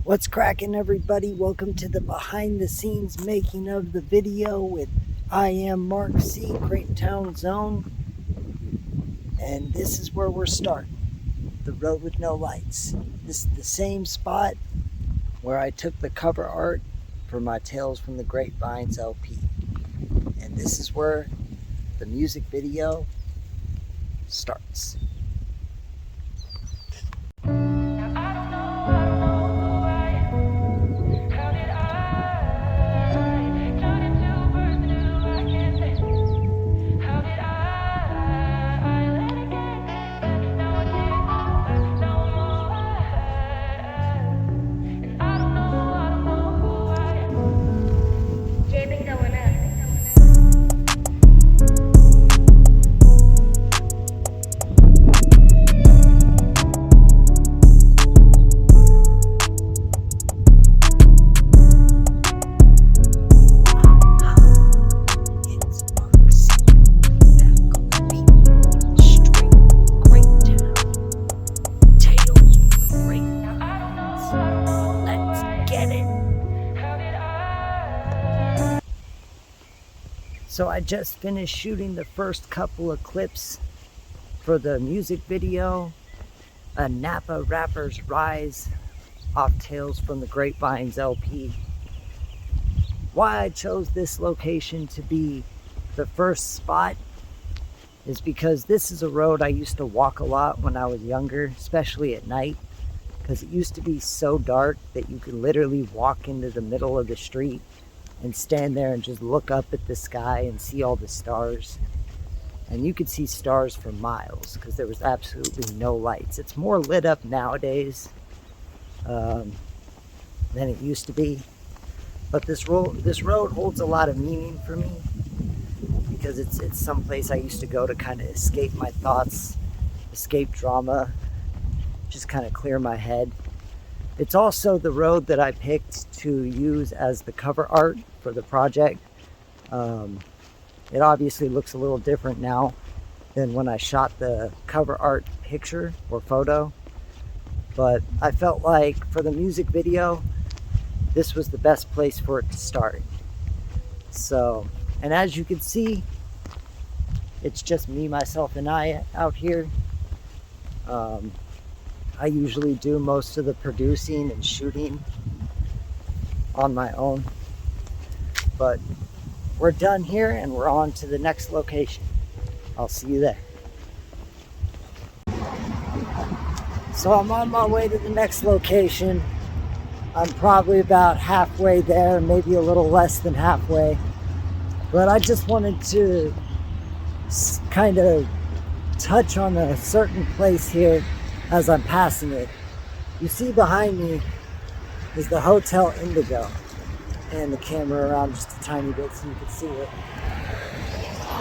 What's cracking, everybody? Welcome to the behind the scenes making of the video with I am Mark C, Great Town Zone. And this is where we're starting. The road with no lights. This is the same spot where I took the cover art for my Tales from the Grapevines LP. And this is where the music video starts. So I just finished shooting the first couple of clips for the music video, A Napa Rapper's Rise, off Tales from the Grapevines LP. Why I chose this location to be the first spot is because this is a road I used to walk a lot when I was younger, especially at night, because it used to be so dark that you could literally walk into the middle of the street and stand there and just look up at the sky and see all the stars. And you could see stars for miles because there was absolutely no lights. It's more lit up nowadays than it used to be. But this road holds a lot of meaning for me because it's someplace I used to go to kind of escape my thoughts, escape drama, just kind of clear my head. It's also the road that I picked to use as the cover art for the project. It obviously looks a little different now than when I shot the cover art picture or photo. But I felt like for the music video, this was the best place for it to start. So, and as you can see, it's just me, myself, and I out here. I usually do most of the producing and shooting on my own. But we're done here and we're on to the next location. I'll see you there. So I'm on my way to the next location. I'm probably about halfway there, maybe a little less than halfway. But I just wanted to kind of touch on a certain place here as I'm passing it. You see behind me is the Hotel Indigo, and the camera around just a tiny bit so you can see it.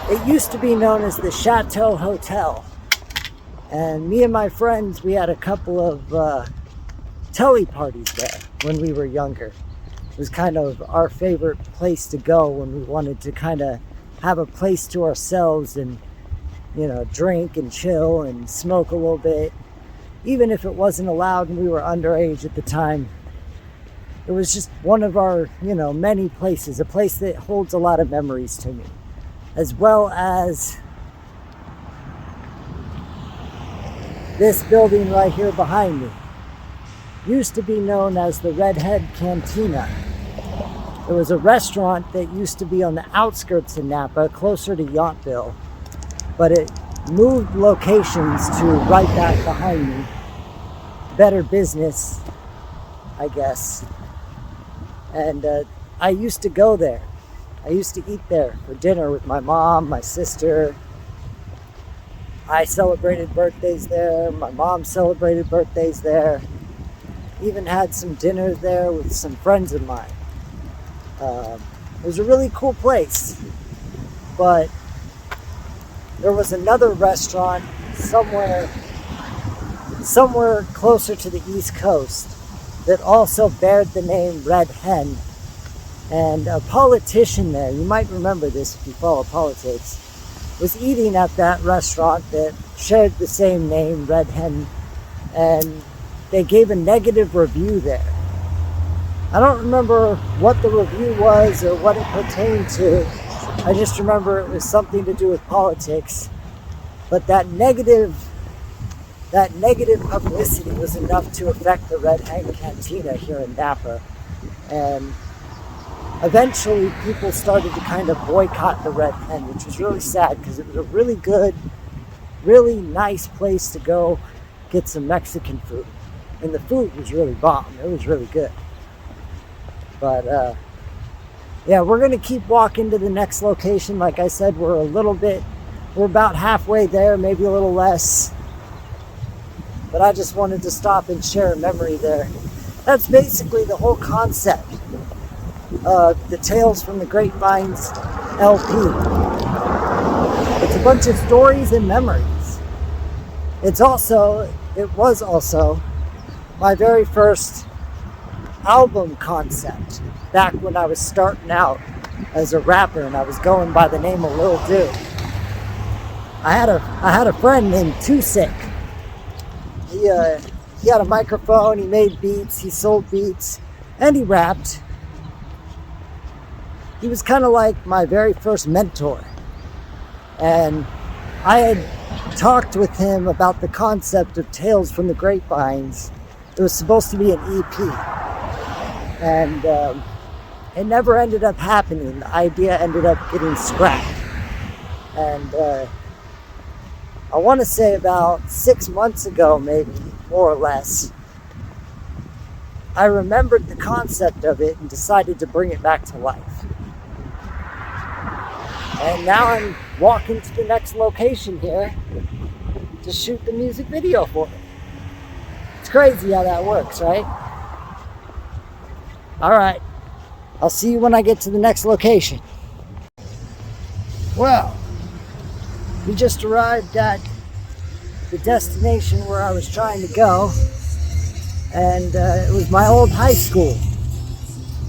It used to be known as the Chateau Hotel, and me and my friends, we had a couple of telly parties there when we were younger. It was kind of our favorite place to go when we wanted to kind of have a place to ourselves and, you know, drink and chill and smoke a little bit. Even if it wasn't allowed and we were underage at the time, it was just one of our, many places, a place that holds a lot of memories to me, as well as this building right here behind me. Used to be known as the Redhead Cantina. It was a restaurant that used to be on the outskirts of Napa, closer to Yountville, but it moved locations to right back behind me. Better business, I guess. And I used to go there. I used to eat there for dinner with my mom, my sister. I celebrated birthdays there. My mom celebrated birthdays there. Even had some dinner there with some friends of mine. It was a really cool place. But there was another restaurant somewhere closer to the East Coast that also bared the name Red Hen. And a politician there, you might remember this if you follow politics, was eating at that restaurant that shared the same name, Red Hen, and they gave a negative review there. I don't remember what the review was or what it pertained to. I just remember it was something to do with politics. But that negative publicity was enough to affect the Red Hen Cantina here in Napa. And eventually people started to kind of boycott the Red Hen, which was really sad because it was a really good, really nice place to go get some Mexican food. And the food was really bomb. It was really good. But yeah, we're going to keep walking to the next location. Like I said, we're about halfway there, maybe a little less. But I just wanted to stop and share a memory there. That's basically the whole concept of the Tales from the Grapevines LP. It's a bunch of stories and memories. It was also my very first album concept back when I was starting out as a rapper and I was going by the name of Lil Dude. I had a friend named Too Sick. He had a microphone, he made beats, he sold beats, and he rapped. He was kind of like my very first mentor. And I had talked with him about the concept of Tales from the Grapevines. It was supposed to be an EP. And it never ended up happening. The idea ended up getting scrapped. And I want to say about 6 months ago, maybe, more or less, I remembered the concept of it and decided to bring it back to life. And now I'm walking to the next location here to shoot the music video for it. It's crazy how that works, right? Alright, I'll see you when I get to the next location. Well, we just arrived at the destination where I was trying to go, and it was my old high school,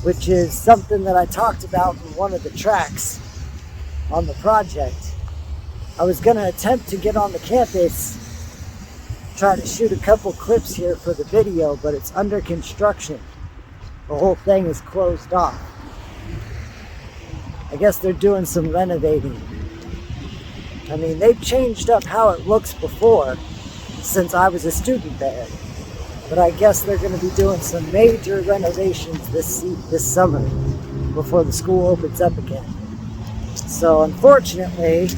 which is something that I talked about in one of the tracks on the project. I was going to attempt to get on the campus, try to shoot a couple clips here for the video, but it's under construction. The whole thing is closed off. I guess they're doing some renovating. I mean, they've changed up how it looks before since I was a student there. But I guess they're going to be doing some major renovations this summer before the school opens up again. So unfortunately,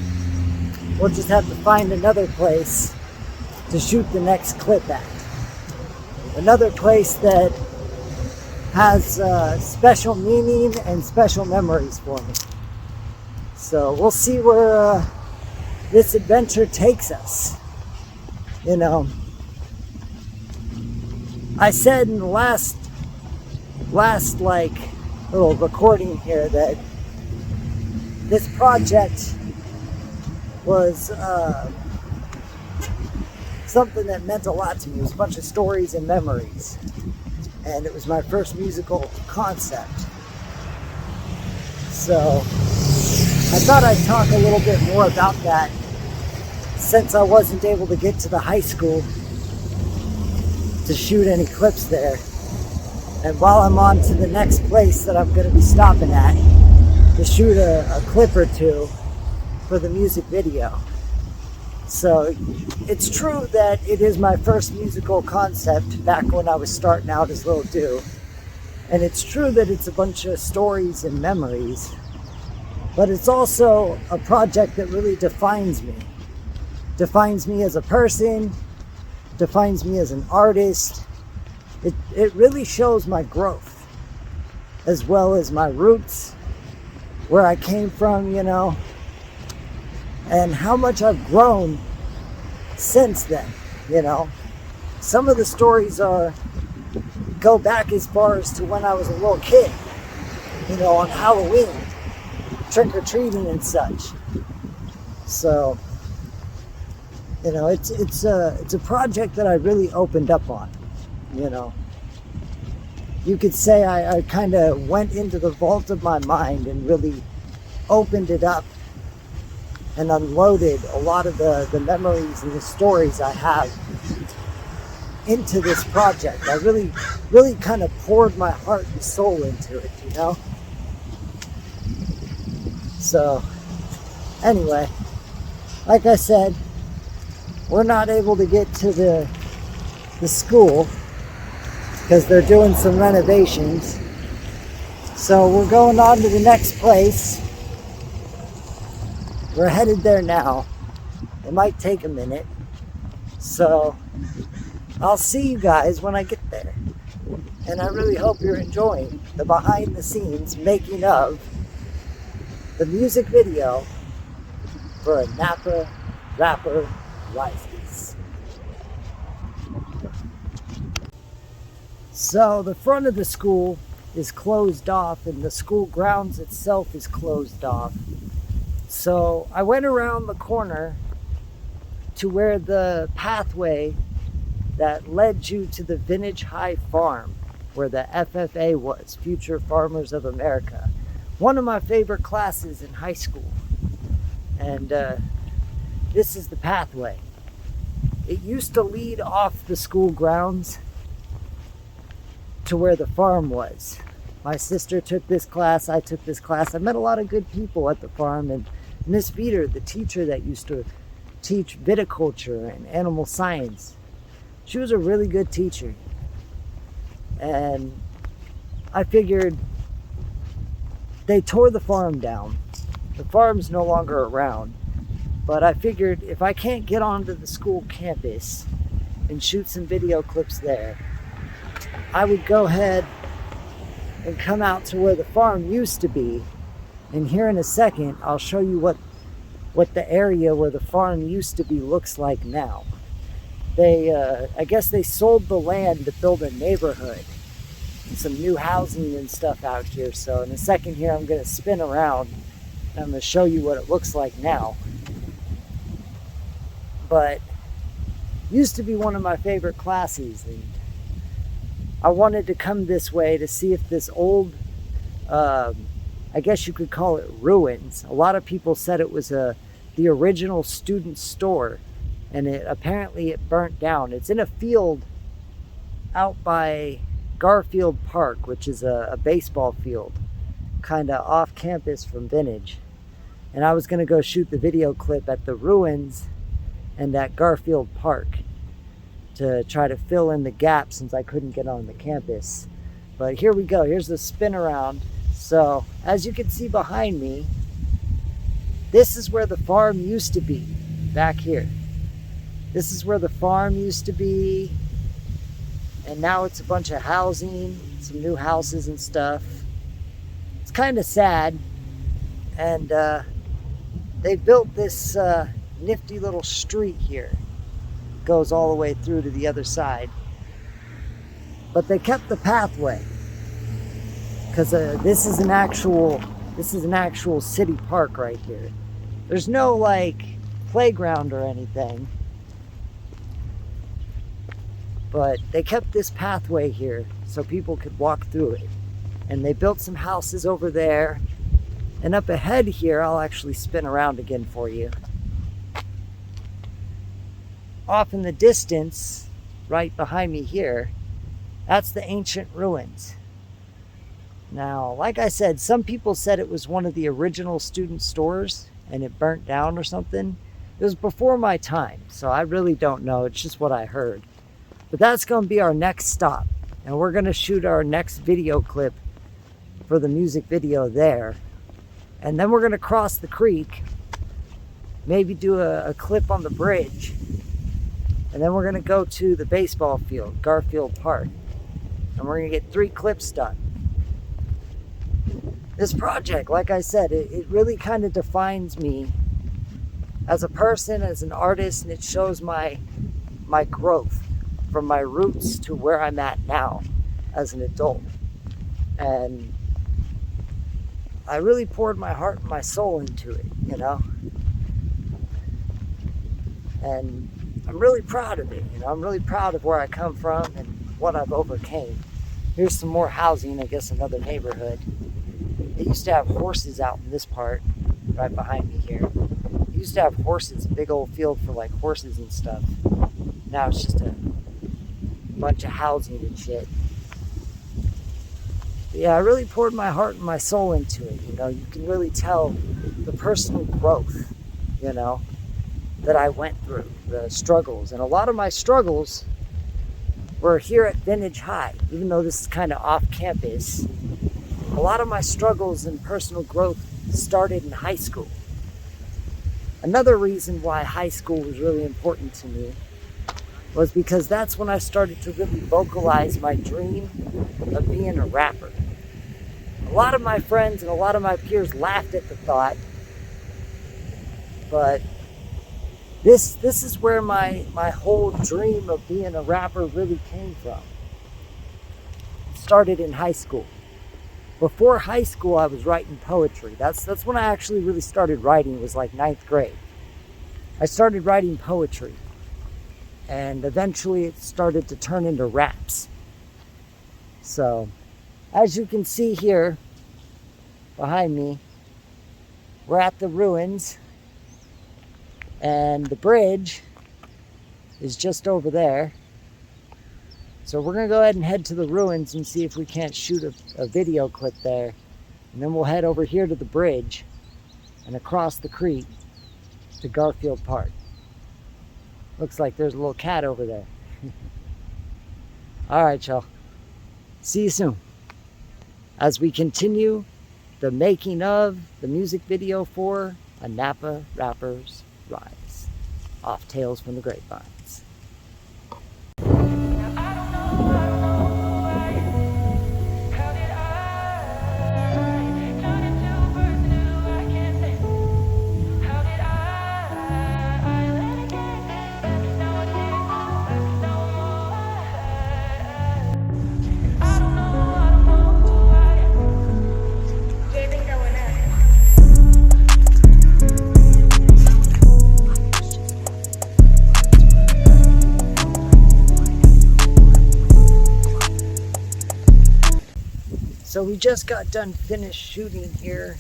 we'll just have to find another place to shoot the next clip at. Another place that has special meaning and special memories for me. So we'll see where this adventure takes us. You know, I said in the last like little recording here that this project was something that meant a lot to me. It was a bunch of stories and memories, and it was my first musical concept. So I thought I'd talk a little bit more about that since I wasn't able to get to the high school to shoot any clips there. And while I'm on to the next place that I'm going to be stopping at to shoot a clip or two for the music video. So it's true that it is my first musical concept back when I was starting out as Lil Dude. And it's true that it's a bunch of stories and memories. But it's also a project that really defines me. Defines me as a person, defines me as an artist. It really shows my growth, as well as my roots, where I came from, you know, and how much I've grown since then, you know. Some of the stories go back as far as to when I was a little kid, you know, on Halloween, trick-or-treating and such. So, you know, it's a project that I really opened up on, you know. You could say I kind of went into the vault of my mind and really opened it up and unloaded a lot of the memories and the stories I have into this project. I really kind of poured my heart and soul into it, you know? So, anyway, like I said, we're not able to get to the school because they're doing some renovations. So we're going on to the next place. We're headed there now. It might take a minute. So I'll see you guys when I get there. And I really hope you're enjoying the behind the scenes making of the music video for A Napa Rapper Rises. So the front of the school is closed off and the school grounds itself is closed off. So I went around the corner to where the pathway that led you to the Vintage High Farm, where the FFA was, Future Farmers of America. One of my favorite classes in high school. And this is the pathway. It used to lead off the school grounds to where the farm was. My sister took this class, I took this class. I met a lot of good people at the farm, and Miss Veeder, the teacher that used to teach viticulture and animal science, she was a really good teacher. And I figured they tore the farm down. The farm's no longer around, but I figured if I can't get onto the school campus and shoot some video clips there, I would go ahead and come out to where the farm used to be. And here in a second, I'll show you what the area where the farm used to be looks like now. I guess they sold the land to build a neighborhood and some new housing and stuff out here. So in a second here, I'm going to spin around and I'm going to show you what it looks like now. But used to be one of my favorite classes, and I wanted to come this way to see if this old, I guess you could call it ruins. A lot of people said it was the original student store, and apparently it burnt down. It's in a field out by Garfield Park, which is a baseball field, kind of off campus from Vintage. And I was going to go shoot the video clip at the ruins and at Garfield Park to try to fill in the gap since I couldn't get on the campus. But here we go. Here's the spin around. So as you can see behind me, this is where the farm used to be, back here. This is where the farm used to be, and now it's a bunch of housing, some new houses and stuff. It's kind of sad, and they built this nifty little street here. Goes all the way through to the other side, but they kept the pathway because this is an actual city park right here. There's no like playground or anything, but they kept this pathway here so people could walk through it. And they built some houses over there, and up ahead here, I'll actually spin around again for you. Off in the distance, right behind me here, that's the ancient ruins. Now, like I said, some people said it was one of the original student stores and it burnt down or something. It was before my time, so I really don't know. It's just what I heard. But that's going to be our next stop, and we're going to shoot our next video clip for the music video there. And then we're going to cross the creek, maybe do a clip on the bridge. And then we're going to go to the baseball field, Garfield Park. And we're going to get 3 clips done. This project, like I said, it really kind of defines me as a person, as an artist, and it shows my growth from my roots to where I'm at now as an adult. And I really poured my heart and my soul into it, you know? And I'm really proud of it, you know? I'm really proud of where I come from and what I've overcame. Here's some more housing, I guess another neighborhood. They used to have horses out in this part, right behind me here. They used to have horses, big old field for like horses and stuff. Now it's just bunch of housing and shit. But yeah, I really poured my heart and my soul into it. You know, you can really tell the personal growth, you know, that I went through, the struggles. And a lot of my struggles were here at Vintage High, even though this is kind of off campus. A lot of my struggles and personal growth started in high school. Another reason why high school was really important to me was because that's when I started to really vocalize my dream of being a rapper. A lot of my friends and a lot of my peers laughed at the thought, but this is where my whole dream of being a rapper really came from. It started in high school. Before high school, I was writing poetry. That's when I actually really started writing. It was like 9th grade. I started writing poetry, and eventually it started to turn into raps. So, as you can see here behind me, we're at the ruins, and the bridge is just over there. So we're gonna go ahead and head to the ruins and see if we can't shoot a video clip there. And then we'll head over here to the bridge and across the creek to Garfield Park. Looks like there's a little cat over there. All right, y'all. See you soon as we continue the making of the music video for A Napa Rapper's Rise, off Tales from the Grapevines. So we just got done finished shooting here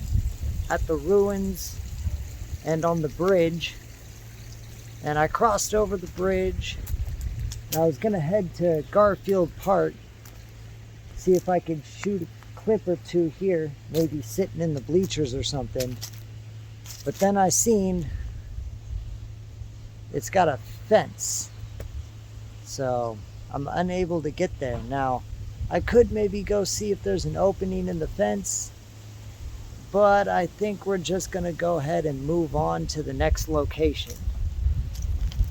at the ruins and on the bridge. And I crossed over the bridge and I was gonna head to Garfield Park, see if I could shoot a clip or two here, maybe sitting in the bleachers or something. But then I seen it's got a fence, so I'm unable to get there. Now, I could maybe go see if there's an opening in the fence, but I think we're just gonna go ahead and move on to the next location,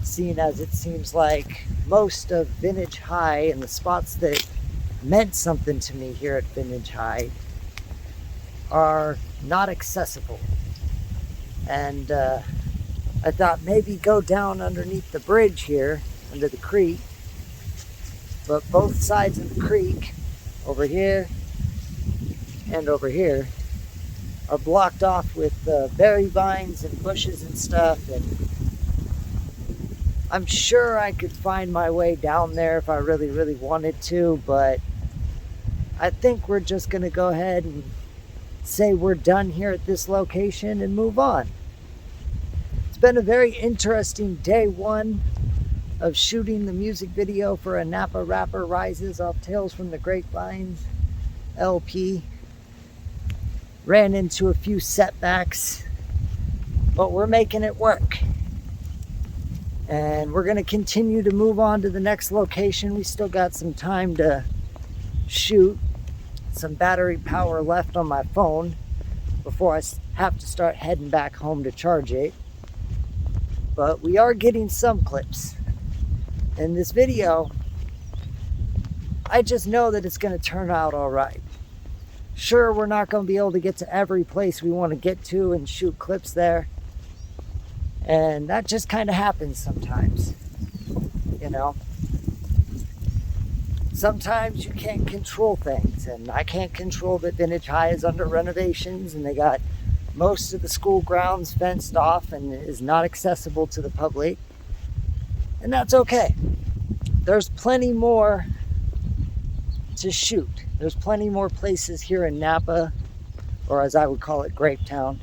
seeing as it seems like most of Vintage High and the spots that meant something to me here at Vintage High are not accessible. And I thought maybe go down underneath the bridge here, under the creek. But both sides of the creek, over here and over here, are blocked off with berry vines and bushes and stuff. And I'm sure I could find my way down there if I really, really wanted to. But I think we're just going to go ahead and say we're done here at this location and move on. It's been a very interesting day one of shooting the music video for A Napa Rapper Rises off Tales from the Grapevines LP. Ran into a few setbacks, but we're making it work. And we're gonna continue to move on to the next location. We still got some time to shoot, some battery power left on my phone before I have to start heading back home to charge it. But we are getting some clips. In this video, I just know that it's going to turn out all right. Sure, we're not going to be able to get to every place we want to get to and shoot clips there. And that just kind of happens sometimes, you know. Sometimes you can't control things, and I can't control that Vintage High is under renovations and they got most of the school grounds fenced off and is not accessible to the public. And that's okay. There's plenty more to shoot. There's plenty more places here in Napa, or as I would call it, Grapetown,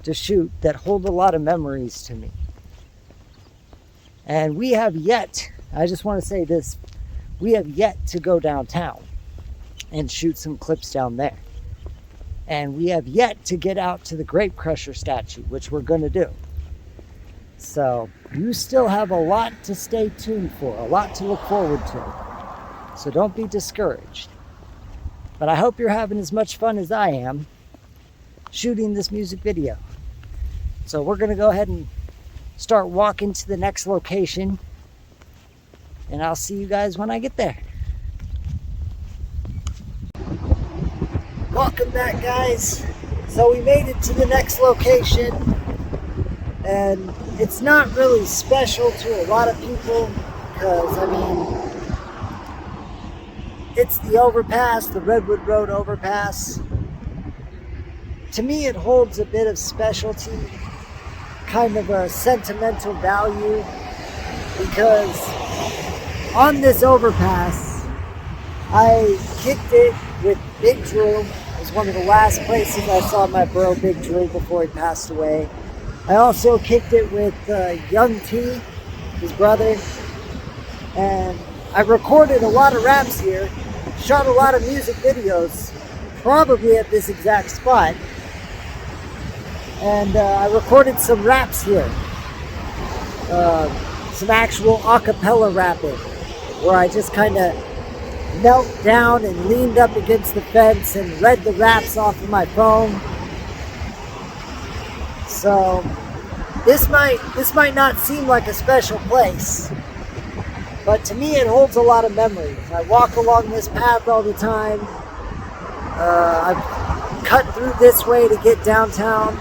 to shoot that hold a lot of memories to me. And we have yet, I just want to say this, we have yet to go downtown and shoot some clips down there. And we have yet to get out to the Grape Crusher statue, which we're going to do. So you still have a lot to stay tuned for, a lot to look forward to. So don't be discouraged. But I hope you're having as much fun as I am shooting this music video. So we're going to go ahead and start walking to the next location. And I'll see you guys when I get there. Welcome back, guys. So we made it to the next location, and it's not really special to a lot of people because, I mean, it's the overpass, the Redwood Road overpass. To me, it holds a bit of specialty, kind of a sentimental value, because on this overpass, I kicked it with Big Drew. It was one of the last places I saw my bro Big Drew before he passed away. I also kicked it with Young T, his brother, and I recorded a lot of raps here, shot a lot of music videos, probably at this exact spot, and I recorded some raps here, some actual a cappella rapping, where I just kind of knelt down and leaned up against the fence and read the raps off of my phone. So this might not seem like a special place, but to me it holds a lot of memories. I walk along this path all the time. I've cut through this way to get downtown,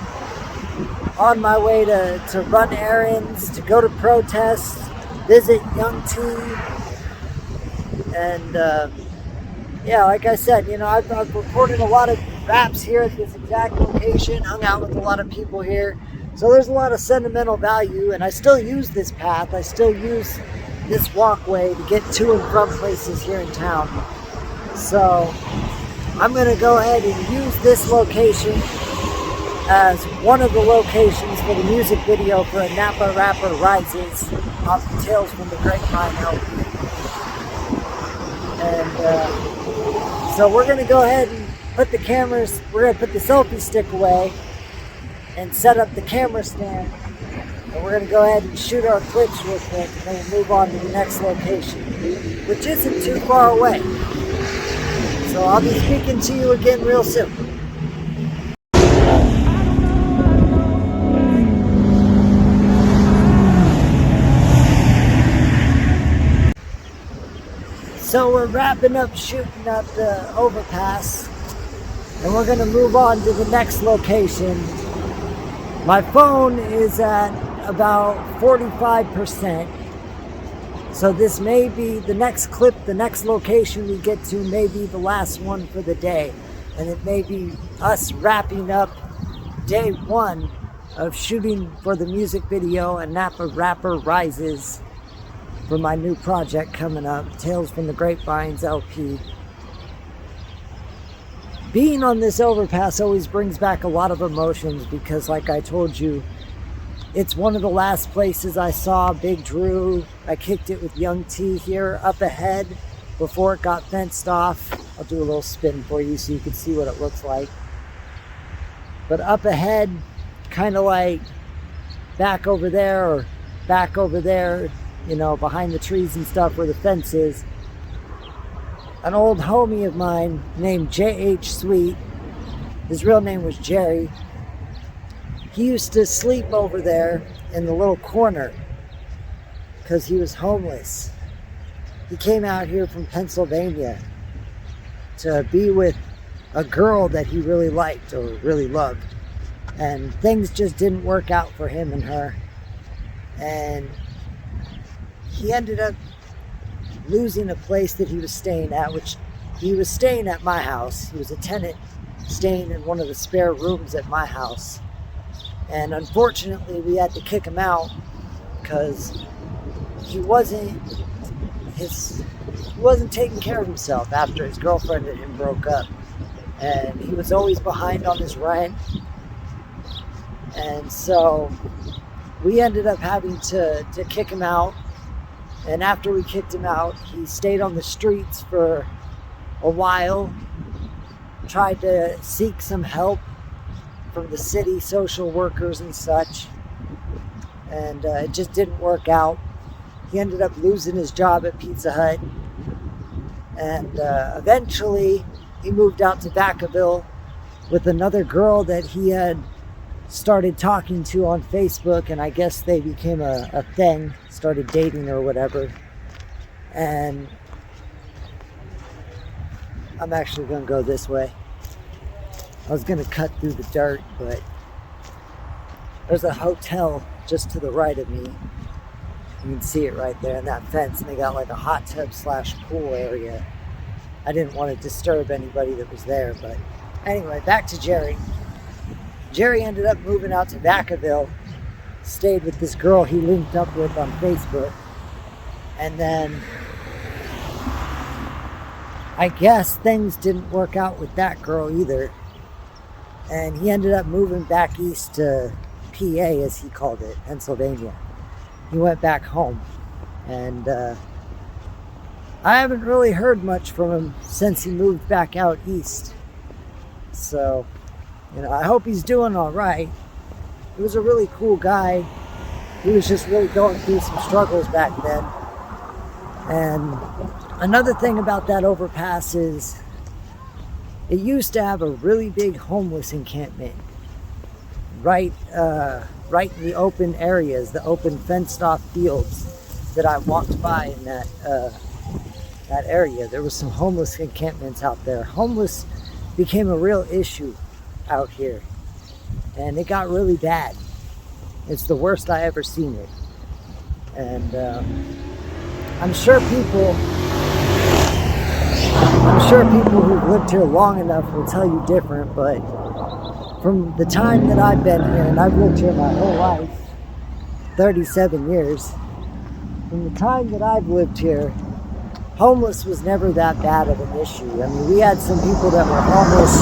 on my way to run errands, to go to protests, visit Young T. And yeah, like I said, you know, I've recorded a lot of raps here at this exact location, hung out with a lot of people here. So there's a lot of sentimental value, and I still use this path. I still use this walkway to get to and from places here in town. So I'm going to go ahead and use this location as one of the locations for the music video for A Napa Rapper Rises off the Tales from the Grapevine LP. And so we're going to go ahead and put the cameras, we're going to put the selfie stick away and set up the camera stand. And we're going to go ahead and shoot our clips real quick, and then we'll move on to the next location, which isn't too far away. So I'll be speaking to you again real soon. So we're wrapping up shooting at the overpass, and we're going to move on to the next location. My phone is at about 45%, so this may be the next clip, the next location we get to may be the last one for the day, and it may be us wrapping up day one of shooting for the music video A Napa Rapper Rises for my new project coming up, Tales from the Grapevines LP. Being on this overpass always brings back a lot of emotions because, like I told you, it's one of the last places I saw Big Drew. I kicked it with Young T here up ahead before it got fenced off. I'll do a little spin for you so you can see what it looks like. But up ahead, kind of like back over there or back over there, you know, behind the trees and stuff where the fence is, an old homie of mine named J.H. Sweet, his real name was Jerry, he used to sleep over there in the little corner because he was homeless. He came out here from Pennsylvania to be with a girl that he really liked or really loved, and things just didn't work out for him and her, and he ended up losing a place that he was staying at, which he was staying at my house. He was a tenant staying in one of the spare rooms at my house. And unfortunately, we had to kick him out because he wasn't taking care of himself after his girlfriend and him broke up. And he was always behind on his rent. And so we ended up having to kick him out. And after we kicked him out, he stayed on the streets for a while, tried to seek some help from the city social workers and such, and it just didn't work out. He ended up losing his job at Pizza Hut, and eventually he moved out to Vacaville with another girl that he had started talking to on Facebook, and I guess they became a thing, started dating or whatever. And I'm actually going to go this way. I was going to cut through the dirt, but there's a hotel just to the right of me. You can see it right there in that fence, and they got like a hot tub / pool area. I didn't want to disturb anybody that was there, but anyway, back to Jerry. Jerry ended up moving out to Vacaville, stayed with this girl he linked up with on Facebook, and then I guess things didn't work out with that girl either, and he ended up moving back east to PA, as he called it, Pennsylvania. He went back home, and I haven't really heard much from him since he moved back out east. So, I hope he's doing all right. He was a really cool guy. He was just really going through some struggles back then. And another thing about that overpass is it used to have a really big homeless encampment right in the open areas, the open fenced off fields that I walked by in that area. There was some homeless encampments out there. Homeless became a real issue out here, and it got really bad. It's the worst I ever seen it. And I'm sure people who've lived here long enough will tell you different, but from the time that I've been here, and I've lived here my whole life, 37 years, from the time that I've lived here, homeless was never that bad of an issue. I mean, we had some people that were homeless,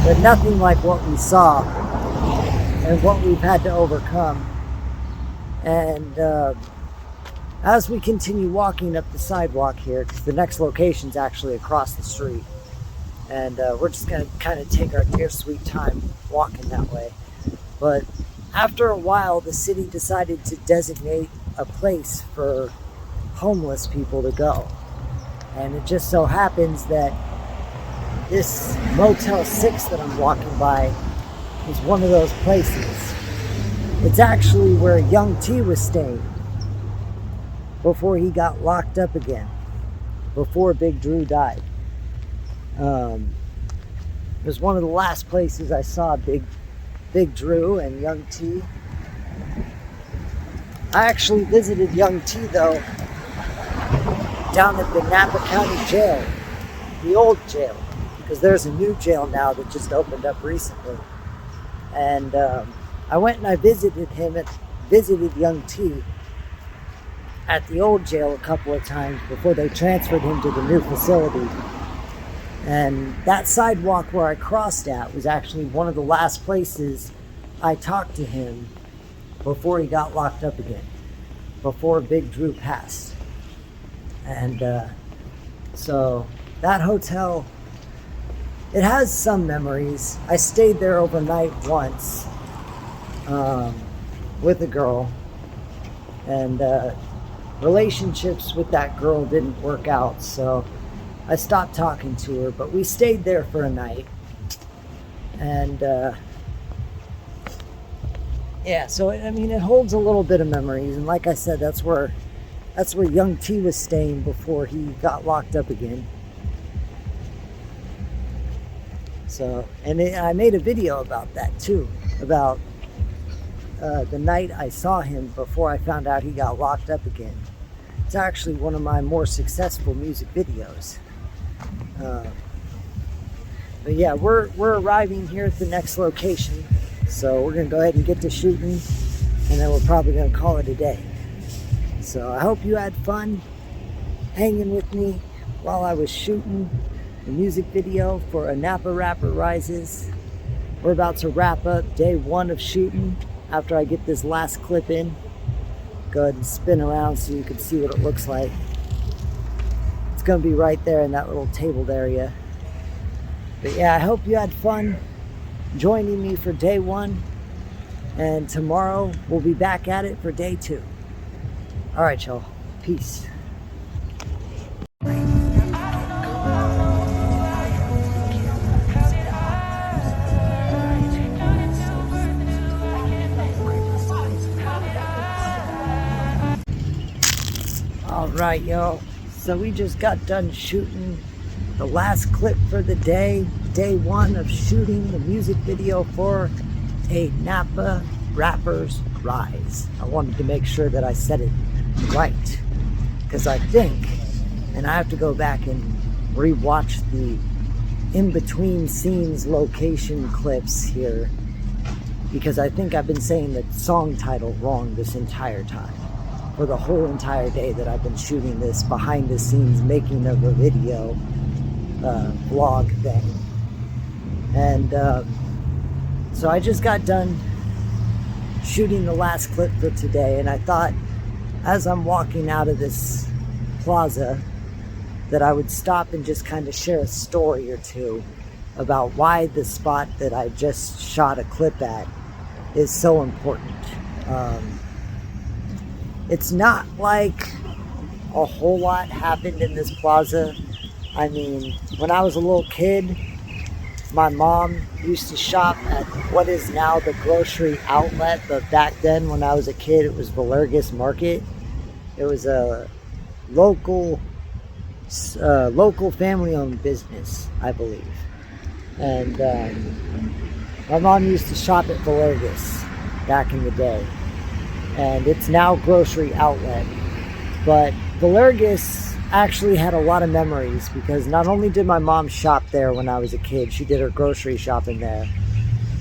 but nothing like what we saw and what we've had to overcome. And as we continue walking up the sidewalk here, because the next location's actually across the street, and we're just going to kind of take our dear sweet time walking that way. But after a while, the city decided to designate a place for homeless people to go. And it just so happens that this Motel 6 that I'm walking by is one of those places. It's actually where Young T was staying before he got locked up again, before Big Drew died. It was one of the last places I saw Big Drew and Young T. I actually visited Young T, though, down at the Napa County Jail, the old jail, because there's a new jail now that just opened up recently. And I went and I visited Young T at the old jail a couple of times before they transferred him to the new facility. And that sidewalk where I crossed at was actually one of the last places I talked to him before he got locked up again, before Big Drew passed. And so that hotel, it has some memories. I stayed there overnight once with a girl, and relationships with that girl didn't work out, so I stopped talking to her, but we stayed there for a night. And yeah, so I mean, it holds a little bit of memories, and like I said, that's where Young T was staying before he got locked up again. So, and I made a video about that too, about the night I saw him before I found out he got locked up again. It's actually one of my more successful music videos. But yeah, we're arriving here at the next location, so we're gonna go ahead and get to shooting, and then we're probably gonna call it a day. So I hope you had fun hanging with me while I was shooting the music video for A Napa Rapper Rises. We're about to wrap up day 1 of shooting after I get this last clip in. Go ahead and spin around so you can see what it looks like. It's going to be right there in that little tabled area. But yeah, I hope you had fun joining me for day 1. And tomorrow we'll be back at it for day 2. All right, y'all. Peace. All right, y'all. So we just got done shooting the last clip for the day. Day 1 of shooting the music video for a Napa Rapper's Rise. I wanted to make sure that I said it right, because I think, and I have to go back and rewatch the in-between scenes location clips here, because I think I've been saying the song title wrong this entire time, for the whole entire day that I've been shooting this behind the scenes making of a video vlog thing. And so I just got done shooting the last clip for today, and I thought as I'm walking out of this plaza that I would stop and just kind of share a story or two about why the spot that I just shot a clip at is so important. It's not like a whole lot happened in this plaza. I mean, when I was a little kid, my mom used to shop at what is now the grocery outlet, but back then when I was a kid, it was Valurgis Market. It was a local family-owned business, I believe. And my mom used to shop at Valurgis back in the day. And it's now grocery outlet. But Valurgis actually had a lot of memories, because not only did my mom shop there when I was a kid, she did her grocery shopping there,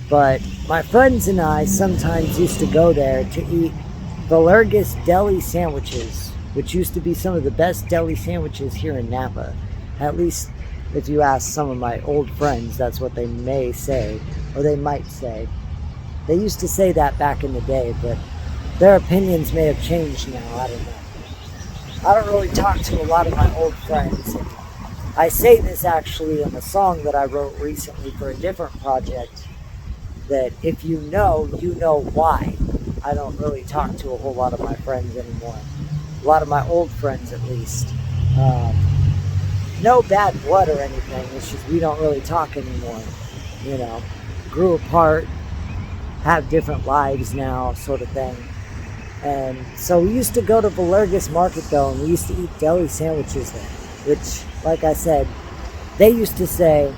but my friends and I sometimes used to go there to eat Valurgis deli sandwiches, which used to be some of the best deli sandwiches here in Napa. At least if you ask some of my old friends, that's what they may say, or they might say. They used to say that back in the day, but their opinions may have changed now, I don't know. I don't really talk to a lot of my old friends. I say this actually in a song that I wrote recently for a different project, that if you know why. I don't really talk to a whole lot of my friends anymore. A lot of my old friends, at least. No bad blood or anything, it's just we don't really talk anymore. You know, grew apart, have different lives now, sort of thing. And so we used to go to Valurgis Market though, and we used to eat deli sandwiches there, which, like I said, they used to say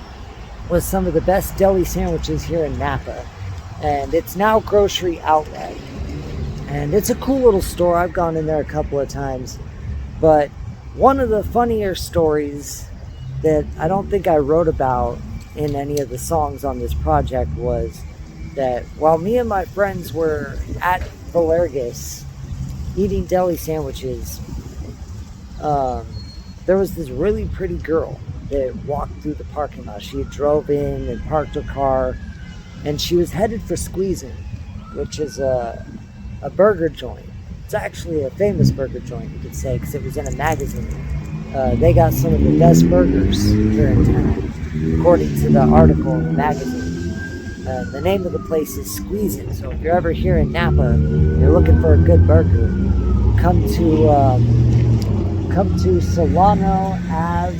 was some of the best deli sandwiches here in Napa. And it's now grocery outlet. And it's a cool little store. I've gone in there a couple of times. But one of the funnier stories that I don't think I wrote about in any of the songs on this project was that while me and my friends were at Valurgis eating deli sandwiches, there was this really pretty girl that walked through the parking lot. She had drove in and parked her car, and she was headed for Squeezin', which is a burger joint. It's actually a famous burger joint, you could say, because it was in a magazine. They got some of the best burgers here in town, according to the article in the magazine. The name of the place is Squeezin'. So if you're ever here in Napa, you're looking for a good burger, come to Solano Ave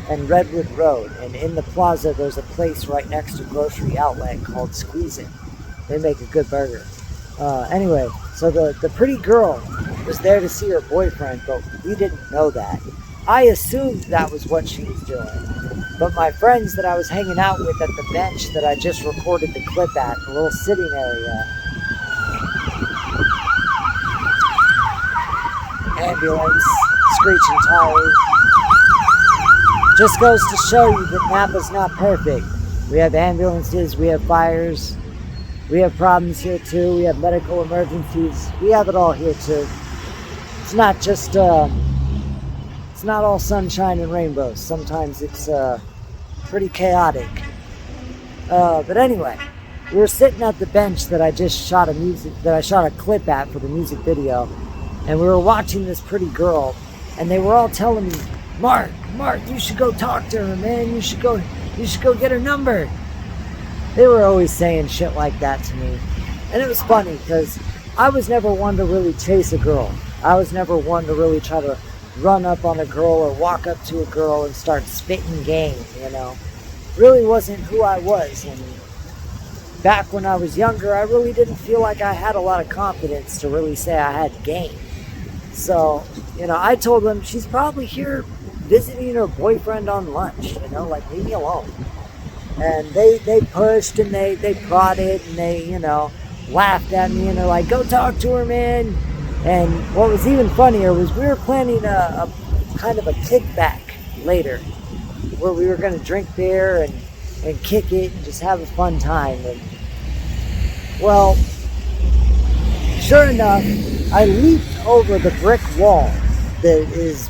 and Redwood Road. And in the plaza, there's a place right next to Grocery Outlet called Squeezin'. They make a good burger. Anyway, so the pretty girl was there to see her boyfriend, but we didn't know that. I assumed that was what she was doing. But my friends that I was hanging out with at the bench that I just recorded the clip at, the little sitting area, ambulance, screeching tires, just goes to show you that Napa's not perfect. We have ambulances, we have fires, we have problems here too, we have medical emergencies, we have it all here too. It's not just, it's not all sunshine and rainbows. Sometimes it's pretty chaotic. But anyway, we were sitting at the bench that I shot a clip at for the music video, and we were watching this pretty girl, and they were all telling me, Mark, you should go talk to her, man. You should go get her number. They were always saying shit like that to me. And it was funny because I was never one to really chase a girl. I was never one to really try to run up on a girl or walk up to a girl and start spitting game, you know. Really wasn't who I was. And back when I was younger, I really didn't feel like I had a lot of confidence to really say I had game. So, you know, I told them she's probably here visiting her boyfriend on lunch, you know, like, leave me alone. And they pushed and they prodded and they, you know, laughed at me and they're like, go talk to her, man. And what was even funnier was we were planning a kind of a kickback later where we were going to drink beer and kick it and just have a fun time. And, well, sure enough, I leaped over the brick wall that is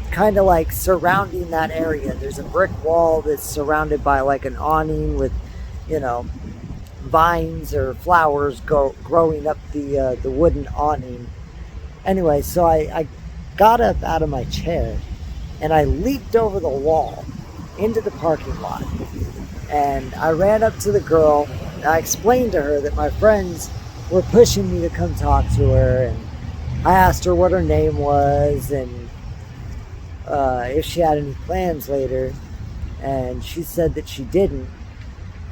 kind of like surrounding that area. There's a brick wall that's surrounded by like an awning with, you know, vines or flowers growing up the wooden awning. Anyway, so I got up out of my chair and I leaped over the wall into the parking lot. And I ran up to the girl and I explained to her that my friends were pushing me to come talk to her, and I asked her what her name was and if she had any plans later, and she said that she didn't,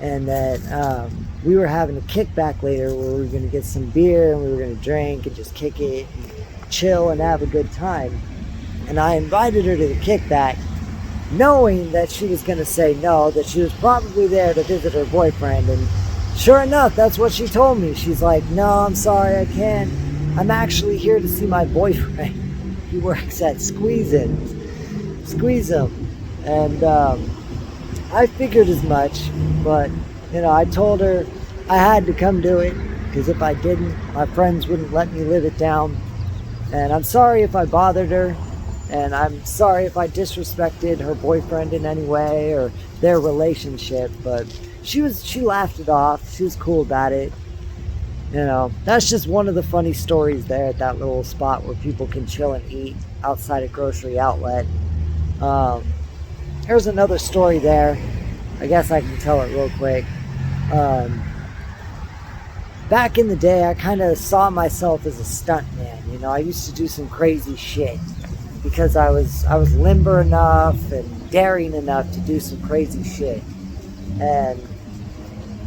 and that we were having a kickback later where we were going to get some beer and we were going to drink and just kick it and chill and have a good time. And I invited her to the kickback knowing that she was going to say no, that she was probably there to visit her boyfriend. And sure enough, that's what she told me. She's like, no, I'm sorry, I can't. I'm actually here to see my boyfriend. He works at Squeeze 'em. And I figured as much, but, you know, I told her I had to come do it, because if I didn't, my friends wouldn't let me live it down. And I'm sorry if I bothered her, and I'm sorry if I disrespected her boyfriend in any way or their relationship, but she laughed it off. She was cool about it. You know, that's just one of the funny stories there at that little spot where people can chill and eat outside a grocery outlet. Here's another story there. I guess I can tell it real quick. Back in the day, I kind of saw myself as a stuntman. You know, I used to do some crazy shit because I was limber enough and daring enough to do some crazy shit. And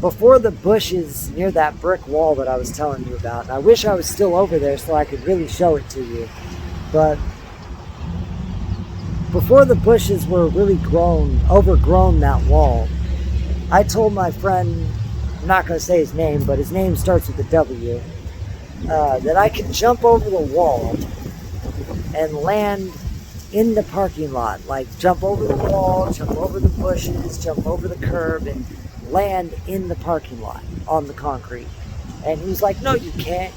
before the bushes near that brick wall that I was telling you about, and I wish I was still over there so I could really show it to you, but before the bushes were really overgrown that wall, I told my friend, I'm not going to say his name, but his name starts with a W, that I could jump over the wall and land in the parking lot. Like, jump over the wall, jump over the bushes, jump over the curb, and land in the parking lot on the concrete. And he was like, no, you can't.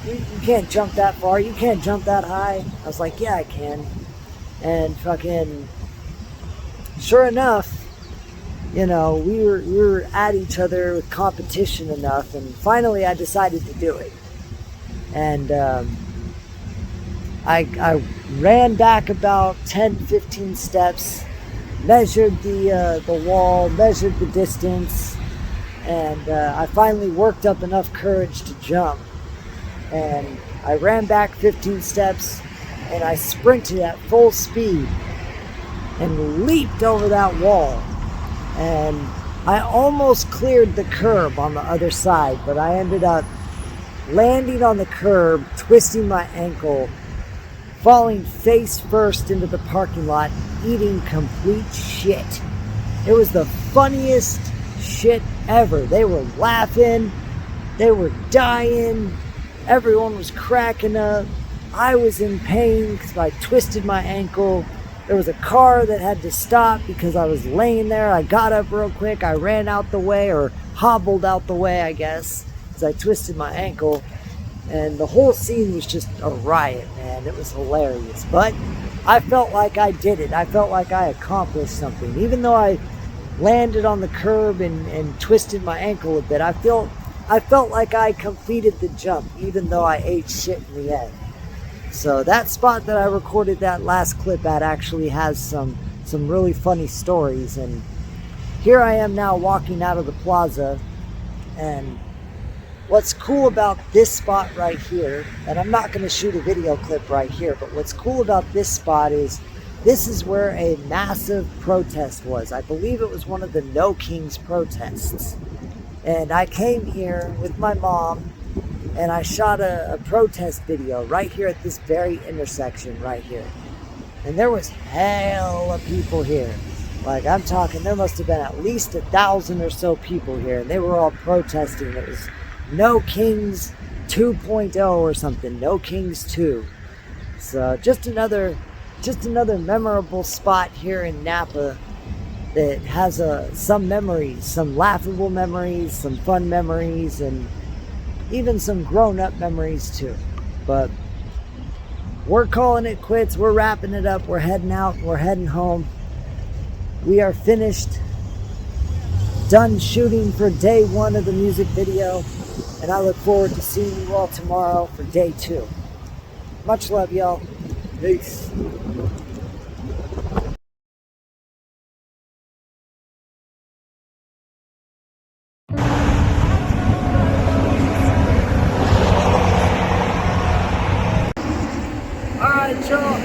You can't jump that far. You can't jump that high. I was like, yeah, I can. And fucking, sure enough, you know, we were at each other with competition enough, and finally I decided to do it. And I ran back about 10-15 steps, measured the wall, measured the distance, and I finally worked up enough courage to jump. And I ran back 15 steps, and I sprinted at full speed and leaped over that wall. And I almost cleared the curb on the other side, but I ended up landing on the curb, twisting my ankle, falling face first into the parking lot, eating complete shit. It was the funniest shit ever. They were laughing, they were dying, everyone was cracking up. I was in pain because I twisted my ankle. There was a car that had to stop because I was laying there. I got up real quick. I ran out the way, or hobbled out the way, I guess, because I twisted my ankle. And the whole scene was just a riot, man. It was hilarious. But I felt like I did it. I felt like I accomplished something. Even though I landed on the curb and twisted my ankle a bit. I felt like I completed the jump, even though I ate shit in the end. So that spot that I recorded that last clip at actually has some really funny stories. And here I am now walking out of the plaza, and what's cool about this spot right here, and I'm not going to shoot a video clip right here, but what's cool about this spot is this is where a massive protest was. I believe it was one of the No Kings protests. And I came here with my mom and I shot a protest video right here at this very intersection right here. And there was hell of people here. Like, I'm talking, there must have been at least 1,000 or so people here, and they were all protesting. It was No Kings 2.0 or something, No Kings 2. So just another memorable spot here in Napa that has some memories, some laughable memories, some fun memories, and even some grown-up memories too. But we're calling it quits. We're wrapping it up. We're heading out. We're heading home. We are finished, done shooting for day 1 of the music video, and I look forward to seeing you all tomorrow for day 2. Much love, y'all. Peace. Alright, y'all.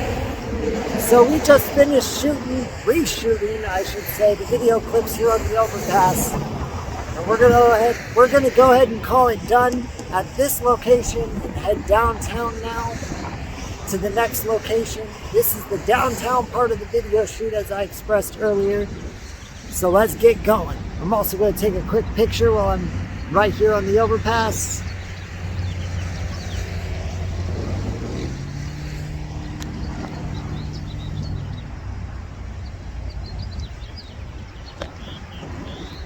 So we just finished reshooting, I should say, the video clips here on the overpass. And we're gonna go ahead and call it done at this location and head downtown now to the next location. This is the downtown part of the video shoot, as I expressed earlier. So let's get going. I'm also going to take a quick picture while I'm right here on the overpass.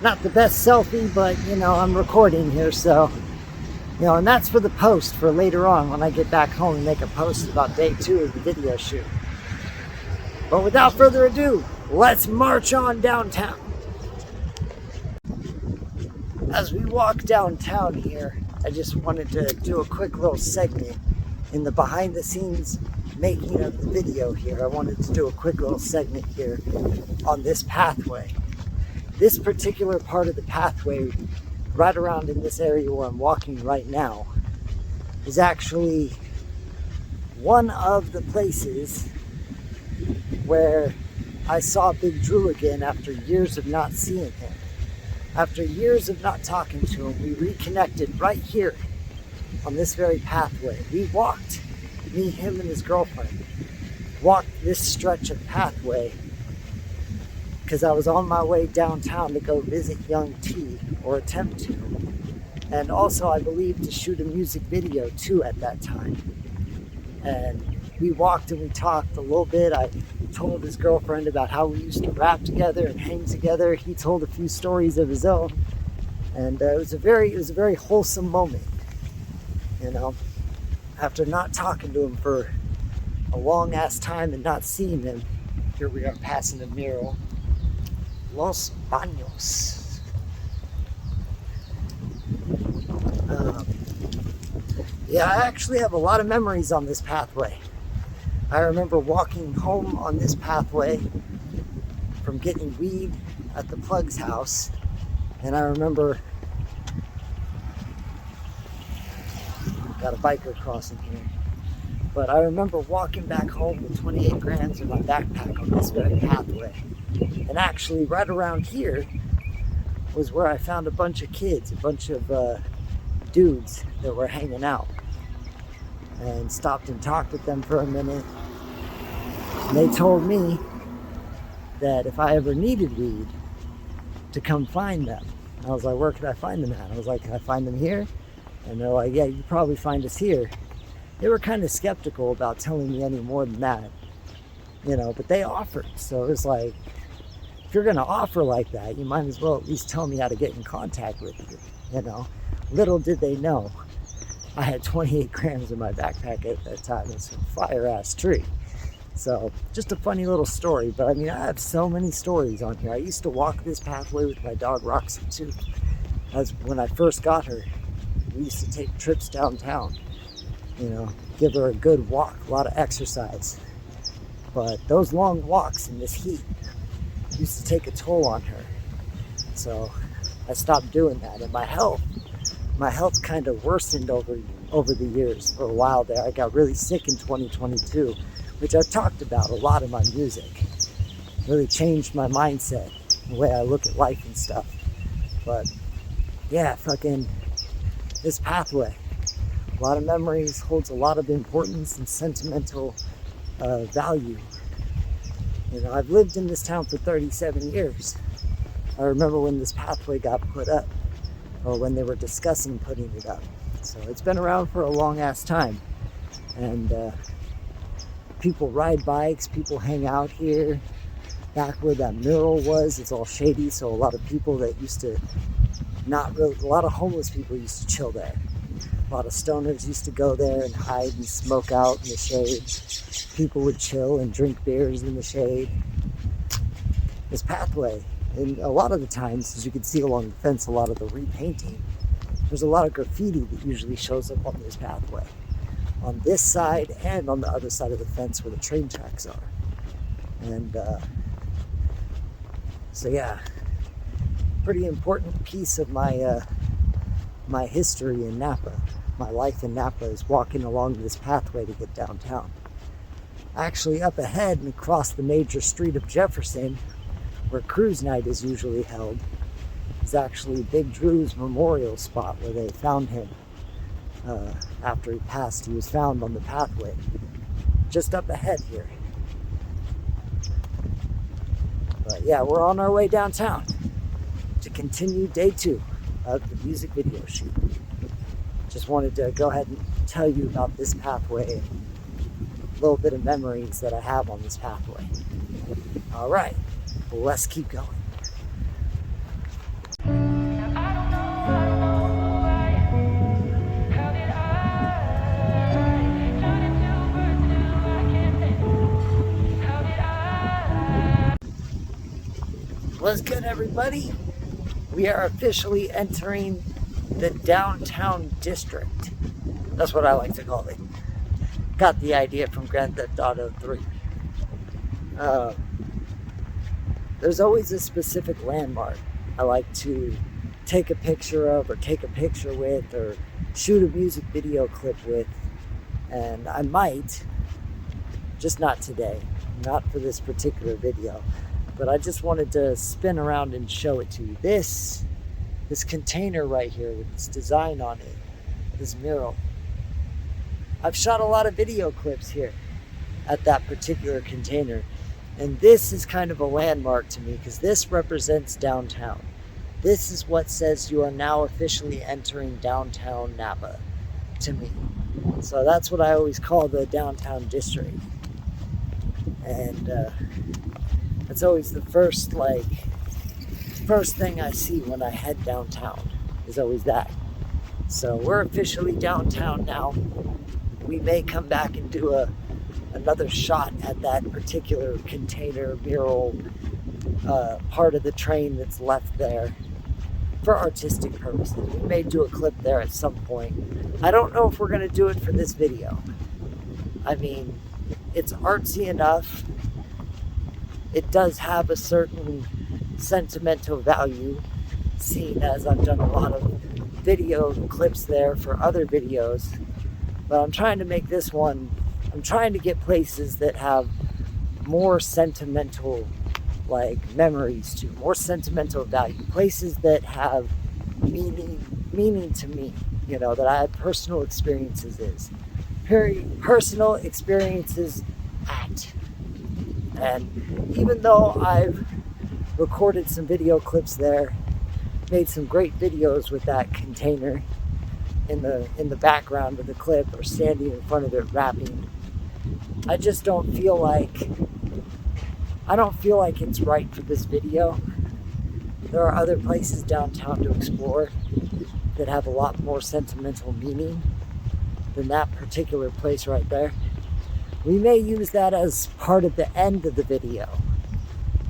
Not the best selfie, but you know, I'm recording here, so you know, and that's for the post for later on when I get back home and make a post about day 2 of the video shoot. But without further ado, let's march on downtown. As we walk downtown here, I just wanted to do a quick little segment in the behind the scenes making of the video here. I wanted to do a quick little segment here on this pathway. This particular part of the pathway, right around in this area where I'm walking right now, is actually one of the places where I saw Big Drew again after years of not seeing him. After years of not talking to him, we reconnected right here on this very pathway. We walked, me, him, and his girlfriend, walked this stretch of pathway because I was on my way downtown to go visit Young T, or attempt to. And also, I believe, to shoot a music video too at that time. And we walked and we talked a little bit. I told his girlfriend about how we used to rap together and hang together. He told a few stories of his own. And it was a very wholesome moment. You know, after not talking to him for a long ass time and not seeing him, here we are passing a mural. Los Baños. Yeah, I actually have a lot of memories on this pathway. I remember walking home on this pathway from getting weed at the Plug's house, and I remember got a biker crossing here. But I remember walking back home with 28 grams in my backpack on this very pathway. And actually, right around here was where I found a bunch of kids, a bunch of dudes that were hanging out. And stopped and talked with them for a minute. And they told me that if I ever needed weed, to come find them. I was like, where could I find them at? I was like, can I find them here? And they're like, yeah, you could probably find us here. They were kind of skeptical about telling me any more than that, you know, but they offered. So it was like, if you're going to offer like that, you might as well at least tell me how to get in contact with you, you know. Little did they know, I had 28 grams in my backpack at that time. It's a fire-ass tree. So just a funny little story, but I mean, I have so many stories on here. I used to walk this pathway with my dog Roxy too. As when I first got her, we used to take trips downtown, you know, give her a good walk, a lot of exercise. But those long walks in this heat used to take a toll on her. So I stopped doing that, and my health kind of worsened over the years. For a while there, I got really sick in 2022, which I've talked about a lot in my music. Really changed my mindset, the way I look at life and stuff. But yeah, fucking this pathway, a lot of memories, holds a lot of importance and sentimental value. You know, I've lived in this town for 37 years. I remember when this pathway got put up, or when they were discussing putting it up. So it's been around for a long ass time. And people ride bikes, people hang out here. Back where that mural was, it's all shady, so a lot of people that used to a lot of homeless people used to chill there. A lot of stoners used to go there and hide and smoke out in the shade. People would chill and drink beers in the shade. This pathway, and a lot of the times, as you can see along the fence, a lot of the repainting, there's a lot of graffiti that usually shows up on this pathway. On this side and on the other side of the fence where the train tracks are. And so yeah, pretty important piece of my my history in Napa. My life in Napa is walking along this pathway to get downtown. Actually, up ahead and across the major street of Jefferson, where cruise night is usually held, is actually Big Drew's memorial spot where they found him. After he passed, he was found on the pathway just up ahead here. But yeah, we're on our way downtown to continue day 2 of the music video shoot. Just wanted to go ahead and tell you about this pathway and a little bit of memories that I have on this pathway. All right, well, let's keep going. What's good, everybody? We are officially entering the downtown district. That's what I like to call it. Got the idea from Grand Theft Auto 3. There's always a specific landmark I like to take a picture of, or take a picture with, or shoot a music video clip with. And I might, just not today, not for this particular video, but I just wanted to spin around and show it to you. This container right here with this design on it, this mural. I've shot a lot of video clips here at that particular container, and this is kind of a landmark to me because this represents downtown. This is what says you are now officially entering downtown Napa to me. So that's what I always call the downtown district. And it's always the first thing I see when I head downtown, is always that. So we're officially downtown now. We may come back and do another shot at that particular container mural part of the train that's left there for artistic purposes. We may do a clip there at some point. I don't know if we're going to do it for this video. I mean, it's artsy enough. It does have a certain sentimental value, seeing as I've done a lot of video clips there for other videos. But I'm trying to make this one, I'm trying to get places that have more sentimental memories to, more sentimental value, places that have meaning to me, you know, that I have personal experiences at. And even though I've recorded some video clips there, made some great videos with that container in the background of the clip, or standing in front of it rapping, I just don't feel like it's right for this video. There are other places downtown to explore that have a lot more sentimental meaning than that particular place right there. We may use that as part of the end of the video,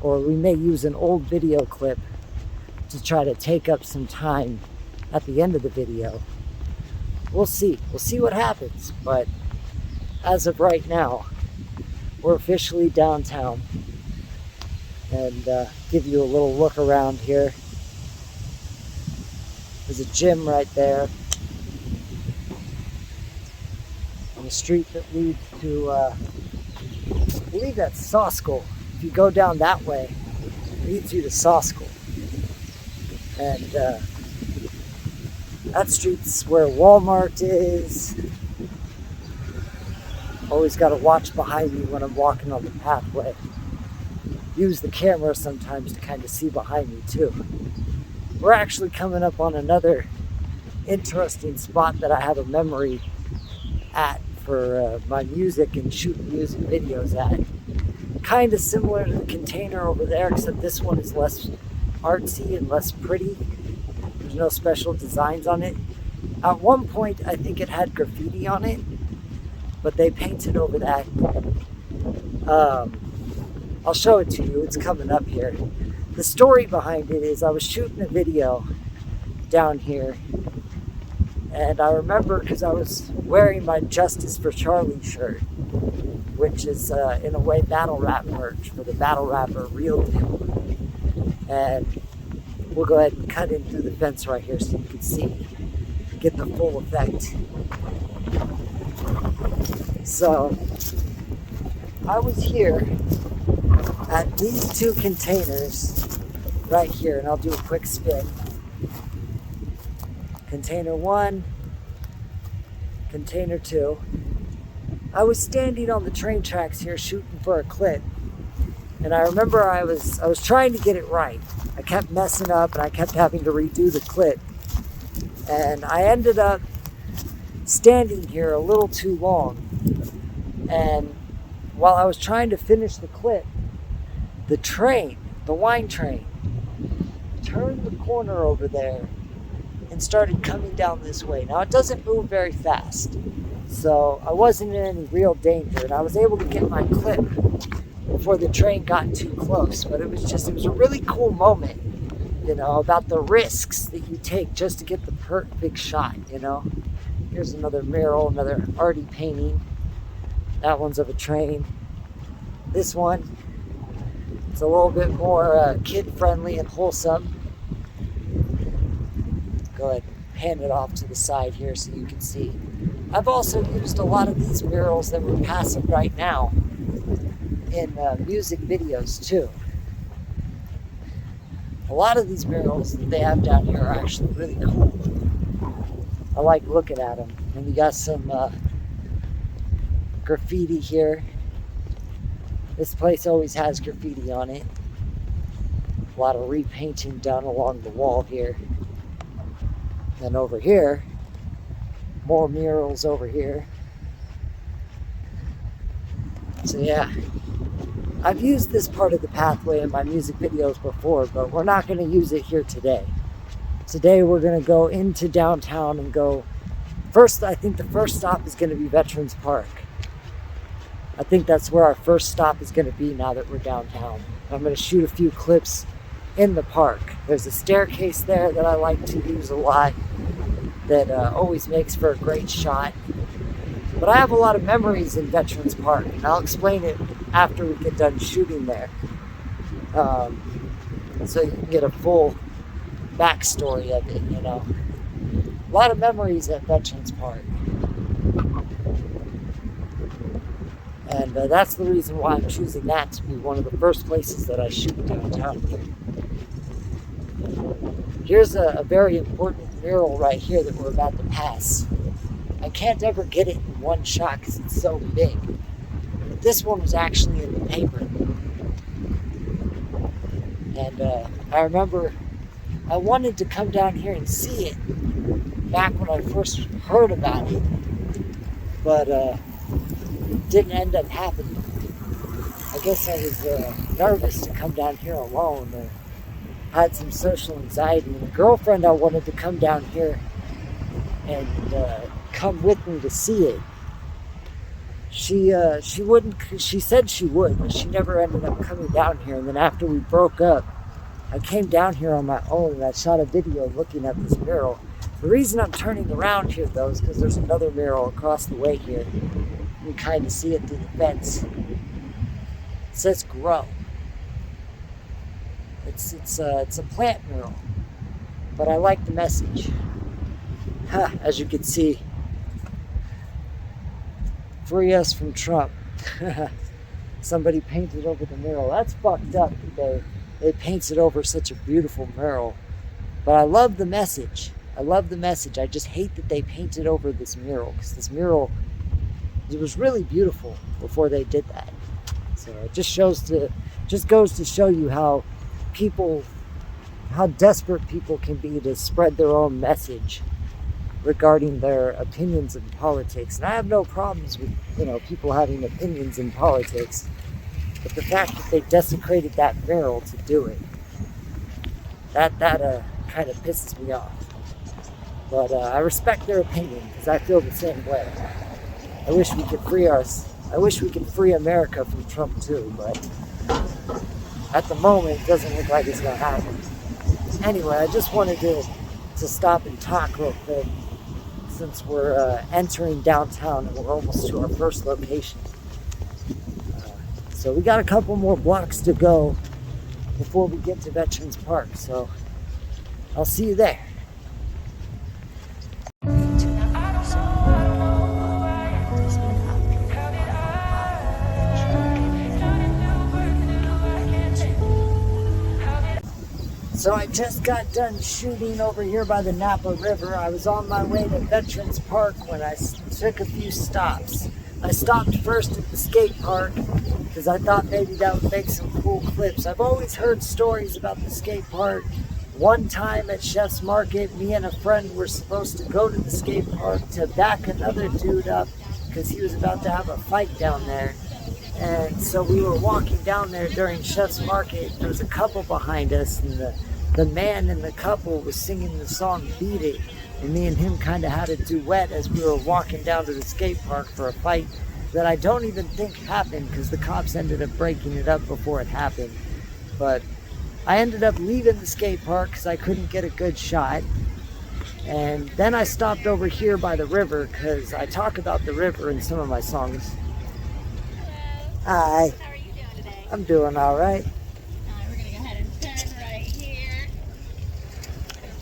or we may use an old video clip to try to take up some time at the end of the video. We'll see. We'll see what happens. But as of right now, we're officially downtown. And give you a little look around here. There's a gym right there. On the street that leads to, I believe that's Soskel. If you go down that way, it leads you to Soskel. And that street's where Walmart is. Always got to watch behind me when I'm walking on the pathway. Use the camera sometimes to kind of see behind me too. We're actually coming up on another interesting spot that I have a memory at for my music and shooting music videos at. Kind of similar to the container over there, except this one is less artsy and less pretty. There's no special designs on it. At one point, I think it had graffiti on it, but they painted over that. I'll show it to you. It's coming up here. The story behind it is I was shooting a video down here, and I remember because I was wearing my Justice for Charlie shirt, which is in a way battle rap merch for the battle rapper Real Deal. And we'll go ahead and cut in through the fence right here so you can see, get the full effect. So I was here at these two containers right here, and I'll do a quick spin. Container 1, container 2. I was standing on the train tracks here shooting for a clip, and I remember I was trying to get it right. I kept messing up and I kept having to redo the clip, and I ended up standing here a little too long, and while I was trying to finish the clip, the train, the wine train, turned the corner over there and started coming down this way. Now it doesn't move very fast, so I wasn't in any real danger, and I was able to get my clip before the train got too close. But it was a really cool moment, you know, about the risks that you take just to get the perfect shot, you know. Here's another mural, another arty painting. That one's of a train. This one, it's a little bit more kid-friendly and wholesome. Go ahead and hand it off to the side here so you can see. I've also used a lot of these murals that we're passing right now in music videos too. A lot of these murals that they have down here are actually really cool. I like looking at them. And you got some graffiti here. This place always has graffiti on it. A lot of repainting done along the wall here. And over here, more murals over here. So yeah, I've used this part of the pathway in my music videos before, but we're not going to use it here today. Today we're going to go into downtown and go, first, I think the first stop is going to be Veterans Park. I think that's where our first stop is going to be now that we're downtown. I'm going to shoot a few clips in the park. There's a staircase there that I like to use a lot that always makes for a great shot. But I have a lot of memories in Veterans Park, and I'll explain it after we get done shooting there. So you can get a full backstory of it, you know. A lot of memories at Veterans Park. And that's the reason why I'm choosing that to be one of the first places that I shoot downtown here. Here's a very important mural right here that we're about to pass. I can't ever get it in one shot because it's so big. But this one was actually in the paper. And I remember I wanted to come down here and see it back when I first heard about it. But it didn't end up happening. I guess I was nervous to come down here alone, or had some social anxiety. And a girlfriend I wanted to come down here and come with me to see it. She wouldn't. She said she would, but she never ended up coming down here. And then after we broke up, I came down here on my own and I shot a video looking at this mural. The reason I'm turning around here though is because there's another mural across the way here. You can kind of see it through the fence. It says "grow." It's a plant mural, but I like the message. As you can see, free us from Trump. Somebody painted over the mural. That's fucked up that they painted over such a beautiful mural. But I love the message. I love the message. I just hate that they painted over this mural, because this mural, it was really beautiful before they did that. So it just goes to show you how desperate people can be to spread their own message regarding their opinions in politics. And I have no problems with, people having opinions in politics, but the fact that they desecrated that mural to do it, that kind of pisses me off. But I respect their opinion, because I feel the same way. I wish we could free America from Trump too, but at the moment it doesn't look like it's gonna happen. Anyway, I just wanted to stop and talk real quick, since we're entering downtown and we're almost to our first location. So we got a couple more blocks to go before we get to Veterans Park, so I'll see you there. So I just got done shooting over here by the Napa River. I was on my way to Veterans Park when I took a few stops. I stopped first at the skate park because I thought maybe that would make some cool clips. I've always heard stories about the skate park. One time at Chef's Market, me and a friend were supposed to go to the skate park to back another dude up because he was about to have a fight down there. And so we were walking down there during Chef's Market. There was a couple behind us, and the man in the couple was singing the song "Beat It," and me and him kind of had a duet as we were walking down to the skate park for a fight that I don't even think happened, because the cops ended up breaking it up before it happened. But I ended up leaving the skate park because I couldn't get a good shot. And then I stopped over here by the river because I talk about the river in some of my songs. Hello. Hi. How are you doing today? I'm doing all right. We're going to go ahead and turn right here.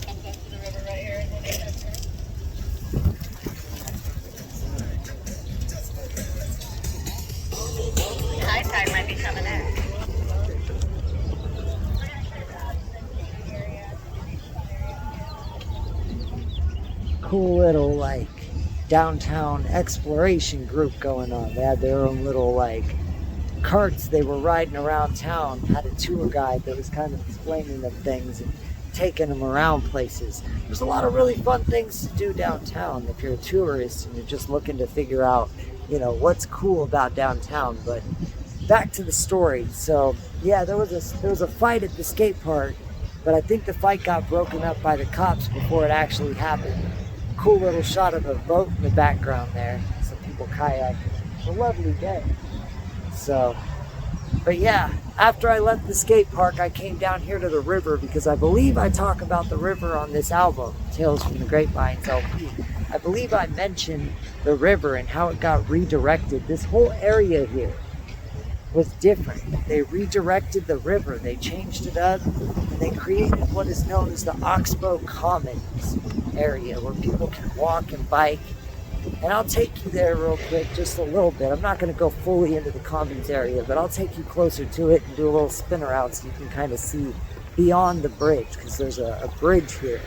Comes up to the river right here. And then the high tide might be coming in. Cool little like downtown exploration group going on. They had their own little like carts they were riding around town, had a tour guide that was kind of explaining them things and taking them around places. There's a lot of really fun things to do downtown if you're a tourist and you're just looking to figure out, what's cool about downtown. But back to the story. So yeah, there was a fight at the skate park, but I think the fight got broken up by the cops before it actually happened. Cool little shot of a boat in the background there, some people kayaking. It's a lovely day. So, but yeah, after I left the skate park, I came down here to the river because I believe I talk about the river on this album, Tales from the Grapevines LP. I believe I mentioned the river and how it got redirected. This whole area here was different. They redirected the river, they changed it up, and they created what is known as the Oxbow Commons area where people can walk and bike. And I'll take you there real quick, just a little bit. I'm not going to go fully into the Commons area, but I'll take you closer to it and do a little spin around so you can kind of see beyond the bridge, because there's a bridge here.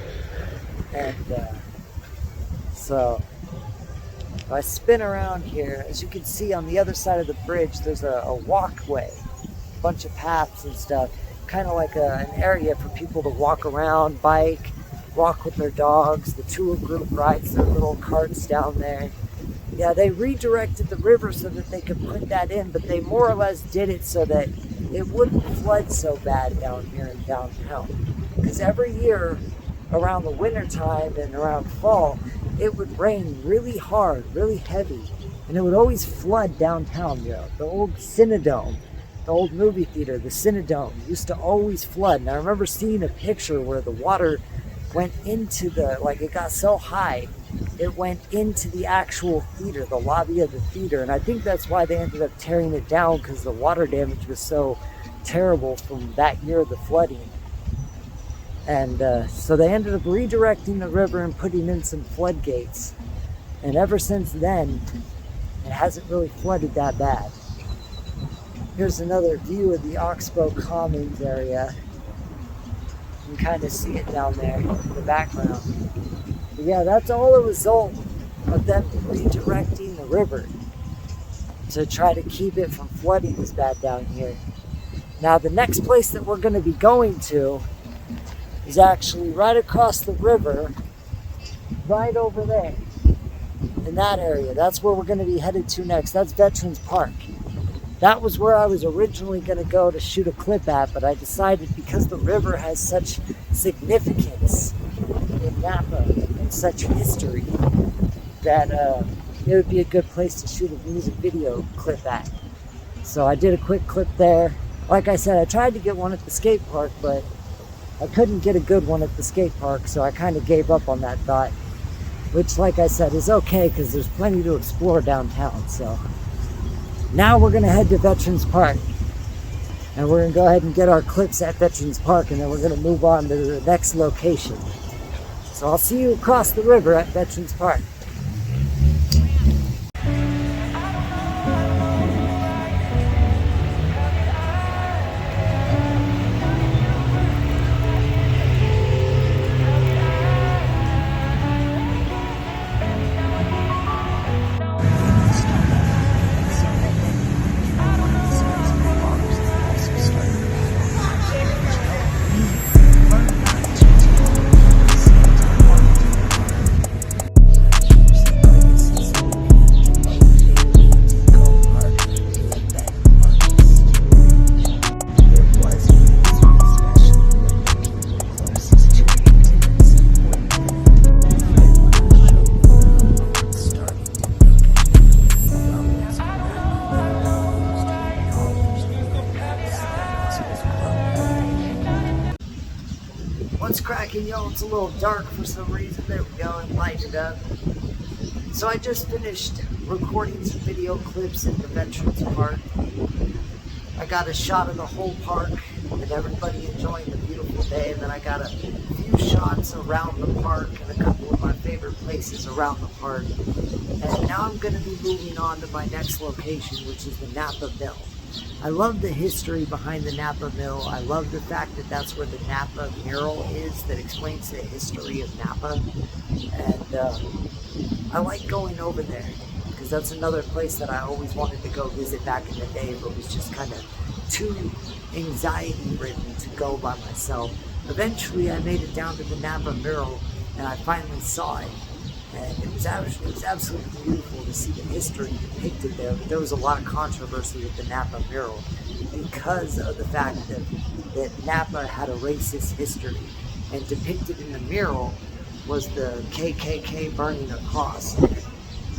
And so if I spin around here, as you can see on the other side of the bridge, there's a walkway, a bunch of paths and stuff, kind of like an area for people to walk around, bike, walk with their dogs. The tour group rides their little carts down there. Yeah, they redirected the river so that they could put that in, but they more or less did it so that it wouldn't flood so bad down here in downtown. Because every year around the winter time and around fall, it would rain really hard, really heavy, and it would always flood downtown. The old Cinedome, the old movie theater, the Cinedome, used to always flood. And I remember seeing a picture where the water went into the, like, it got so high, it went into the actual theater, the lobby of the theater. And I think that's why they ended up tearing it down, because the water damage was so terrible from that year of the flooding. And so they ended up redirecting the river and putting in some floodgates. And ever since then, it hasn't really flooded that bad. Here's another view of the Oxbow Commons area. You can kind of see it down there in the background. But yeah, that's all a result of them redirecting the river to try to keep it from flooding as bad down here. Now, the next place that we're going to be going to is actually right across the river, right over there, in that area. That's where we're going to be headed to next. That's Veterans Park. That was where I was originally going to go to shoot a clip at, but I decided, because the river has such significance in Napa and such history, that it would be a good place to shoot a music video clip at. So I did a quick clip there. Like I said, I tried to get one at the skate park, but I couldn't get a good one at the skate park, so I kind of gave up on that thought, which, like I said, is okay, because there's plenty to explore downtown. So now we're going to head to Veterans Park, and we're going to go ahead and get our clips at Veterans Park, and then we're going to move on to the next location. So I'll see you across the river at Veterans Park. What's cracking, y'all? It's a little dark for some reason. There we go, and lighted up. So I just finished recording some video clips in the Veterans Park. I got a shot of the whole park and everybody enjoying the beautiful day, and then I got a few shots around the park and a couple of my favorite places around the park. And now I'm going to be moving on to my next location, which is the Napa Mill. I love the history behind the Napa Mill. I love the fact that that's where the Napa mural is that explains the history of Napa. And I like going over there because that's another place that I always wanted to go visit back in the day, but was just kind of too anxiety-ridden to go by myself. Eventually, I made it down to the Napa mural, and I finally saw it. And it was absolutely beautiful to see the history depicted there, but there was a lot of controversy with the Napa mural because of the fact that Napa had a racist history, and depicted in the mural was the KKK burning a cross.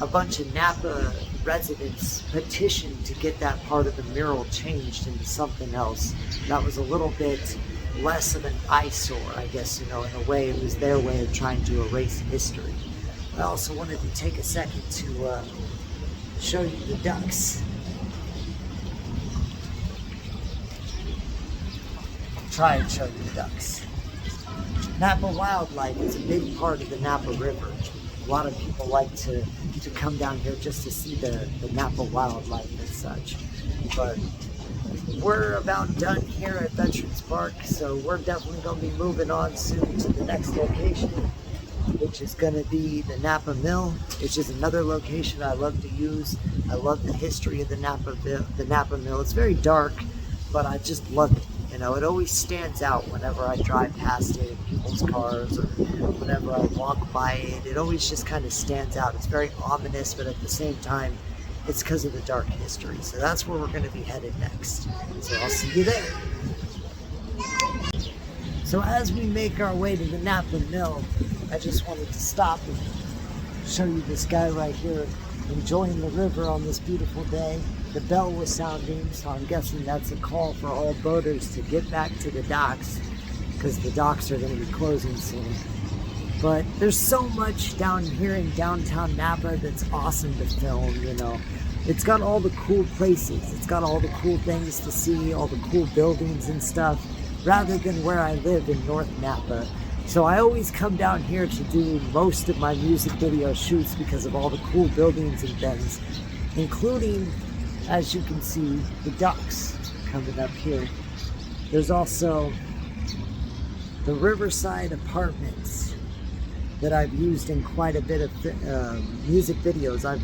A bunch of Napa residents petitioned to get that part of the mural changed into something else that was a little bit less of an eyesore, I guess, in a way. It was their way of trying to erase history. I also wanted to take a second to show you the ducks. Try and show you the ducks. Napa wildlife is a big part of the Napa River. A lot of people like to come down here just to see the Napa wildlife and such. But we're about done here at Veterans Park, so we're definitely going to be moving on soon to the next location, which is going to be the Napa Mill, which is another location I love to use. I love the history of the Napa Mill. It's very dark, but I just love it. It always stands out whenever I drive past it in people's cars, or whenever I walk by it. It always just kind of stands out. It's very ominous, but at the same time, it's because of the dark history. So that's where we're going to be headed next. So I'll see you there. So as we make our way to the Napa Mill, I just wanted to stop and show you this guy right here enjoying the river on this beautiful day. The bell was sounding, so I'm guessing that's a call for all boaters to get back to the docks, because the docks are going to be closing soon. But there's so much down here in downtown Napa that's awesome to film, you know. It's got all the cool places, it's got all the cool things to see, all the cool buildings and stuff, rather than where I live in North Napa. So I always come down here to do most of my music video shoots because of all the cool buildings and things, including, as you can see, the docks coming up here. There's also the Riverside Apartments that I've used in quite a bit of music videos. I've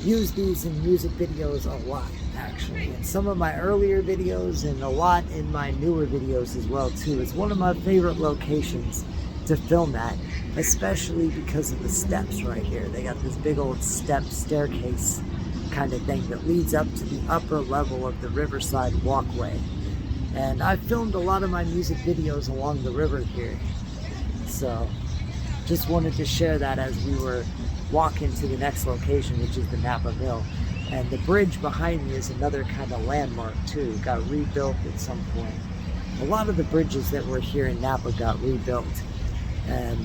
used these in music videos a lot, actually, in some of my earlier videos and a lot in my newer videos as well too. It's one of my favorite locations to film at, especially because of the steps right here. They got this big old step staircase kind of thing that leads up to the upper level of the Riverside walkway. And I filmed a lot of my music videos along the river here, so just wanted to share that as we were walking to the next location, which is the Napa Mill. And the bridge behind me is another kind of landmark too. It got rebuilt at some point. A lot of the bridges that were here in Napa got rebuilt, and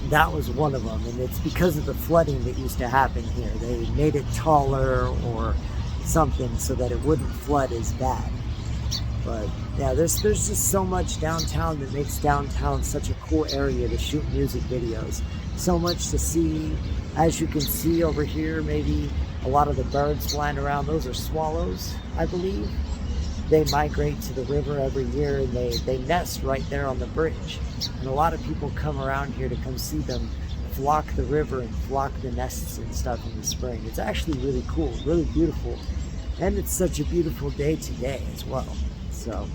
that was one of them. And it's because of the flooding that used to happen here. They made it taller or something so that it wouldn't flood as bad. But yeah, there's just so much downtown that makes downtown such a cool area to shoot music videos. So much to see. As you can see over here, maybe a lot of the birds flying around, those are swallows, I believe. They migrate to the river every year, and they nest right there on the bridge. And a lot of people come around here to come see them flock the river and flock the nests and stuff in the spring. It's actually really cool, really beautiful. And it's such a beautiful day today as well. So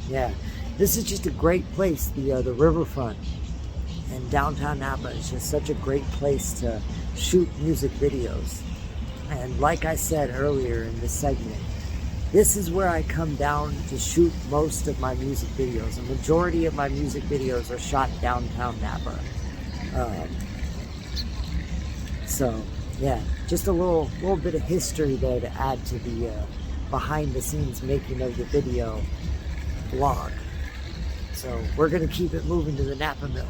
yeah, this is just a great place. The riverfront and downtown Napa is just such a great place to shoot music videos. And like I said earlier in this segment, this is where I come down to shoot most of my music videos. A majority of my music videos are shot downtown Napa. So yeah, just a little bit of history there to add to the behind the scenes making of the video vlog. So we're gonna keep it moving to the Napa Mill.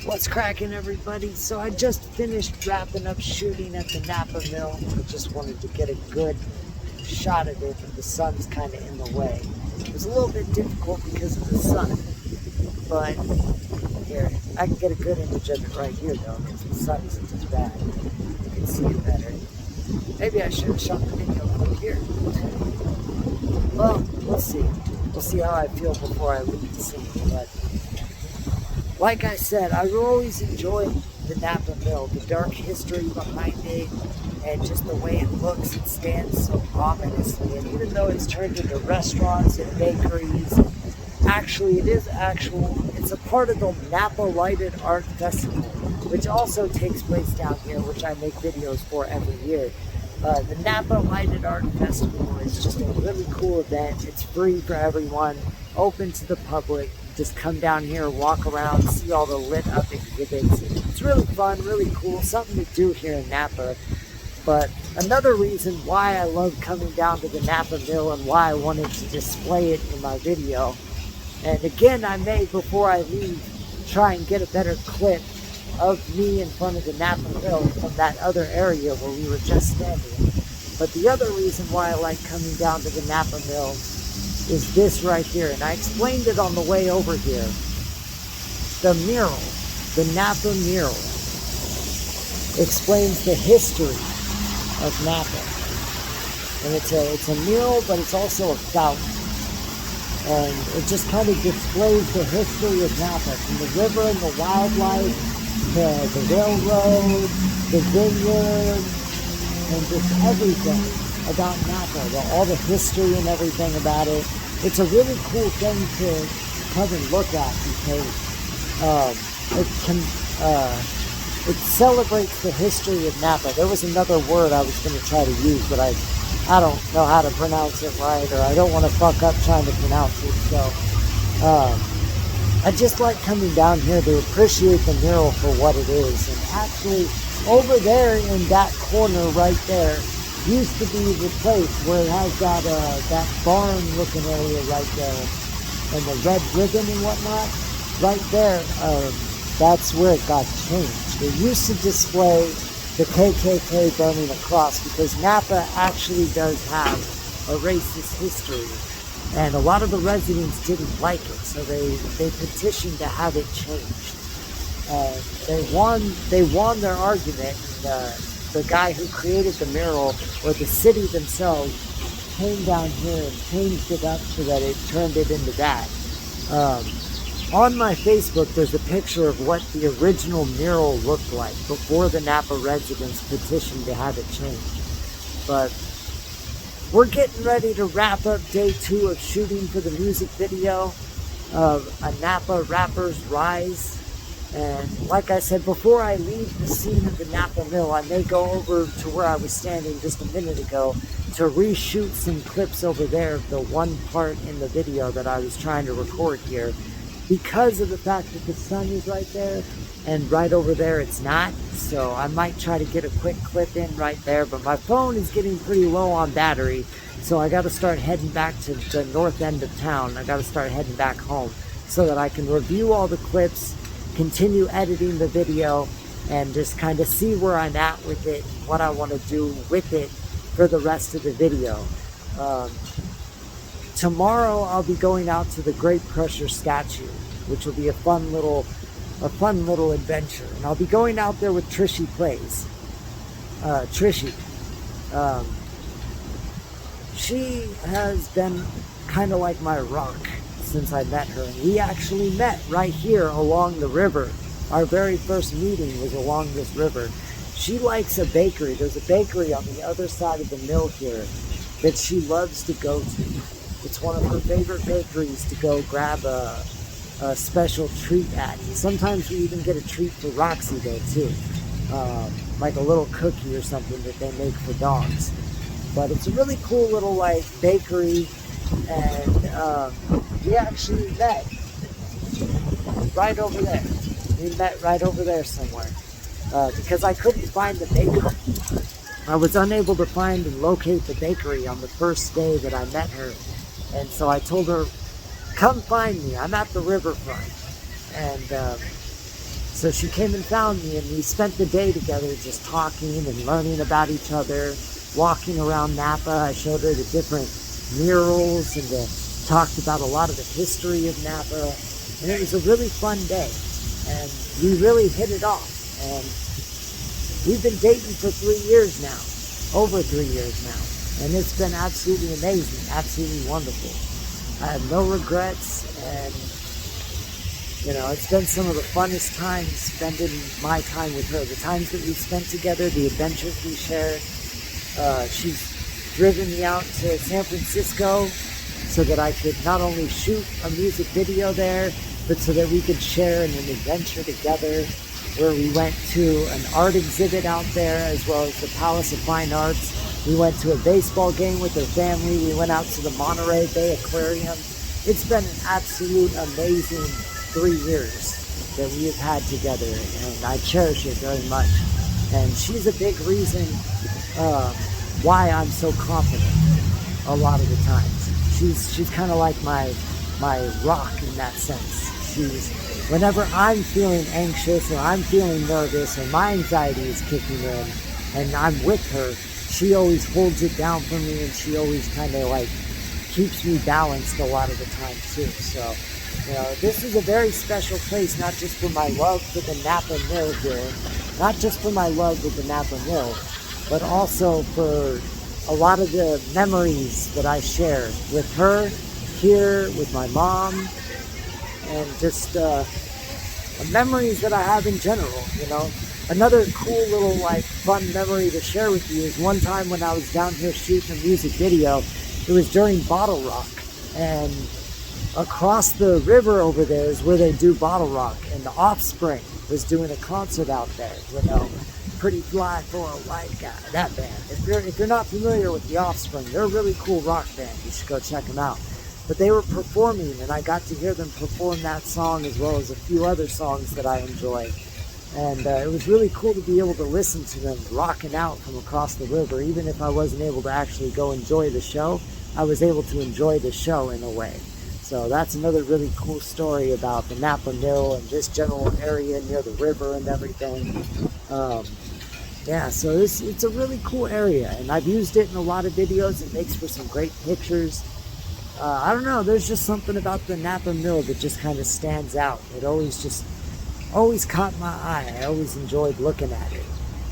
What's cracking, everybody? So I just finished wrapping up shooting at the Napa Mill. I just wanted to get a good shot of it, but the sun's kind of in the way. It was a little bit difficult because of the sun, but here, I can get a good image of it right here though, because the sun isn't as bad. You can see it better. Maybe I should have shot the video over here. Well, we'll see. We'll see how I feel before I leave the scene, but like I said, I always enjoyed the Napa Mill, the dark history behind it, and just the way it looks. It stands so ominously, and even though it's turned into restaurants and bakeries, it's a part of the Napa Lighted Art Festival, which also takes place down here, which I make videos for every year. The Napa Lighted Art Festival is just a really cool event. It's free for everyone, open to the public. Just come down here, walk around, see all the lit up exhibits. It's really fun, really cool, something to do here in Napa. But another reason why I love coming down to the Napa Mill and why I wanted to display it in my video, and again, I may, before I leave, try and get a better clip of me in front of the Napa Mill from that other area where we were just standing. But the other reason why I like coming down to the Napa Mill is this right here, and I explained it on the way over here. The mural, the Napa mural, explains the history of Napa. And it's a mural, but it's also a fountain. And it just kind of displays the history of Napa, from the river and the wildlife, to the railroad, the vineyard, and just everything about Napa, all the history and everything about it. It's a really cool thing come and look at, because it can it celebrates the history of Napa. There was another word I was going to try to use, but I don't know how to pronounce it right, or I don't want to fuck up trying to pronounce it. So I just like coming down here to appreciate the mural for what it is. And actually, over there in that corner right there used to be the place where it has that barn looking area right there, and the red ribbon and whatnot. Right there, that's where it got changed. It used to display the KKK burning a cross, because Napa actually does have a racist history, and a lot of the residents didn't like it, so they petitioned to have it changed. They won their argument. The guy who created the mural, or the city themselves, came down here and changed it up so that it turned it into that. On my Facebook, there's a picture of what the original mural looked like before the Napa residents petitioned to have it changed. But we're getting ready to wrap up day 2 of shooting for the music video of A Napa Rapper's Rise. And like I said, before I leave the scene of the Napa Mill, I may go over to where I was standing just a minute ago to reshoot some clips over there of the one part in the video that I was trying to record here, because of the fact that the sun is right there, and right over there it's not. So I might try to get a quick clip in right there, but my phone is getting pretty low on battery, so I got to start heading back to the north end of town. I got to start heading back home so that I can review all the clips, continue editing the video, and just kind of see where I'm at with it, what I want to do with it for the rest of the video. Tomorrow I'll be going out to the Great Crusher statue, which will be a fun little adventure. And I'll be going out there with Trishy Plays. Trishy. She has been kind of like my rock since I met her. And we actually met right here along the river. Our very first meeting was along this river. She likes a bakery. There's a bakery on the other side of the mill here that she loves to go to. It's one of her favorite bakeries to go grab a special treat at. Sometimes we even get a treat for Roxy there too. Like a little cookie or something that they make for dogs. But it's a really cool little like bakery, and we actually met right over there. We met right over there somewhere. Because I couldn't find the bakery. I was unable to find and locate the bakery on the first day that I met her. And so I told her, come find me, I'm at the riverfront. And so she came and found me, and we spent the day together just talking and learning about each other, walking around Napa. I showed her the different murals and talked about a lot of the history of Napa. And it was a really fun day. And we really hit it off. And we've been dating for 3 years now, over 3 years now. And it's been absolutely amazing, absolutely wonderful. I have no regrets, and you know, it's been some of the funnest times spending my time with her. The times that we spent together, the adventures we shared. She's driven me out to San Francisco so that I could not only shoot a music video there, but so that we could share in an adventure together, where we went to an art exhibit out there, as well as the Palace of Fine Arts. We went to a baseball game with her family. We went out to the Monterey Bay Aquarium. It's been an absolute amazing 3 years that we have had together, and I cherish it very much. And she's a big reason why I'm so confident a lot of the times. She's kind of like my rock in that sense. Whenever I'm feeling anxious or I'm feeling nervous or my anxiety is kicking in and I'm with her, she always holds it down for me, and she always kind of like keeps me balanced a lot of the time too. So, you know, this is a very special place, not just for my love for the Napa Mill here, not just for my love with the Napa Mill, but also for a lot of the memories that I share with her here, with my mom, and just memories that I have in general, you know. Another cool little like fun memory to share with you is one time when I was down here shooting a music video. It was during Bottle Rock, and across the river over there is where they do Bottle Rock, and the Offspring was doing a concert out there. You know, Pretty Fly for a White Guy, that band. If you're not familiar with the Offspring, they're a really cool rock band. You should go check them out. But they were performing, and I got to hear them perform that song as well as a few other songs that I enjoy. And it was really cool to be able to listen to them rocking out from across the river. Even if I wasn't able to actually go enjoy the show, I was able to enjoy the show in a way. So that's another really cool story about the Napa Mill and this general area near the river and everything. Yeah, so it's a really cool area, and I've used it in a lot of videos. It makes for some great pictures. I don't know, there's just something about the Napa Mill that just kind of stands out. It always caught my eye. I always enjoyed looking at it.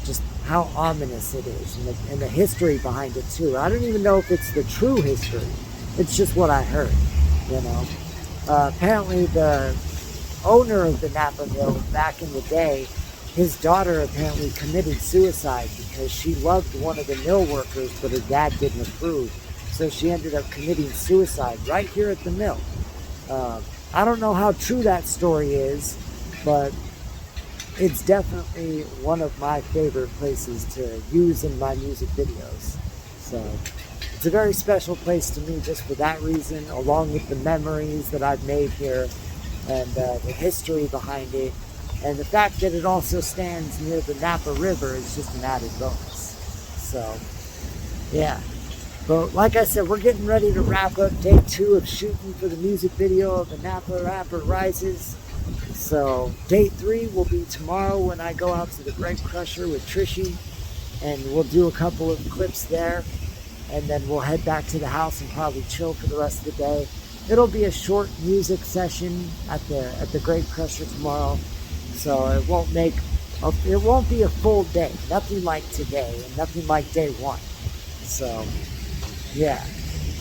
Just how ominous it is, and the history behind it too. I don't even know if it's the true history. It's just what I heard, you know. Apparently the owner of the Napa Mill back in the day, his daughter apparently committed suicide because she loved one of the mill workers, but her dad didn't approve. So she ended up committing suicide right here at the mill. I don't know how true that story is, but it's definitely one of my favorite places to use in my music videos. So it's a very special place to me just for that reason, along with the memories that I've made here and the history behind it. And the fact that it also stands near the Napa River is just an added bonus. So, yeah. But like I said, we're getting ready to wrap up day 2 of shooting for the music video of the Napa Rapper Rises. So, day 3 will be tomorrow when I go out to the Grape Crusher with Trishy. And we'll do a couple of clips there. And then we'll head back to the house and probably chill for the rest of the day. It'll be a short music session at the Grape Crusher tomorrow. So it won't be a full day. Nothing like today and nothing like day 1. So, yeah.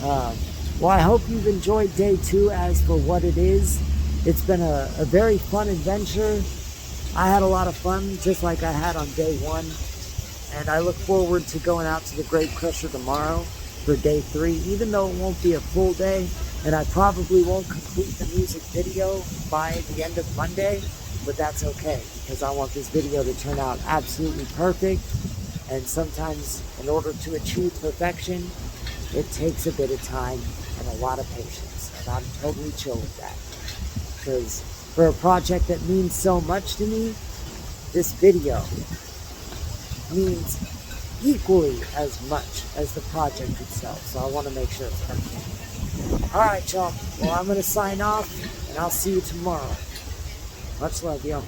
Well, I hope you've enjoyed day 2 as for what it is. It's been a very fun adventure. I had a lot of fun, just like I had on day 1. And I look forward to going out to the Grape Crusher tomorrow for day 3, even though it won't be a full day. And I probably won't complete the music video by the end of Monday. But that's okay, because I want this video to turn out absolutely perfect. And sometimes in order to achieve perfection, it takes a bit of time and a lot of patience. And I'm totally chill with that. Because for a project that means so much to me, this video means equally as much as the project itself. So I want to make sure it's perfect. Alright, y'all. Well, I'm going to sign off, and I'll see you tomorrow. Much love, y'all.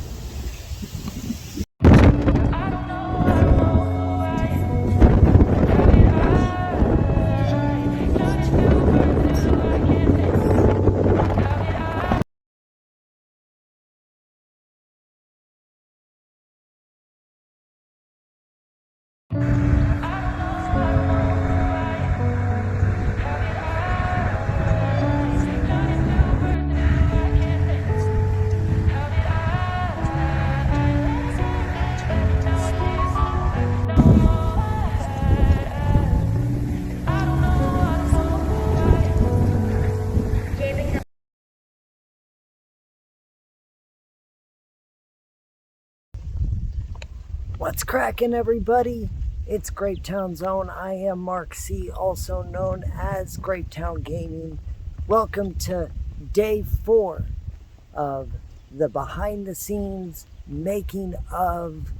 What's cracking, everybody? It's Grapetown Zone. I am Mark C., also known as Grapetown Gaming. Welcome to day 4 of the behind the scenes making of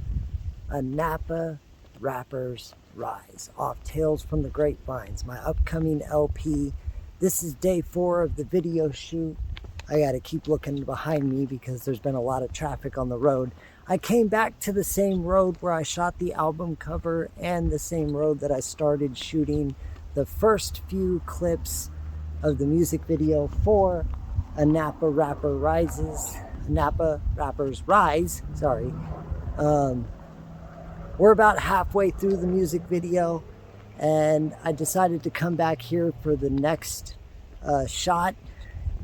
a Napa Rapper's Rise off Tales from the Grapevines, my upcoming LP. This is day 4 of the video shoot. I gotta keep looking behind me because there's been a lot of traffic on the road. I came back to the same road where I shot the album cover and the same road that I started shooting the first few clips of the music video for a Napa Rapper's Rise, sorry. We're about halfway through the music video, and I decided to come back here for the next shot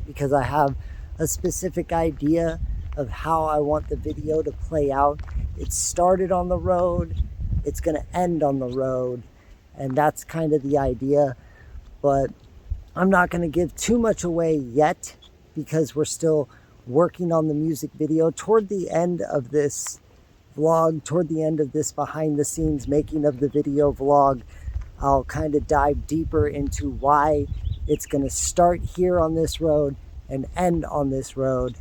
because I have a specific idea of how I want the video to play out. It started on the road, it's gonna end on the road, and that's kind of the idea. But I'm not going to give too much away yet because we're still working on the music video. Toward the end of this vlog, toward the end of this behind the scenes making of the video vlog, I'll kind of dive deeper into why it's going to start here on this road and end on this road.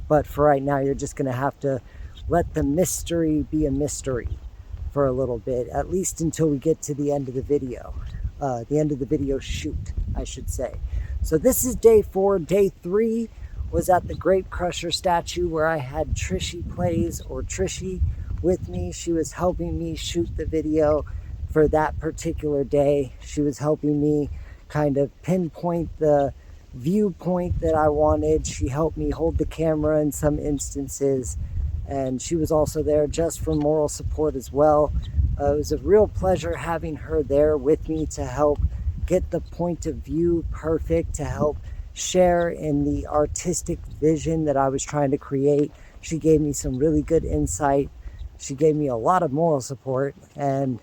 But for right now, you're just going to have to let the mystery be a mystery for a little bit, at least until we get to the end of the video. The end of the video shoot, I should say. So this is day 4. Day 3 was at the Grape Crusher statue where I had Trishy Plays, or Trishy, with me. She was helping me shoot the video for that particular day. She was helping me kind of pinpoint the viewpoint that I wanted. She helped me hold the camera in some instances, and she was also there just for moral support as well. It was a real pleasure having her there with me to help get the point of view perfect, to help share in the artistic vision that I was trying to create. She gave me some really good insight. She gave me a lot of moral support, and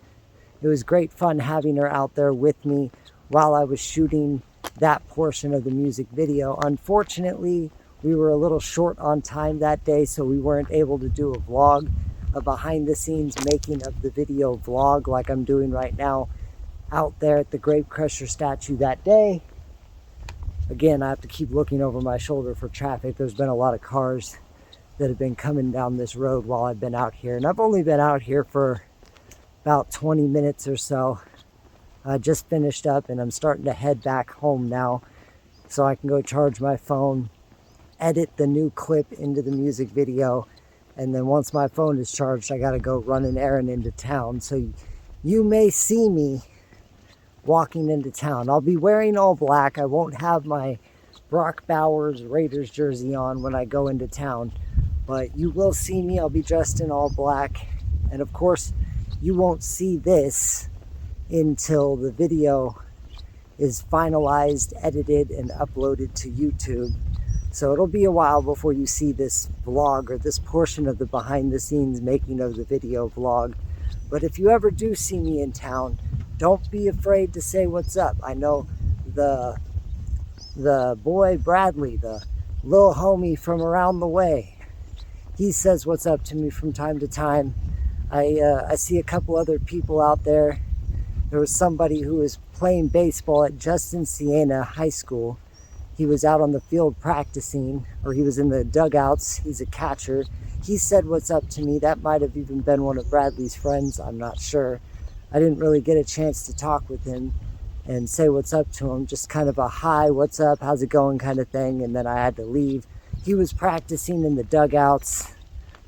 it was great fun having her out there with me while I was shooting that portion of the music video. Unfortunately, we were a little short on time that day, so we weren't able to do a vlog, a behind the scenes making of the video vlog like I'm doing right now out there at the Grape Crusher statue that day. Again, I have to keep looking over my shoulder for traffic. There's been a lot of cars that have been coming down this road while I've been out here, and I've only been out here for about 20 minutes or so. I just finished up and I'm starting to head back home now so I can go charge my phone, edit the new clip into the music video, and then once my phone is charged, I gotta go run an errand into town. So you may see me walking into town. I'll be wearing all black. I won't have my Brock Bowers Raiders jersey on when I go into town, but you will see me. I'll be dressed in all black, and of course you won't see this until the video is finalized, edited, and uploaded to YouTube. So it'll be a while before you see this vlog or this portion of the behind the scenes making of the video vlog. But if you ever do see me in town, don't be afraid to say what's up. I know the boy Bradley, the little homie from around the way, he says what's up to me from time to time. I see a couple other people out there. There was somebody who was playing baseball at Justin Siena High School. He was out on the field practicing, or he was in the dugouts. He's a catcher. He said what's up to me. That might have even been one of Bradley's friends. I'm not sure. I didn't really get a chance to talk with him and say what's up to him. Just kind of a hi, what's up, how's it going kind of thing. And then I had to leave. He was practicing in the dugouts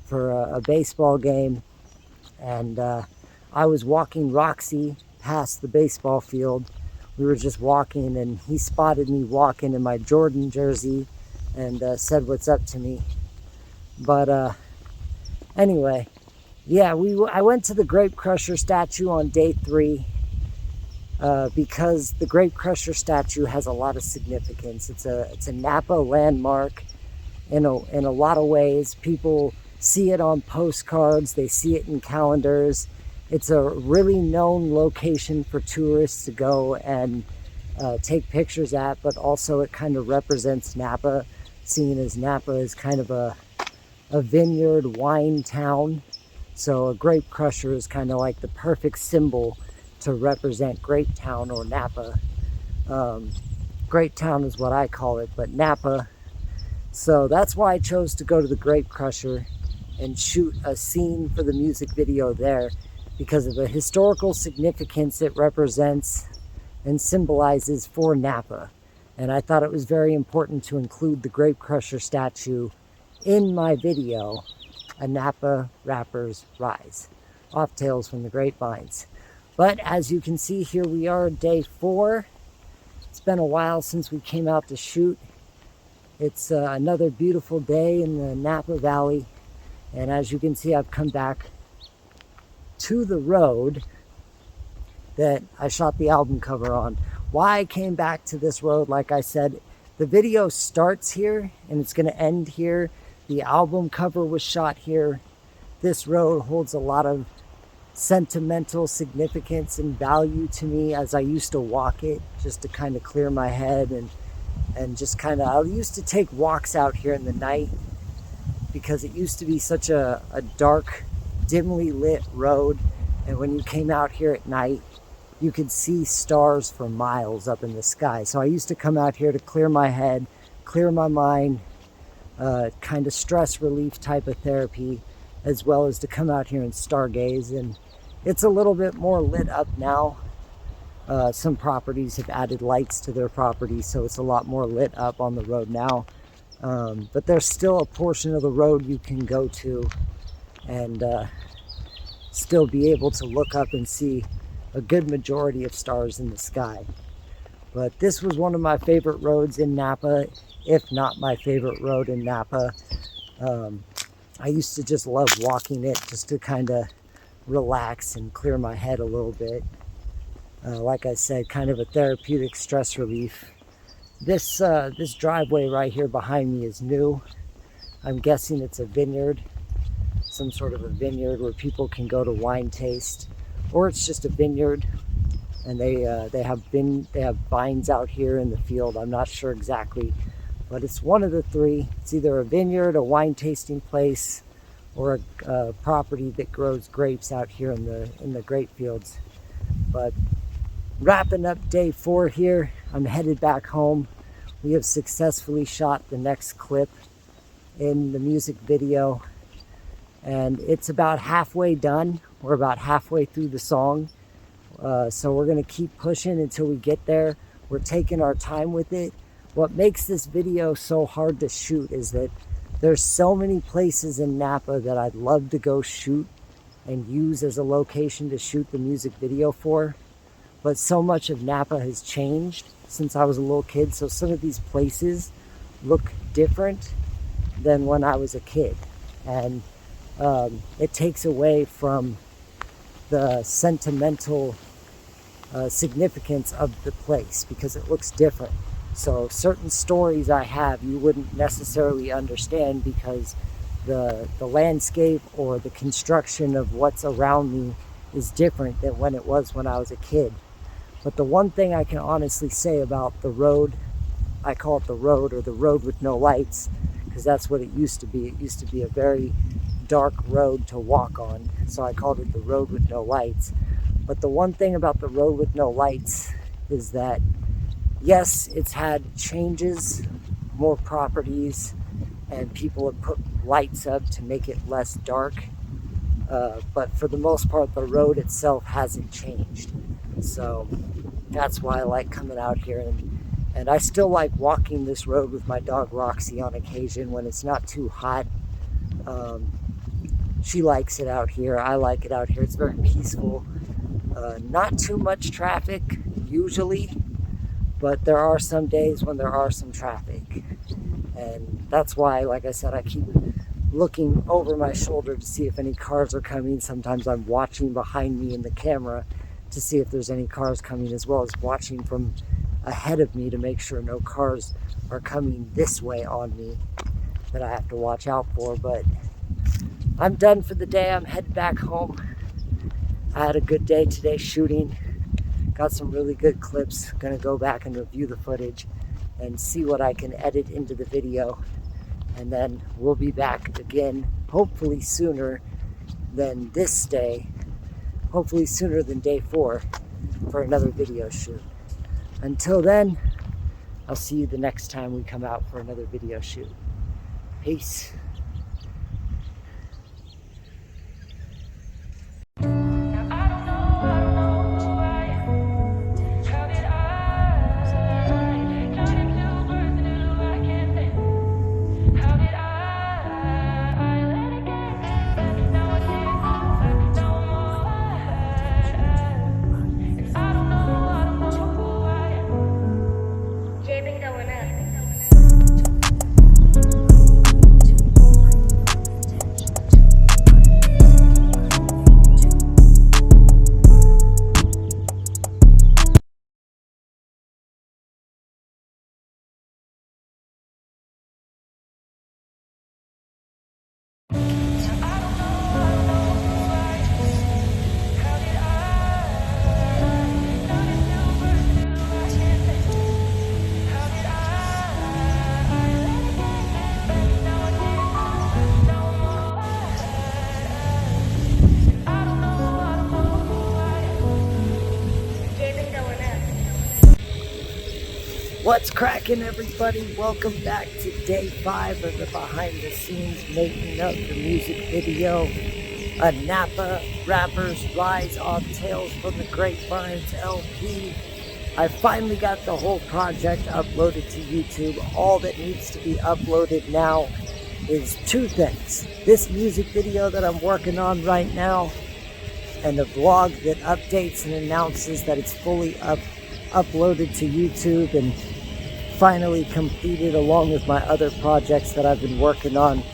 for a baseball game. And I was walking Roxy past the baseball field. We were just walking, and he spotted me walking in my Jordan jersey and said what's up to me. But anyway, yeah, I went to the Grape Crusher statue on day 3 because the Grape Crusher statue has a lot of significance. It's a Napa landmark in a lot of ways. People see it on postcards, they see it in calendars. It's a really known location for tourists to go and take pictures at, but also it kind of represents Napa, seeing as Napa is kind of a vineyard wine town. So a grape crusher is kind of like the perfect symbol to represent Grape Town or Napa. Grape Town is what I call it, but Napa. So that's why I chose to go to the Grape Crusher and shoot a scene for the music video there, because of the historical significance it represents and symbolizes for Napa. And I thought it was very important to include the Grape Crusher statue in my video, A Napa Rapper's Rise, off Tales from the Grapevines. But as you can see, here we are, day 4. It's been a while since we came out to shoot. It's another beautiful day in the Napa Valley. And as you can see, I've come back to the road that I shot the album cover on. Why I came back to this road, like I said, the video starts here and it's going to end here. The album cover was shot here. This road holds a lot of sentimental significance and value to me, as I used to walk it just to kind of clear my head and just kind of, I used to take walks out here in the night because it used to be such a dark, dimly lit road, and when you came out here at night you could see stars for miles up in the sky. So I used to come out here to clear my head, clear my mind, kind of stress relief type of therapy, as well as to come out here and stargaze. And it's a little bit more lit up now. Some properties have added lights to their property, so it's a lot more lit up on the road now. But there's still a portion of the road you can go to and still be able to look up and see a good majority of stars in the sky. But this was one of my favorite roads in Napa, if not my favorite road in Napa. I used to just love walking it just to kind of relax and clear my head a little bit. Like I said, kind of a therapeutic stress relief. This driveway right here behind me is new. I'm guessing it's a vineyard, some sort of a vineyard where people can go to wine taste, or it's just a vineyard, and they have vines out here in the field. I'm not sure exactly, but it's one of the three. It's either a vineyard, a wine tasting place, or a property that grows grapes out here in the grape fields. But wrapping up day 4 here, I'm headed back home. We have successfully shot the next clip in the music video, and it's about halfway done. We're about halfway through the song, so we're gonna keep pushing until we get there. We're taking our time with it. What makes this video so hard to shoot is that there's so many places in Napa that I'd love to go shoot and use as a location to shoot the music video for. But so much of Napa has changed since I was a little kid, so some of these places look different than when I was a kid. And it takes away from the sentimental significance of the place because it looks different. So certain stories I have you wouldn't necessarily understand because the landscape or the construction of what's around me is different than when it was when I was a kid. But the one thing I can honestly say about the road, I call it the road, or the road with no lights, because that's what it used to be. It used to be a very dark road to walk on, so I called it the road with no lights. But the one thing about the road with no lights is that, yes, it's had changes, more properties, and people have put lights up to make it less dark. But for the most part, the road itself hasn't changed. So that's why I like coming out here, and I still like walking this road with my dog Roxy on occasion when it's not too hot. She likes it out here. I like it out here. It's very peaceful. Not too much traffic usually, but there are some days when there are some traffic. And that's why, like I said, I keep looking over my shoulder to see if any cars are coming. Sometimes I'm watching behind me in the camera to see if there's any cars coming, as well as watching from ahead of me to make sure no cars are coming this way on me that I have to watch out for. But I'm done for the day. I'm headed back home. I had a good day today shooting. Got some really good clips. Gonna go back and review the footage and see what I can edit into the video. And then we'll be back again, hopefully sooner than this day. Hopefully sooner than day 4 for another video shoot. Until then, I'll see you the next time we come out for another video shoot. Peace. What's cracking, everybody? Welcome back to day 5 of the behind the scenes making of the music video, a Napa Rappers Rise Off Tales from the Grapevines LP. I finally got the whole project uploaded to YouTube. All that needs to be uploaded now is 2 things. This music video that I'm working on right now, and a vlog that updates and announces that it's fully uploaded to YouTube and finally completed, along with my other projects that I've been working on.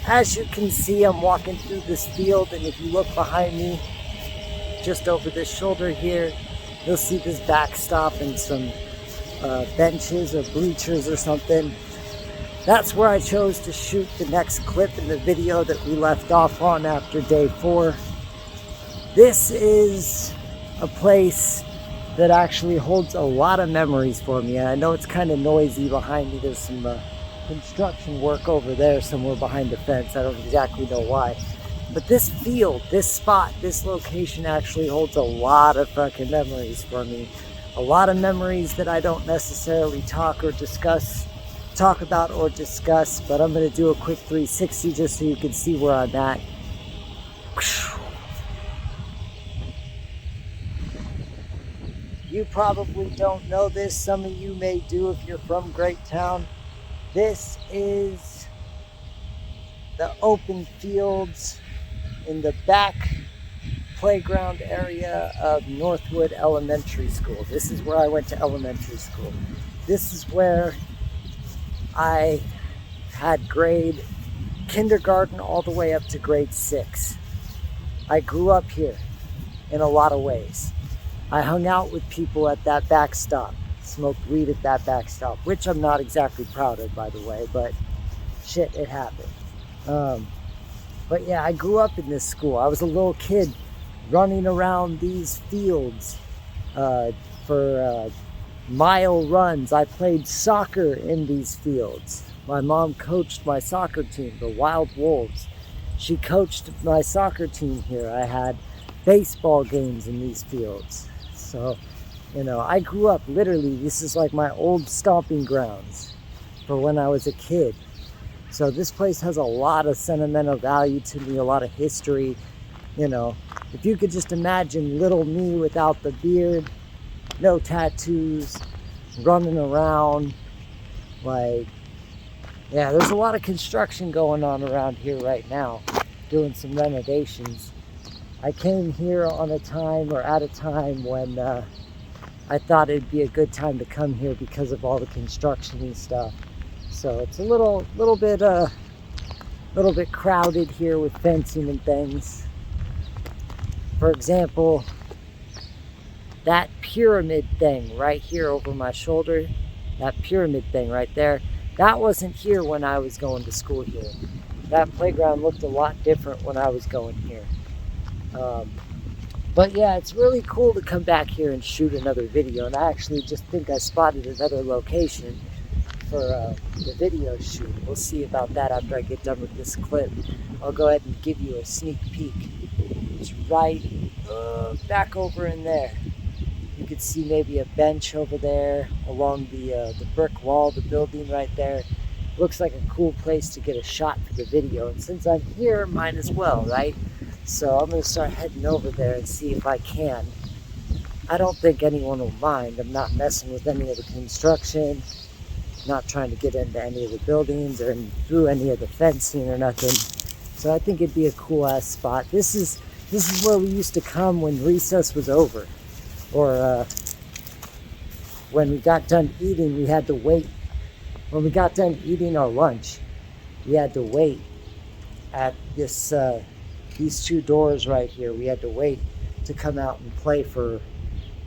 As you can see, I'm walking through this field, and if you look behind me, just over this shoulder here, you'll see this backstop and some benches or bleachers or something. That's where I chose to shoot the next clip in the video that we left off on after day 4. This is a place that actually holds a lot of memories for me. I know it's kind of noisy behind me. There's some construction work over there somewhere behind the fence. I don't exactly know why. But this field, this spot, this location actually holds a lot of fucking memories for me. A lot of memories that I don't necessarily talk about or discuss, but I'm going to do a quick 360 just so you can see where I'm at. You probably don't know this. Some of you may do if you're from Grapetown. This is the open fields in the back playground area of Northwood Elementary School. This is where I went to elementary school. This is where I had grade kindergarten all the way up to grade 6. I grew up here in a lot of ways. I hung out with people at that backstop, smoked weed at that backstop, which I'm not exactly proud of, by the way, but shit, it happened. But yeah, I grew up in this school. I was a little kid running around these fields for mile runs. I played soccer in these fields. My mom coached my soccer team, the Wild Wolves. She coached my soccer team here. I had baseball games in these fields. So, I grew up, literally, this is like my old stomping grounds for when I was a kid. So this place has a lot of sentimental value to me, a lot of history. If you could just imagine little me without the beard, no tattoos, running around, there's a lot of construction going on around here right now, doing some renovations. I came here at a time when I thought it'd be a good time to come here because of all the construction and stuff. So it's a little bit crowded here with fencing and things. For example, that pyramid thing right here over my shoulder, that pyramid thing right there, that wasn't here when I was going to school here. That playground looked a lot different when I was going here. But yeah, it's really cool to come back here and shoot another video, and I actually just think I spotted another location for the video shoot. We'll see about that after I get done with this clip. I'll go ahead and give you a sneak peek. It's right back over in there. You can see maybe a bench over there along the brick wall, the building right there. Looks like a cool place to get a shot for the video, and since I'm here, might as well, right? So I'm going to start heading over there and see if I can. I don't think anyone will mind. I'm not messing with any of the construction, not trying to get into any of the buildings or through any of the fencing or nothing. So I think it'd be a cool ass spot. This is where we used to come when recess was over, or when we got done eating, we had to wait. When we got done eating our lunch, we had to wait at these 2 doors right here. We had to wait to come out and play for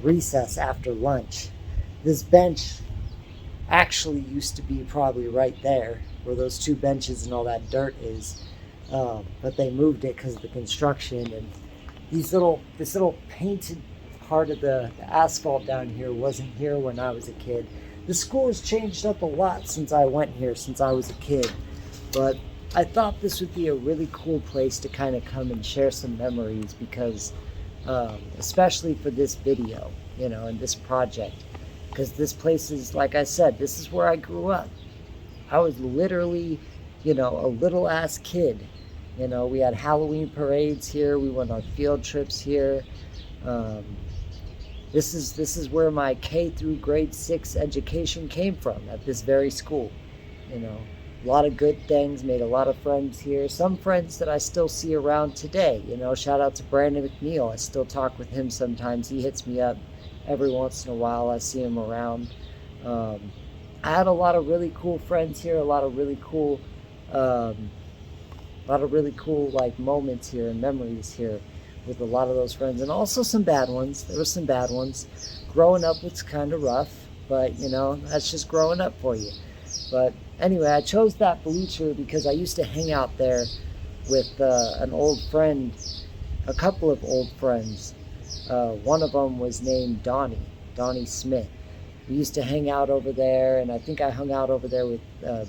recess after lunch. This bench actually used to be probably right there where those 2 benches and all that dirt is, but they moved it because of the construction, and this little painted part of the asphalt down here wasn't here when I was a kid. The school has changed up a lot since I went here, since I was a kid, but I thought this would be a really cool place to kind of come and share some memories because, especially for this video, and this project, because this place is, like I said, this is where I grew up. I was literally, a little ass kid. We had Halloween parades here. We went on field trips here. Um, this is where my K through grade 6 education came from, at this very school. A lot of good things, made a lot of friends here. Some friends that I still see around today. Shout out to Brandon McNeil. I still talk with him sometimes. He hits me up every once in a while. I see him around. I had a lot of really cool friends here, a lot of really cool like moments here and memories here with a lot of those friends, and also some bad ones. There were some bad ones. Growing up was kind of rough, but that's just growing up for you. But anyway, I chose that bleacher because I used to hang out there with an old friend, a couple of old friends. One of them was named Donnie Smith. We used to hang out over there, and I think I hung out over there with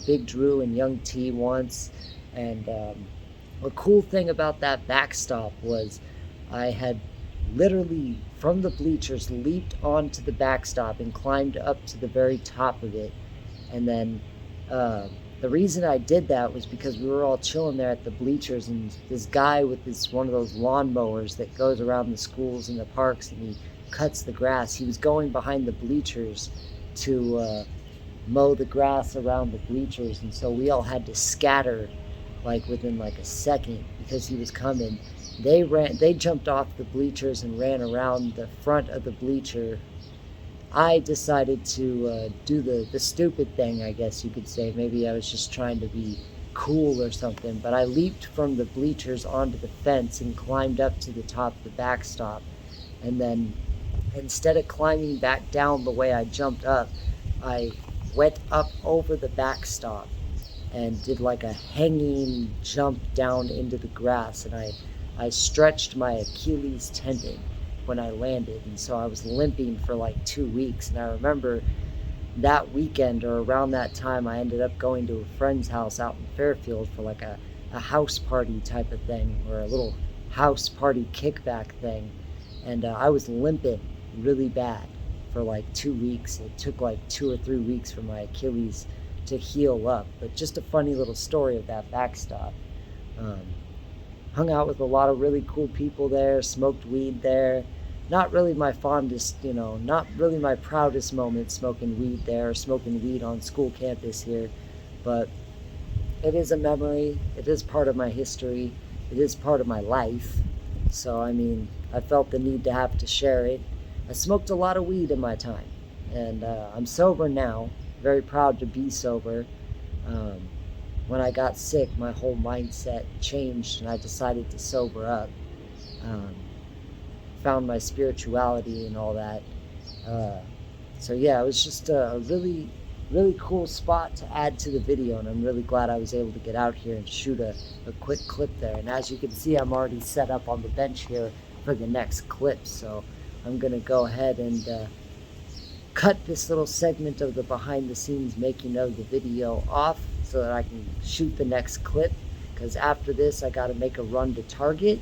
Big Drew and Young T once. And the cool thing about that backstop was I had literally, from the bleachers, leaped onto the backstop and climbed up to the very top of it. And then the reason I did that was because we were all chilling there at the bleachers, and this guy with one of those lawn mowers that goes around the schools and the parks, and he cuts the grass. He was going behind the bleachers to mow the grass around the bleachers, and so we all had to scatter within a second because he was coming. They jumped off the bleachers and ran around the front of the bleacher. I decided to do the stupid thing, I guess you could say. Maybe I was just trying to be cool or something, but I leaped from the bleachers onto the fence and climbed up to the top of the backstop. And then instead of climbing back down the way I jumped up, I went up over the backstop and did a hanging jump down into the grass, and I stretched my Achilles tendon when I landed, and so I was limping for 2 weeks. And I remember that weekend, or around that time, I ended up going to a friend's house out in Fairfield for a house party type of thing, or a little house party kickback thing, and I was limping really bad for 2 weeks. It took 2 or 3 weeks for my Achilles to heal up. But just a funny little story of that backstop. Hung out with a lot of really cool people there, smoked weed there. Not really my fondest, not really my proudest moment smoking weed there, or smoking weed on school campus here, but it is a memory. It is part of my history. It is part of my life. So, I felt the need to have to share it. I smoked a lot of weed in my time, and I'm sober now, very proud to be sober. When I got sick, my whole mindset changed, and I decided to sober up. Found my spirituality and all that. So yeah, it was just a really, really cool spot to add to the video, and I'm really glad I was able to get out here and shoot a quick clip there. And as you can see, I'm already set up on the bench here for the next clip, so I'm gonna go ahead and cut this little segment of the behind the scenes making of the video off so that I can shoot the next clip, because after this I gotta make a run to Target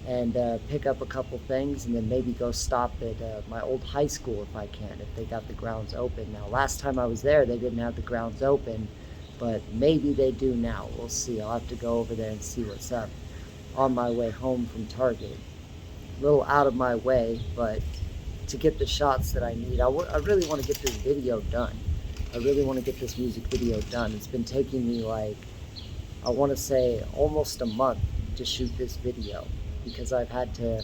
and pick up a couple things, and then maybe go stop at my old high school if I can, if they got the grounds open. Now, last time I was there, they didn't have the grounds open, but maybe they do now. We'll see. I'll have to go over there and see what's up on my way home from Target. A little out of my way, but to get the shots that I need. I really want to get this video done. I really want to get this music video done. It's been taking me I want to say almost a month to shoot this video, because I've had to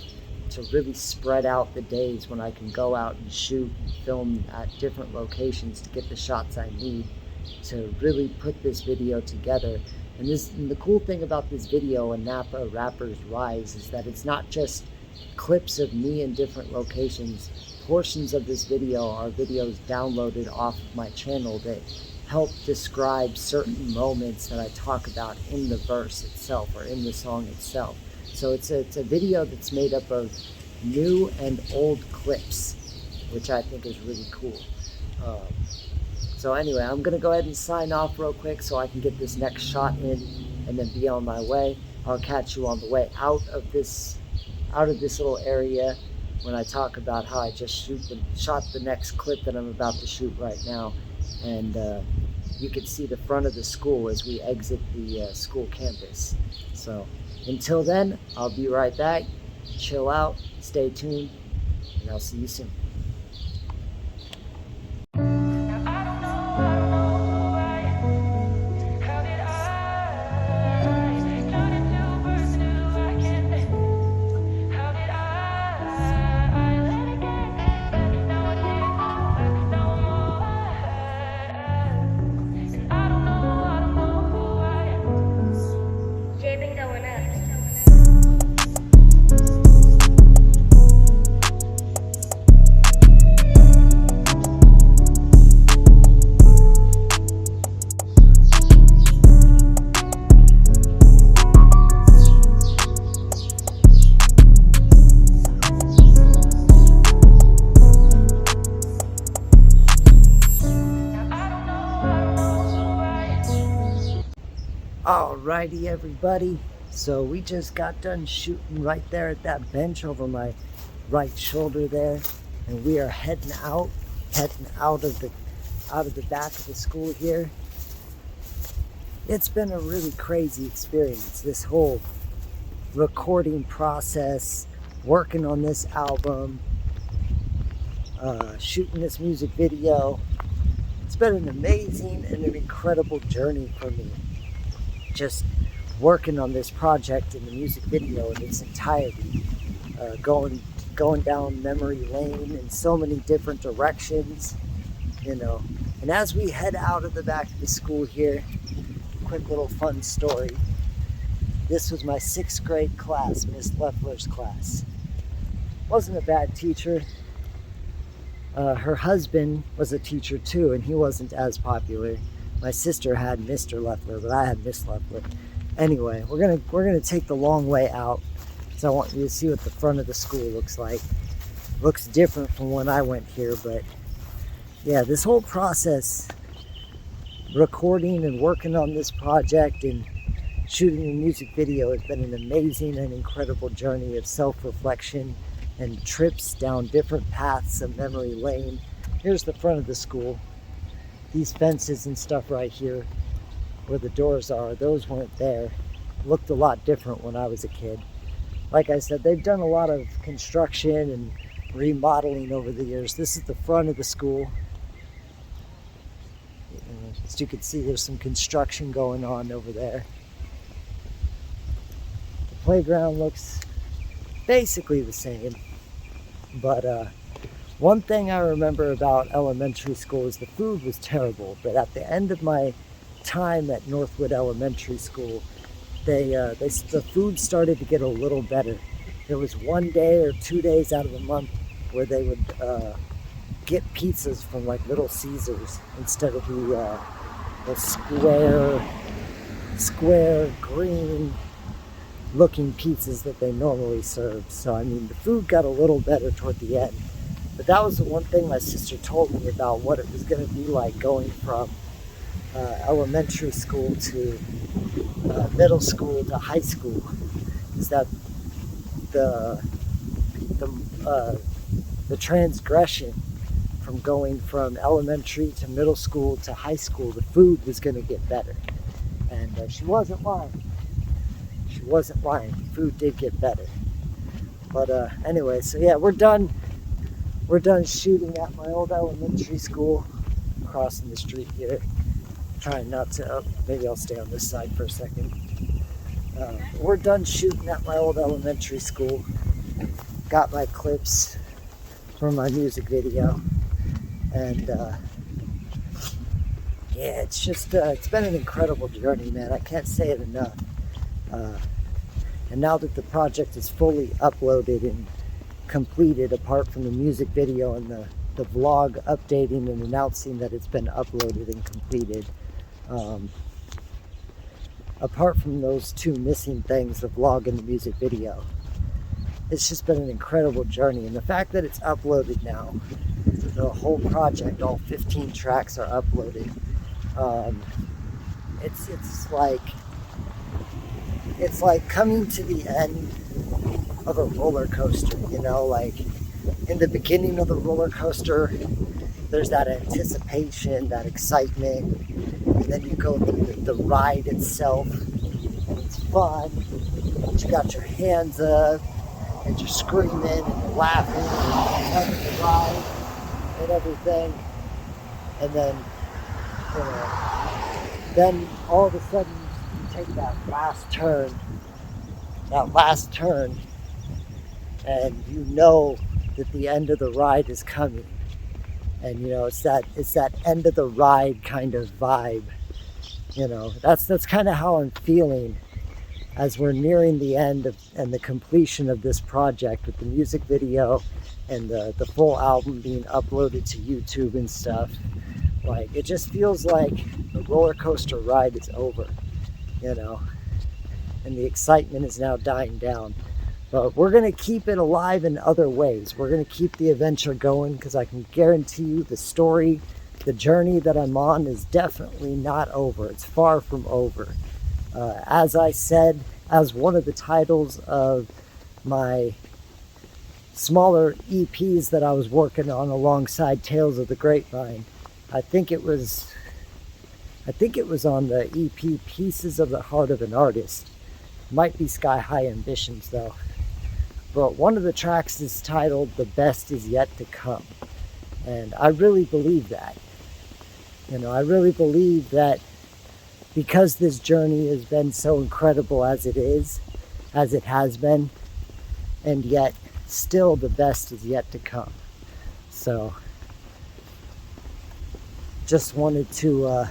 really spread out the days when I can go out and shoot and film at different locations to get the shots I need to really put this video together. And the cool thing about this video, A Napa Rapper's Rise, is that it's not just clips of me in different locations. Portions of this video are videos downloaded off of my channel that help describe certain moments that I talk about in the verse itself, or in the song itself. So it's a video that's made up of new and old clips, which I think is really cool. So anyway, I'm gonna go ahead and sign off real quick so I can get this next shot in and then be on my way. I'll catch you on the way out of this little area when I talk about how I just shot the next clip that I'm about to shoot right now. And you can see the front of the school as we exit the school campus. So until then, I'll be right back. Chill out, stay tuned, and I'll see you soon. Alrighty, everybody. So we just got done shooting right there at that bench over my right shoulder there, and we are heading out of the back of the school here. It's been a really crazy experience, this whole recording process, working on this album, shooting this music video. It's been an amazing and an incredible journey for me. Just working on this project and the music video in its entirety, going down memory lane in so many different directions, you know. And as we head out of the back of the school here, quick little fun story. This was my 6th grade class, Miss Leffler's class. Wasn't a bad teacher. Her husband was a teacher too, and he wasn't as popular. My sister had Mr. Leffler, but I had Miss Leffler. Anyway, we're gonna take the long way out, so I want you to see what the front of the school looks like. Looks different from when I went here, but yeah, this whole process, recording and working on this project and shooting a music video, has been an amazing and incredible journey of self-reflection and trips down different paths of memory lane. Here's the front of the school. These fences and stuff right here where the doors are, those weren't there. Looked a lot different when I was a kid. Like I said, they've done a lot of construction and remodeling over the years. This is the front of the school. As you can see, there's some construction going on over there. The playground looks basically the same, but one thing I remember about elementary school is the food was terrible. But at the end of my time at Northwood Elementary School, the food started to get a little better. There was 1 day or 2 days out of the month where they would get pizzas from like Little Caesars instead of the square green looking pizzas that they normally serve. So I mean, the food got a little better toward the end. But that was the one thing my sister told me about what it was going to be like going from elementary school to middle school to high school, is that the transgression from going from elementary to middle school to high school, the food was going to get better. And she wasn't lying. She wasn't lying. Food did get better. But anyway, so yeah, we're done shooting at my old elementary school, crossing the street here. Trying not to, maybe I'll stay on this side for a second. We're done shooting at my old elementary school. Got my clips for my music video. And yeah, it's just, it's been an incredible journey, man. I can't say it enough. And now that the project is fully uploaded and completed, apart from the music video and the vlog updating and announcing that it's been uploaded and completed, apart from those two missing things, the vlog and the music video, it's just been an incredible journey. And the fact that it's uploaded now, the whole project, all 15 tracks are uploaded, it's like coming to the end of a roller coaster, you know, like in the beginning of the roller coaster, there's that anticipation, that excitement, and then you go through the ride itself, and it's fun. You got your hands up, and you're screaming, and you're laughing, and you're loving the ride, and everything. And then, you know, then all of a sudden you take that last turn, and you know that the end of the ride is coming. And you know, it's that end of the ride kind of vibe. You know, that's kind of how I'm feeling as we're nearing the end of and the completion of this project, with the music video and the full album being uploaded to YouTube and stuff. Like, it just feels like the roller coaster ride is over, you know, and the excitement is now dying down. But we're going to keep it alive in other ways. We're going to keep the adventure going, because I can guarantee you the story, the journey that I'm on is definitely not over. It's far from over. As I said, as one of the titles of my smaller EPs that I was working on alongside Tales of the Grapevine, I think it was on the EP Pieces of the Heart of an Artist. Might be Sky High Ambitions though. But one of the tracks is titled The Best Is Yet to Come. And I really believe that. You know, I really believe that because this journey has been so incredible as it has been, and yet still the best is yet to come. So, just wanted to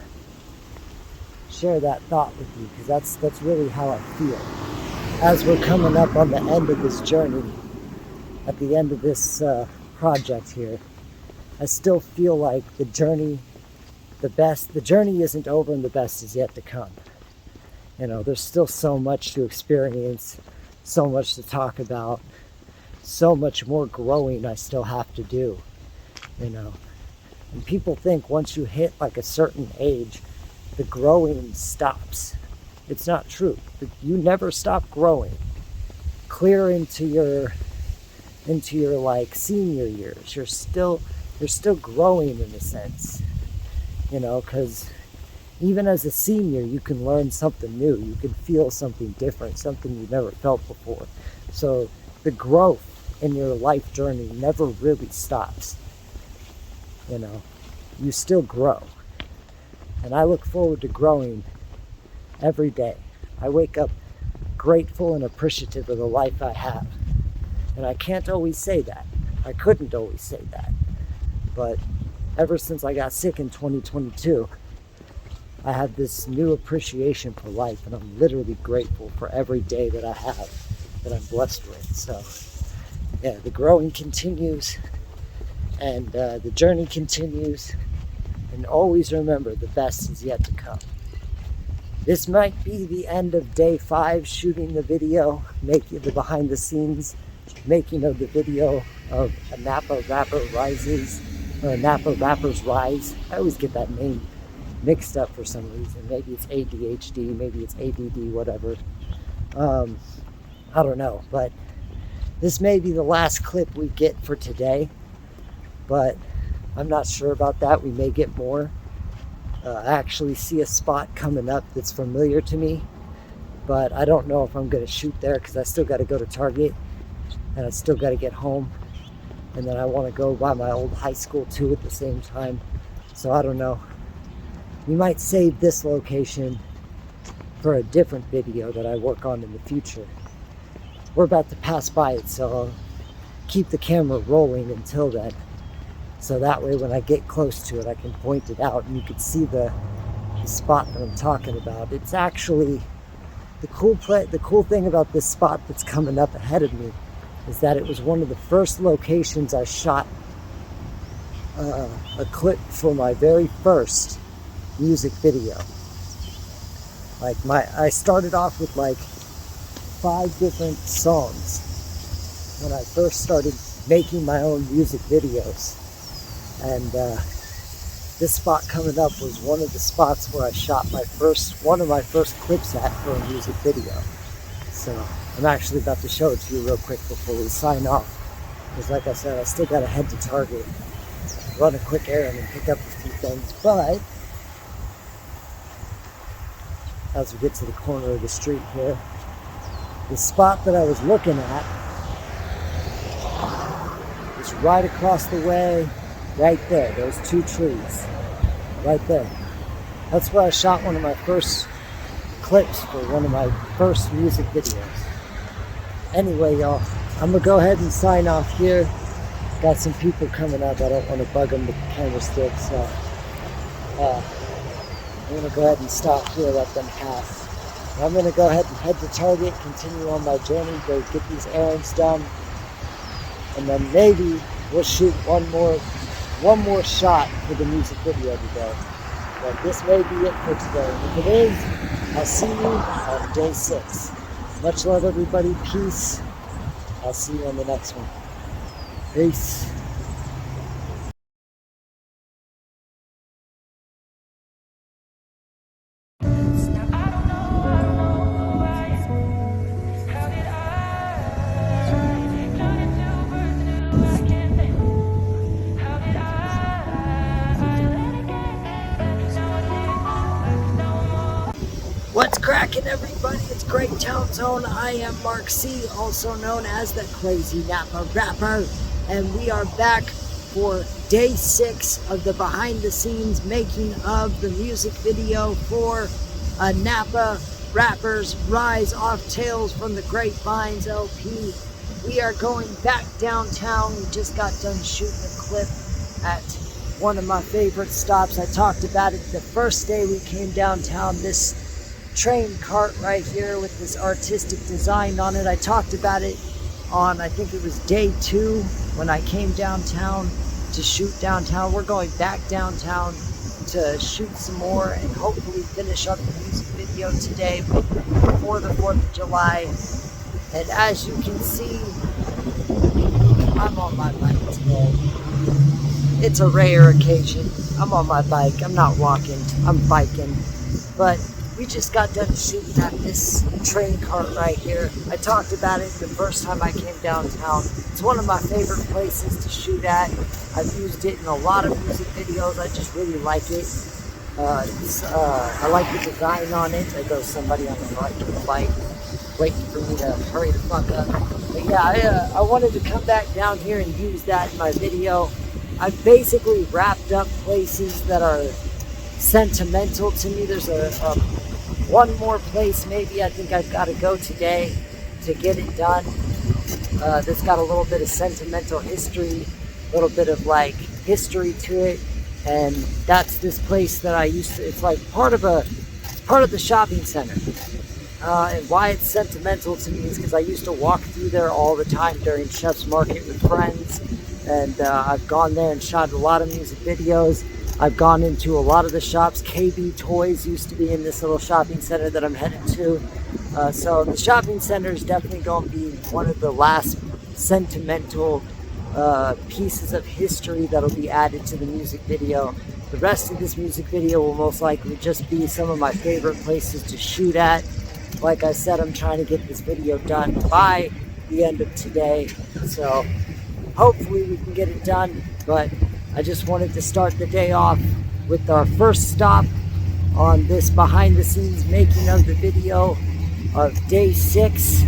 share that thought with you, because that's really how I feel. As we're coming up on the end of this journey, at the end of this project here, I still feel like the journey isn't over and the best is yet to come. You know, there's still so much to experience, so much to talk about, so much more growing I still have to do, you know. And people think once you hit like a certain age, the growing stops. It's not true. You never stop growing. Clear into your like senior years, you're still growing in a sense, you know, because even as a senior, you can learn something new. You can feel something different, something you've never felt before. So the growth in your life journey never really stops. You know, you still grow. And I look forward to growing every day. I wake up grateful and appreciative of the life I have. And I can't always say that. I couldn't always say that. But ever since I got sick in 2022, I have this new appreciation for life, and I'm literally grateful for every day that I have, that I'm blessed with. So, yeah, the growing continues, and the journey continues, and always remember, the best is yet to come. This might be the end of day 5 shooting the video, making the behind the scenes, making of the video of a Napa Rapper Rises, or a Napa Rapper's Rise. I always get that name mixed up for some reason. Maybe it's ADHD, maybe it's ADD, whatever. I don't know, but this may be the last clip we get for today, but I'm not sure about that. We may get more. I actually see a spot coming up that's familiar to me, but I don't know if I'm going to shoot there, because I still got to go to Target, and I still got to get home, and then I want to go by my old high school too at the same time. So I don't know. We might save this location for a different video that I work on in the future. We're about to pass by it, so I'll keep the camera rolling until then. So that way when I get close to it, I can point it out and you can see the spot that I'm talking about. It's actually, the cool thing about this spot that's coming up ahead of me is that it was one of the first locations I shot a clip for my very first music video. Like I started off with like 5 different songs when I first started making my own music videos. And this spot coming up was one of the spots where I shot one of my first clips at for a music video. So I'm actually about to show it to you real quick before we sign off. because like I said, I still got to head to Target, run a quick errand and pick up a few things. But as we get to the corner of the street here, the spot that I was looking at is right across the way, right there, those two trees, right there. That's where I shot one of my first clips for one of my first music videos. Anyway, y'all, I'm gonna go ahead and sign off here. Got some people coming up. I don't want to bug them with the camera stick, so I'm gonna go ahead and stop here, let them pass. I'm gonna go ahead and head to Target, continue on my journey, go get these errands done, and then maybe we'll shoot one more shot for the music video today. But this may be it for today. If it is, I'll see you on day 6. Much love, everybody. Peace. I'll see you on the next one. Peace. What's cracking, everybody? It's Great Town Zone. I am Mark C, also known as the Crazy Napa Rapper, and we are back for day 6 of the behind-the-scenes making of the music video for a Napa Rappers Rise Off Tales from the Grapevines LP. We are going back downtown. We just got done shooting a clip at one of my favorite stops. I talked about it the first day we came downtown. This train cart right here with this artistic design on it. I talked about it on, I think it was day 2 when I came downtown to shoot downtown. We're going back downtown to shoot some more and hopefully finish up the music video today before the 4th of July. And as you can see, I'm on my bike today. It's a rare occasion. I'm on my bike. I'm not walking. I'm biking. But we just got done shooting at this train cart right here. I talked about it the first time I came downtown. It's one of my favorite places to shoot at. I've used it in a lot of music videos. I just really like it. I like the design on it. There goes somebody on the right of the bike waiting for me to hurry the fuck up. But yeah, I wanted to come back down here and use that in my video. I've basically wrapped up places that are sentimental to me. There's one more place maybe I think I've got to go today to get it done. That's got a little bit of sentimental history, a little bit of like history to it, and that's this place that I used to. It's like part of the shopping center. And why it's sentimental to me is because I used to walk through there all the time during Chef's Market with friends, and I've gone there and shot a lot of music videos. I've gone into a lot of the shops. KB Toys used to be in this little shopping center that I'm headed to. So the shopping center is definitely going to be one of the last sentimental pieces of history that'll be added to the music video. The rest of this music video will most likely just be some of my favorite places to shoot at. Like I said, I'm trying to get this video done by the end of today. So hopefully we can get it done, but I just wanted to start the day off with our first stop on this behind the scenes making of the video of day 6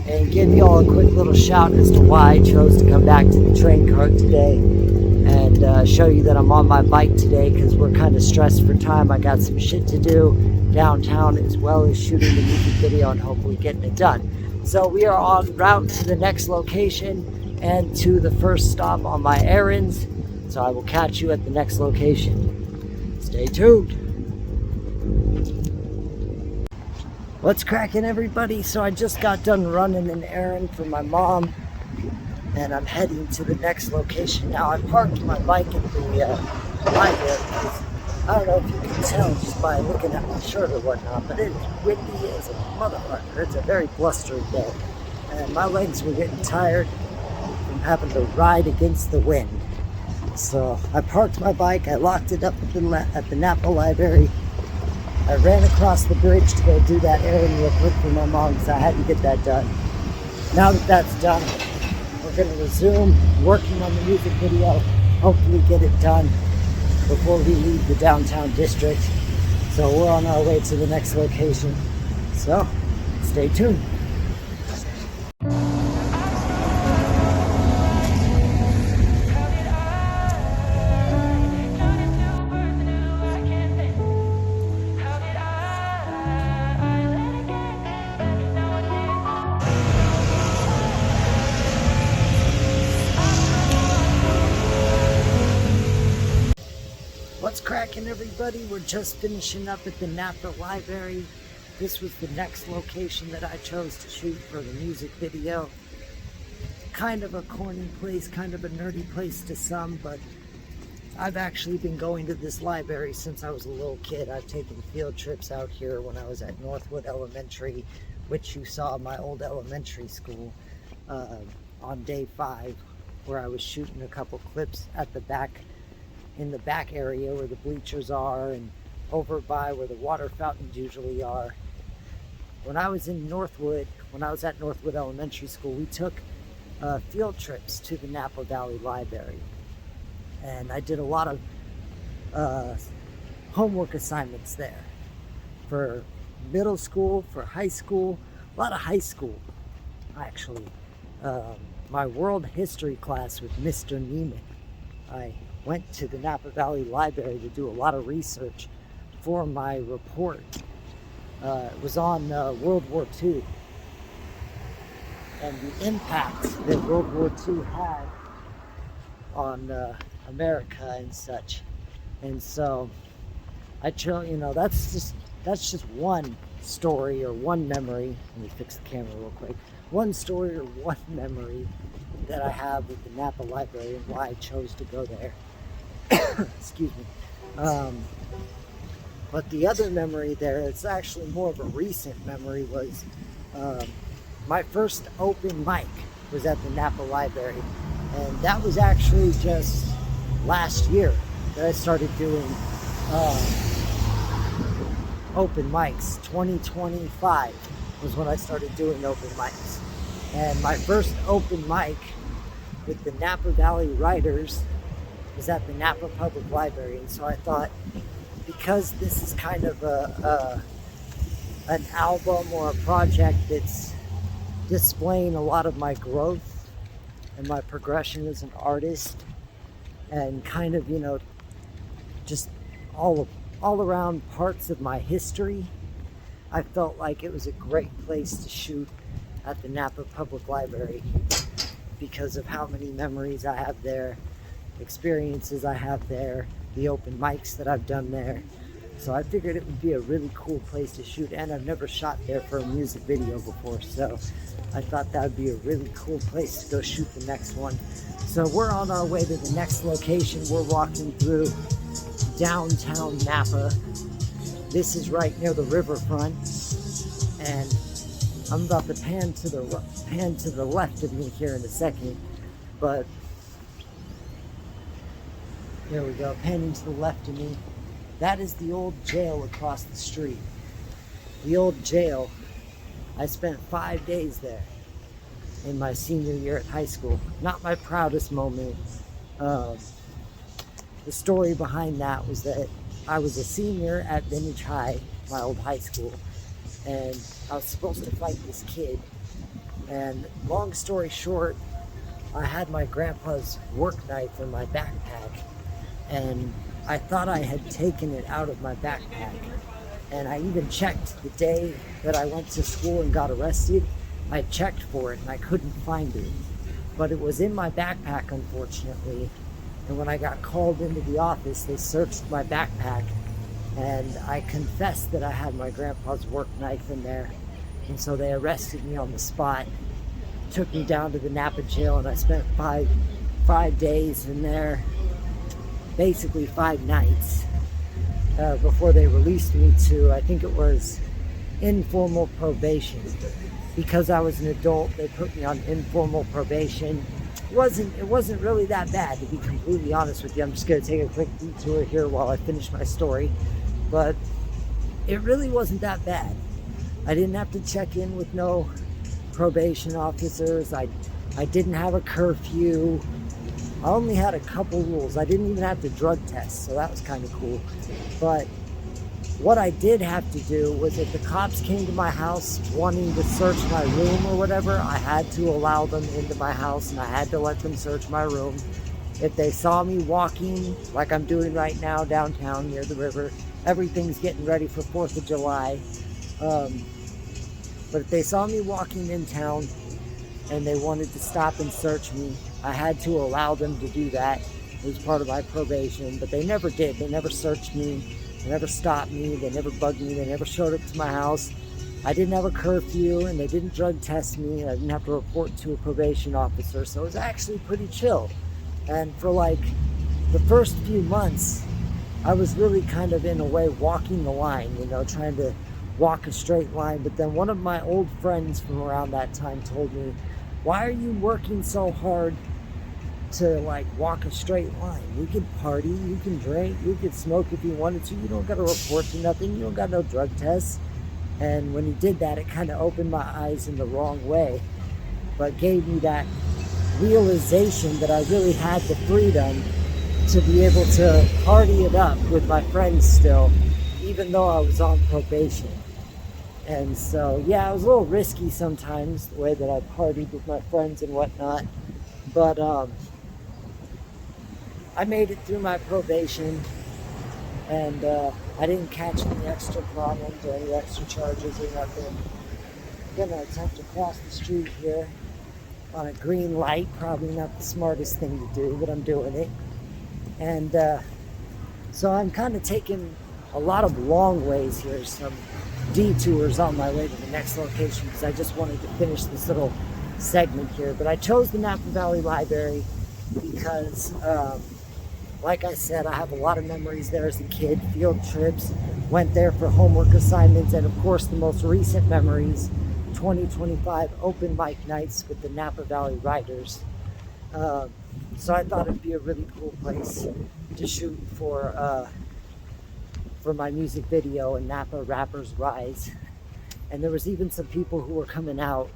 and give y'all a quick little shout as to why I chose to come back to the train cart today and show you that I'm on my bike today because we're kind of stressed for time. I got some shit to do downtown as well as shooting the music video and hopefully getting it done. So we are en route to the next location and to the first stop on my errands. So I will catch you at the next location. Stay tuned. What's cracking, everybody? So I just got done running an errand for my mom, and I'm heading to the next location now. I parked my bike at the library. I don't know if you can tell just by looking at my shirt or whatnot, but it is windy as a motherfucker. It's a very blustery day, and my legs were getting tired from having to ride against the wind. So I parked my bike, I locked it up at the Napa Library. I ran across the bridge to go do that errand real quick for my mom because I had to get that done. Now that that's done, we're going to resume working on the music video, hopefully get it done before we leave the downtown district. So we're on our way to the next location. So stay tuned. What's cracking, everybody? We're just finishing up at the Napa Library. This was the next location that I chose to shoot for the music video. Kind of a corny place, kind of a nerdy place to some, but I've actually been going to this library since I was a little kid. I've taken field trips out here when I was at Northwood Elementary, which you saw my old elementary school on day 5, where I was shooting a couple clips at the back, in the back area where the bleachers are and over by where the water fountains usually are. When I was in Northwood, when I was at Northwood Elementary School, we took field trips to the Napa Valley Library. And I did a lot of homework assignments there for middle school, for high school, a lot of high school, actually. My world history class with Mr. Neiman, I went to the Napa Valley Library to do a lot of research for my report. It was on World War II and the impact that World War II had on America and such. And so I chose, that's just one story or one memory. Let me fix the camera real quick. One story or one memory that I have with the Napa Library and why I chose to go there. Excuse me. But the other memory there, it's actually more of a recent memory, was my first open mic was at the Napa Library. And that was actually just last year that I started doing open mics. 2025 was when I started doing open mics. And my first open mic with the Napa Valley Writers was at the Napa Public Library. And so I thought, because this is kind of an album or a project that's displaying a lot of my growth and my progression as an artist, and kind of, just all around parts of my history, I felt like it was a great place to shoot at the Napa Public Library because of how many memories I have there, experiences I have there, the open mics that I've done there. So I figured it would be a really cool place to shoot, and I've never shot there for a music video before, so I thought that would be a really cool place to go shoot the next one. So we're on our way to the next location. We're walking through downtown Napa. This is right near the riverfront, and I'm about to pan to the left of me here in a second, but here we go, panning to the left of me. That is the old jail across the street. The old jail. I spent 5 days there in my senior year at high school. Not my proudest moment. The story behind that was that I was a senior at Vintage High, my old high school, and I was supposed to fight this kid. And long story short, I had my grandpa's work knife in my backpack, and I thought I had taken it out of my backpack. And I even checked the day that I went to school and got arrested. I checked for it and I couldn't find it. But it was in my backpack, unfortunately. And when I got called into the office, they searched my backpack, and I confessed that I had my grandpa's work knife in there. And so they arrested me on the spot, took me down to the Napa jail, and I spent five days in there, basically 5 nights, before they released me to, I think it was informal probation. Because I was an adult, they put me on informal probation. It wasn't really that bad, to be completely honest with you. I'm just going to take a quick detour here while I finish my story. But it really wasn't that bad. I didn't have to check in with no probation officers. I I didn't have a curfew. I only had a couple rules. I didn't even have to drug test, so that was kind of cool. But what I did have to do was if the cops came to my house wanting to search my room or whatever, I had to allow them into my house and I had to let them search my room. If they saw me walking like I'm doing right now downtown near the river, everything's getting ready for 4th of July. But if they saw me walking in town and they wanted to stop and search me, I had to allow them to do that. It was part of my probation, but they never did. They never searched me. They never stopped me. They never bugged me. They never showed up to my house. I didn't have a curfew and they didn't drug test me. I didn't have to report to a probation officer. So it was actually pretty chill. And for like the first few months, I was really kind of in a way walking the line, you know, trying to walk a straight line. But then one of my old friends from around that time told me, why are you working so hard to like walk a straight line? You can party, you can drink, you can smoke if you wanted to. You don't got to report to nothing. You don't got no drug tests. And when he did that, it kind of opened my eyes in the wrong way, but gave me that realization that I really had the freedom to be able to party it up with my friends still, even though I was on probation. And so, yeah, it was a little risky sometimes, the way that I partied with my friends and whatnot. But I made it through my probation, and I didn't catch any extra problems or any extra charges or nothing. I'm gonna attempt to cross the street here on a green light. Probably not the smartest thing to do, but I'm doing it. And so I'm kind of taking a lot of long ways here, some detours on my way to the next location, because I just wanted to finish this little segment here. But I chose the Napa Valley Library because like I said, I have a lot of memories there as a kid. Field trips, went there for homework assignments, and of course the most recent memories, 2025 open mic nights with the Napa Valley Riders. So I thought it'd be a really cool place to shoot for my music video and Napa Rappers Rise. And there was even some people who were coming out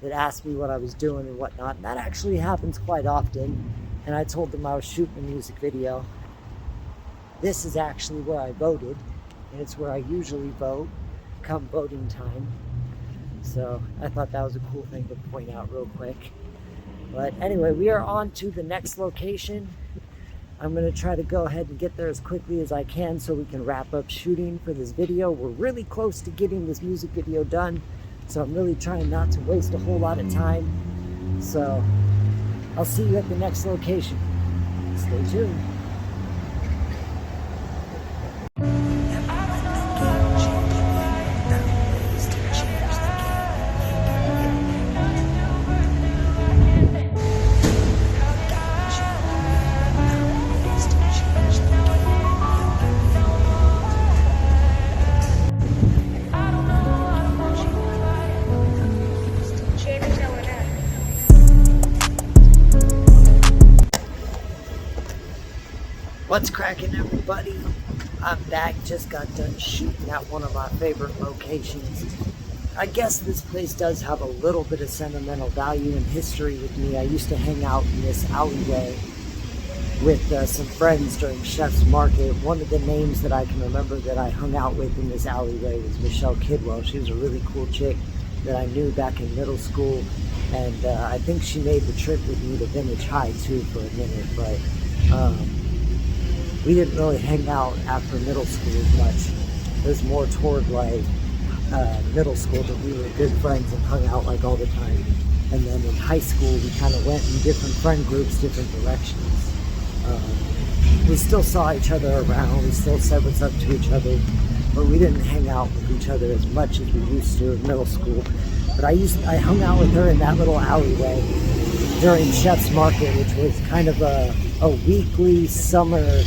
that asked me what I was doing and whatnot. And that actually happens quite often. And I told them I was shooting a music video. This is actually where I voted, and it's where I usually vote come voting time. So I thought that was a cool thing to point out real quick. But anyway, we are on to the next location. I'm going to try to go ahead and get there as quickly as I can so we can wrap up shooting for this video. We're really close to getting this music video done, so I'm really trying not to waste a whole lot of time. So I'll see you at the next location. Stay tuned. What's cracking, everybody? I'm back. Just got done shooting at one of my favorite locations. I guess this place does have a little bit of sentimental value and history with me. I used to hang out in this alleyway with some friends during Chef's Market. One of the names that I can remember that I hung out with in this alleyway was Michelle Kidwell. She was a really cool chick that I knew back in middle school, and I think she made the trip with me to Vintage High too for a minute, but we didn't really hang out after middle school as much. It was more toward like middle school that we were good friends and hung out like all the time. And then in high school, we kind of went in different friend groups, different directions. We still saw each other around, we still said what's up to each other, but we didn't hang out with each other as much as we used to in middle school. But I hung out with her in that little alleyway during Chef's Market, which was kind of a weekly summer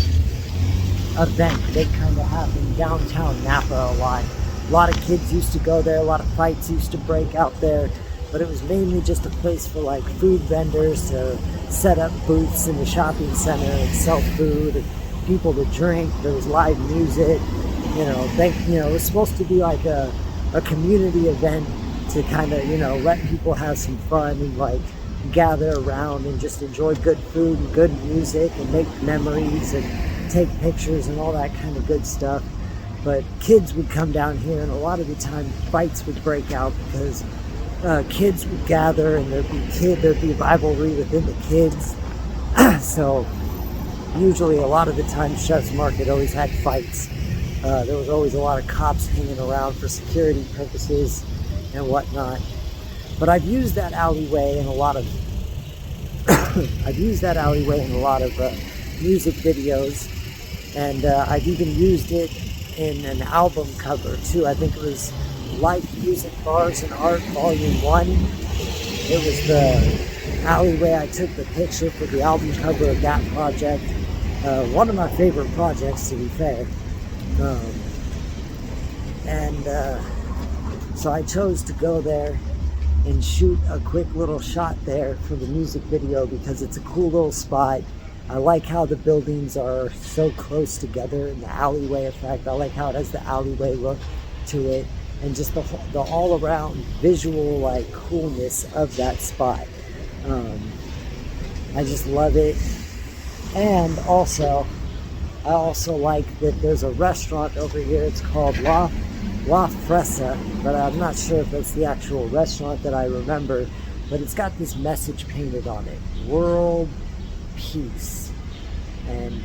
event that kind of happened downtown Napa a lot. A lot of kids used to go there, a lot of fights used to break out there, but it was mainly just a place for like food vendors to set up booths in the shopping center and sell food and people to drink. There was live music, it was supposed to be like a community event to kind of, let people have some fun and like gather around and just enjoy good food and good music and make memories and take pictures and all that kind of good stuff. But kids would come down here, and a lot of the time fights would break out because kids would gather, and there'd be rivalry within the kids. So usually a lot of the time Chef's Market always had fights. There was always a lot of cops hanging around for security purposes and whatnot. But I've used that alleyway in a lot of music videos, and I've even used it in an album cover too. I think it was Life, Music, Bars, and Art Volume 1. It was the alleyway I took the picture for the album cover of that project. One of my favorite projects, to be fair. So I chose to go there and shoot a quick little shot there for the music video because it's a cool little spot. I like how the buildings are so close together in the alleyway effect. I like how it has the alleyway look to it, and just the all-around visual like coolness of that spot. I just love it. And also, I also like that there's a restaurant over here. It's called La Fresa, but I'm not sure if it's the actual restaurant that I remember, but it's got this message painted on it: world peace. And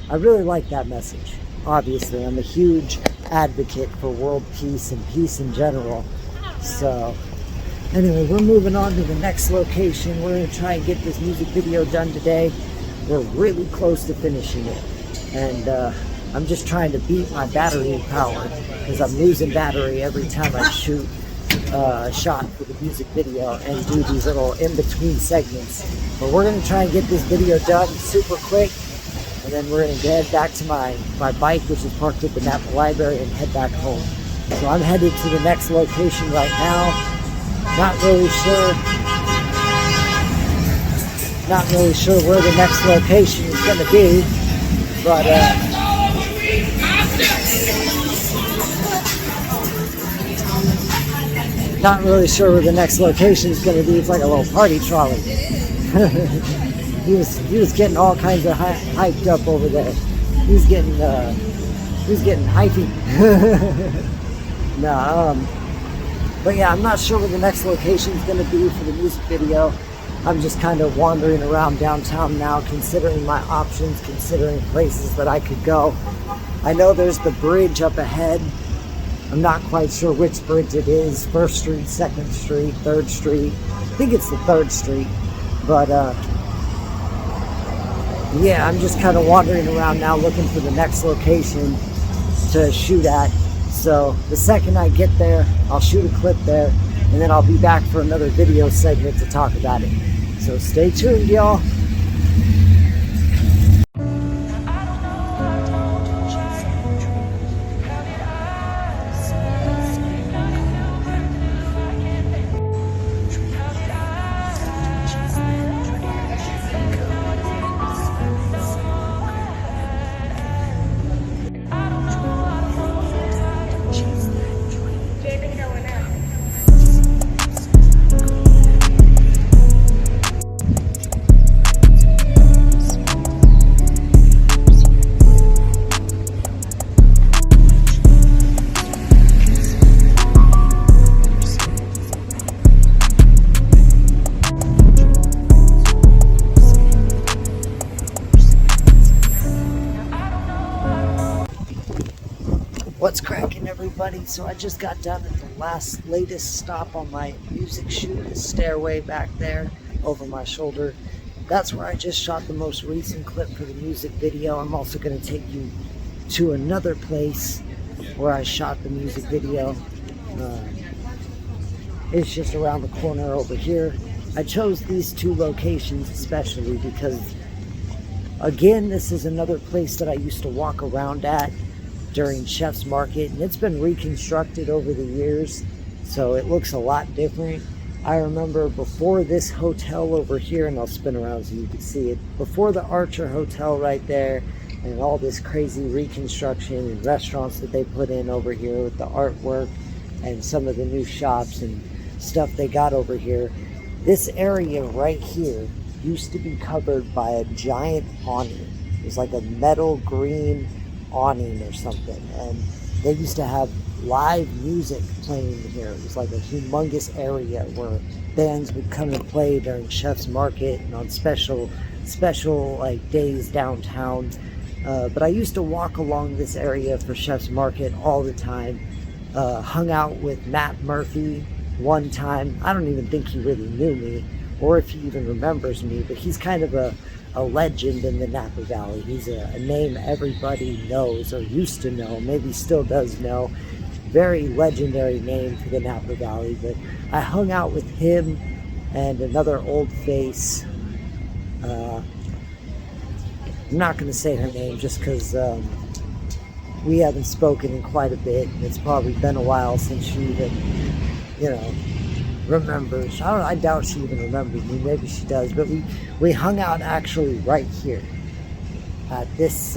I really like that message. Obviously, I'm a huge advocate for world peace and peace in general. So anyway, we're moving on to the next location. We're going to try and get this music video done today. We're really close to finishing it, and I'm just trying to beat my battery power because I'm losing battery every time I shoot a shot for the music video and do these little in-between segments. But we're going to try and get this video done super quick, and then we're going to head back to my bike, which is parked at the Napa Library, and head back home. So I'm headed to the next location right now. Not really sure where the next location is going to be, but not really sure where the next location is going to be. It's like a little party trolley. He was getting all kinds of hyped up over there. He's getting hypey. But yeah, I'm not sure where the next location is going to be for the music video. I'm just kind of wandering around downtown now, considering my options, considering places that I could go. I know there's the bridge up ahead. I'm not quite sure which bridge it is. 1st Street, 2nd Street, 3rd Street. I think it's the 3rd Street. But yeah, I'm just kind of wandering around now looking for the next location to shoot at. So the second I get there, I'll shoot a clip there, and then I'll be back for another video segment to talk about it. So stay tuned, y'all. What's cracking, everybody? So I just got done at the latest stop on my music shoot, the stairway back there over my shoulder. That's where I just shot the most recent clip for the music video. I'm also going to take you to another place where I shot the music video. It's just around the corner over here. I chose these two locations especially because, again, this is another place that I used to walk around at during Chef's Market, and it's been reconstructed over the years, so it looks a lot different. I remember before this hotel over here, and I'll spin around so you can see it, before the Archer Hotel right there, and all this crazy reconstruction and restaurants that they put in over here with the artwork and some of the new shops and stuff they got over here, This area right here used to be covered by a giant awning. It was like a metal green awning or something. And they used to have live music playing here. It was like a humongous area where bands would come and play during Chef's Market and on special like days downtown. But I used to walk along this area for Chef's Market all the time. Hung out with Matt Murphy one time. I don't even think he really knew me or if he even remembers me, but he's kind of a legend in the Napa Valley. He's a name everybody knows or used to know, maybe still does know. Very legendary name for the Napa Valley. But I hung out with him and another old face. I'm not going to say her name just because we haven't spoken in quite a bit, and it's probably been a while since she even, remembers. I doubt she even remembers me. Maybe she does. But we hung out actually right here at this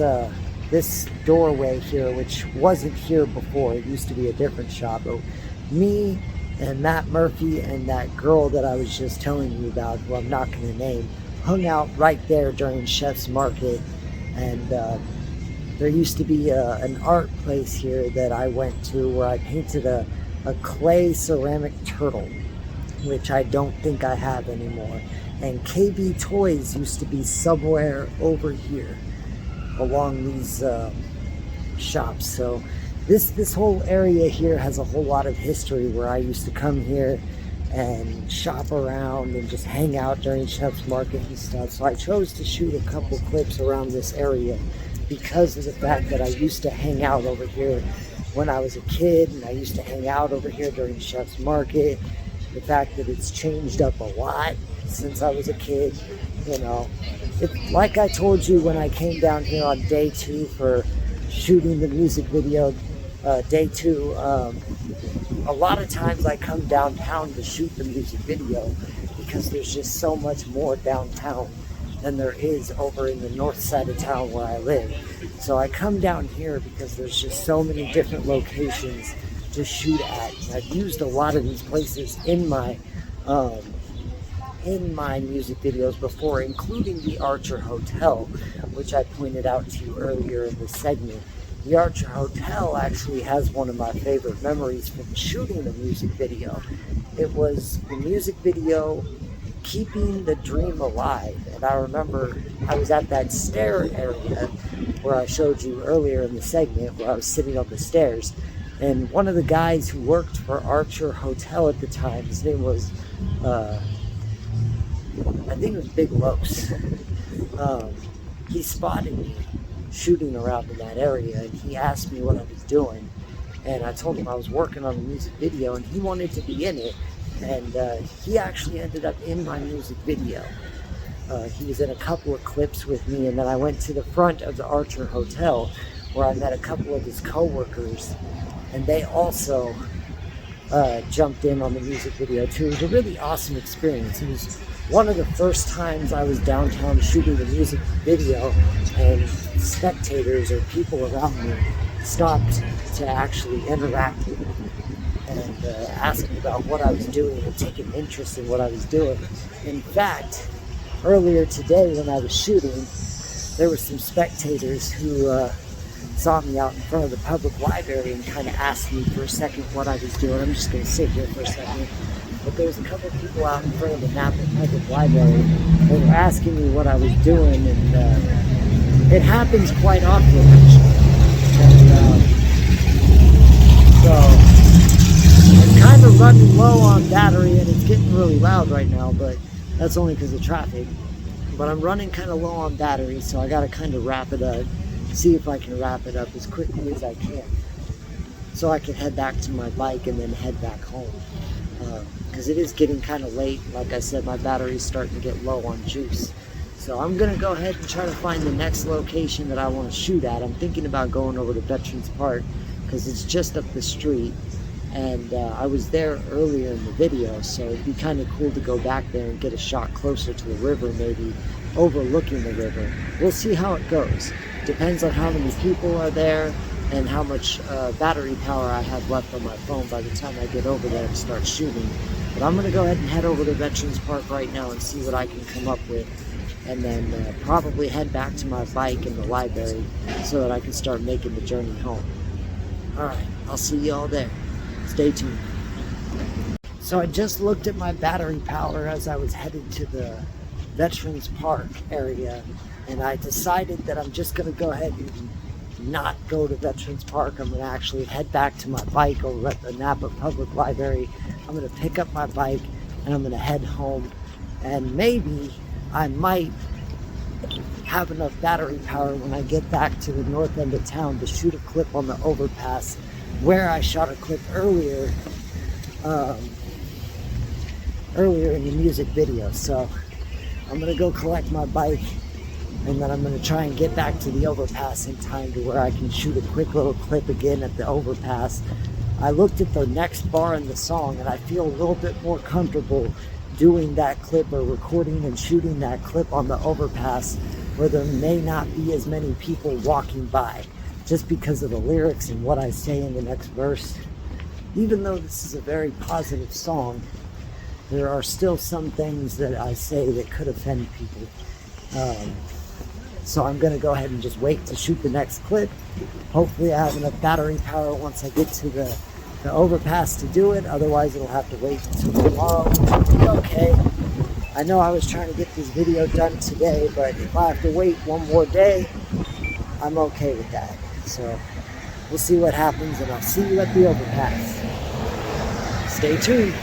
doorway here, which wasn't here before. It used to be a different shop. But me and Matt Murphy and that girl that I was just telling you about, who I'm not going to name, hung out right there during Chef's Market. And there used to be an art place here that I went to where I painted a clay ceramic turtle, which I don't think I have anymore. And KB Toys used to be somewhere over here along these shops. So this whole area here has a whole lot of history where I used to come here and shop around and just hang out during Chef's Market and stuff. So I chose to shoot a couple clips around this area because of the fact that I used to hang out over here when I was a kid, and I used to hang out over here during Chef's Market. The fact that it's changed up a lot since I was a kid, like I told you when I came down here on day 2 for shooting the music video, day 2, a lot of times I come downtown to shoot the music video because there's just so much more downtown than there is over in the north side of town where I live. So I come down here because there's just so many different locations to shoot at. And I've used a lot of these places in my music videos before, including the Archer Hotel, which I pointed out to you earlier in this segment. The Archer Hotel actually has one of my favorite memories from shooting a music video. It was the music video Keeping the Dream Alive. And I remember I was at that stair area where I showed you earlier in the segment, where I was sitting on the stairs. And one of the guys who worked for Archer Hotel at the time, his name was, I think it was Big Los. He spotted me shooting around in that area, and he asked me what I was doing. And I told him I was working on a music video, and he wanted to be in it. And he actually ended up in my music video. He was in a couple of clips with me, and then I went to the front of the Archer Hotel where I met a couple of his co-workers, and they also jumped in on the music video too. It was a really awesome experience. It was one of the first times I was downtown shooting a music video, and spectators or people around me stopped to actually interact with me and ask me about what I was doing and take an interest in what I was doing. In fact, earlier today when I was shooting, there were some spectators who saw me out in front of the public library and kind of asked me for a second what I was doing. I'm just going to sit here for a second. But there was a couple of people out in front of the Napa Public Library. They were asking me what I was doing, and it happens quite often, actually. And, so I'm kind of running low on battery, and it's getting really loud right now, but that's only because of traffic. But I'm running kind of low on battery, so I got to kind of wrap it up, see if I can wrap it up as quickly as I can, so I can head back to my bike and then head back home. Because it is getting kind of late. Like I said, my battery's starting to get low on juice. So I'm going to go ahead and try to find the next location that I want to shoot at. I'm thinking about going over to Veterans Park because it's just up the street. And I was there earlier in the video, so it'd be kind of cool to go back there and get a shot closer to the river, maybe overlooking the river. We'll see how it goes. Depends on how many people are there and how much battery power I have left on my phone by the time I get over there and start shooting. But I'm going to go ahead and head over to Veterans Park right now and see what I can come up with. And then probably head back to my bike in the library so that I can start making the journey home. Alright, I'll see you all there. Stay tuned. So I just looked at my battery power as I was headed to the Veterans Park area, and I decided that I'm just going to go ahead and not go to Veterans Park. I'm going to actually head back to my bike over at the Napa Public Library. I'm going to pick up my bike and I'm going to head home, and maybe I might have enough battery power when I get back to the north end of town to shoot a clip on the overpass where I shot a clip earlier in the music video. So I'm gonna go collect my bike, and then I'm gonna try and get back to the overpass in time to where I can shoot a quick little clip again at the overpass. I looked at the next bar in the song and I feel a little bit more comfortable doing that clip or recording and shooting that clip on the overpass where there may not be as many people walking by, just because of the lyrics and what I say in the next verse. Even though this is a very positive song, there are still some things that I say that could offend people. So I'm gonna go ahead and just wait to shoot the next clip. Hopefully I have enough battery power once I get to the overpass to do it. Otherwise it'll have to wait until tomorrow, which will be okay. I know I was trying to get this video done today, but if I have to wait one more day, I'm okay with that. So we'll see what happens, and I'll see you at the overpass. Stay tuned.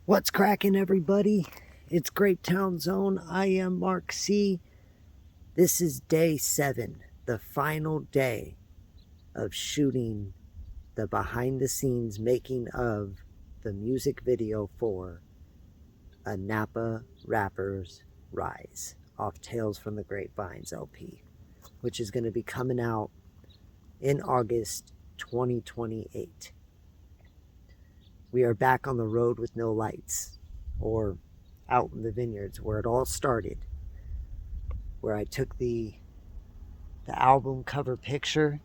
What's cracking, everybody? It's Grapetown Zone. I am Mark C. This is day 7, the final day of shooting the behind-the-scenes making of the music video for A Napa Rapper's Rise off Tales from the Grapevines LP, which is going to be coming out in August 2028. We are back on the road with no lights, or out in the vineyards where it all started, where I took the album cover picture,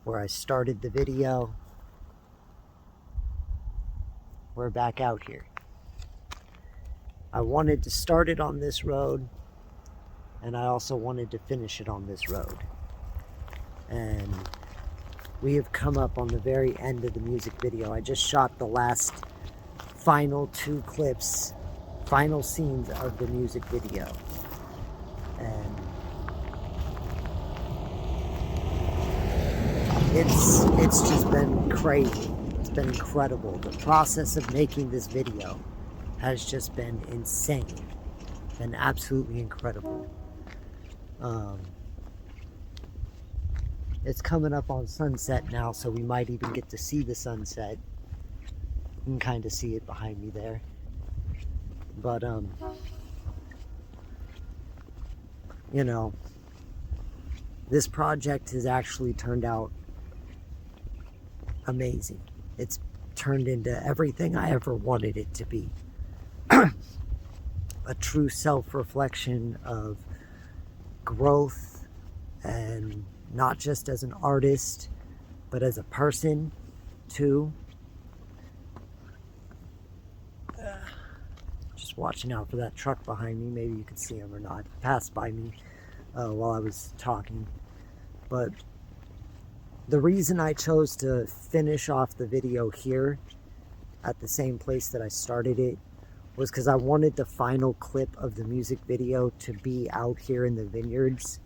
where I started the video. We're back out here. I wanted to start it on this road, and I also wanted to finish it on this road. And we have come up on the very end of the music video. I just shot the last final 2 clips, final scenes of the music video. And it's just been crazy. It's been incredible. The process of making this video has just been insane. Been absolutely incredible. It's coming up on sunset now, so we might even get to see the sunset. You can kind of see it behind me there. But, you know, this project has actually turned out amazing. It's turned into everything I ever wanted it to be. A true self-reflection of growth, and not just as an artist, but as a person too. Just watching out for that truck behind me. Maybe you could see him or not. He passed by me while I was talking. But the reason I chose to finish off the video here at the same place that I started it was because I wanted the final clip of the music video to be out here in the vineyards.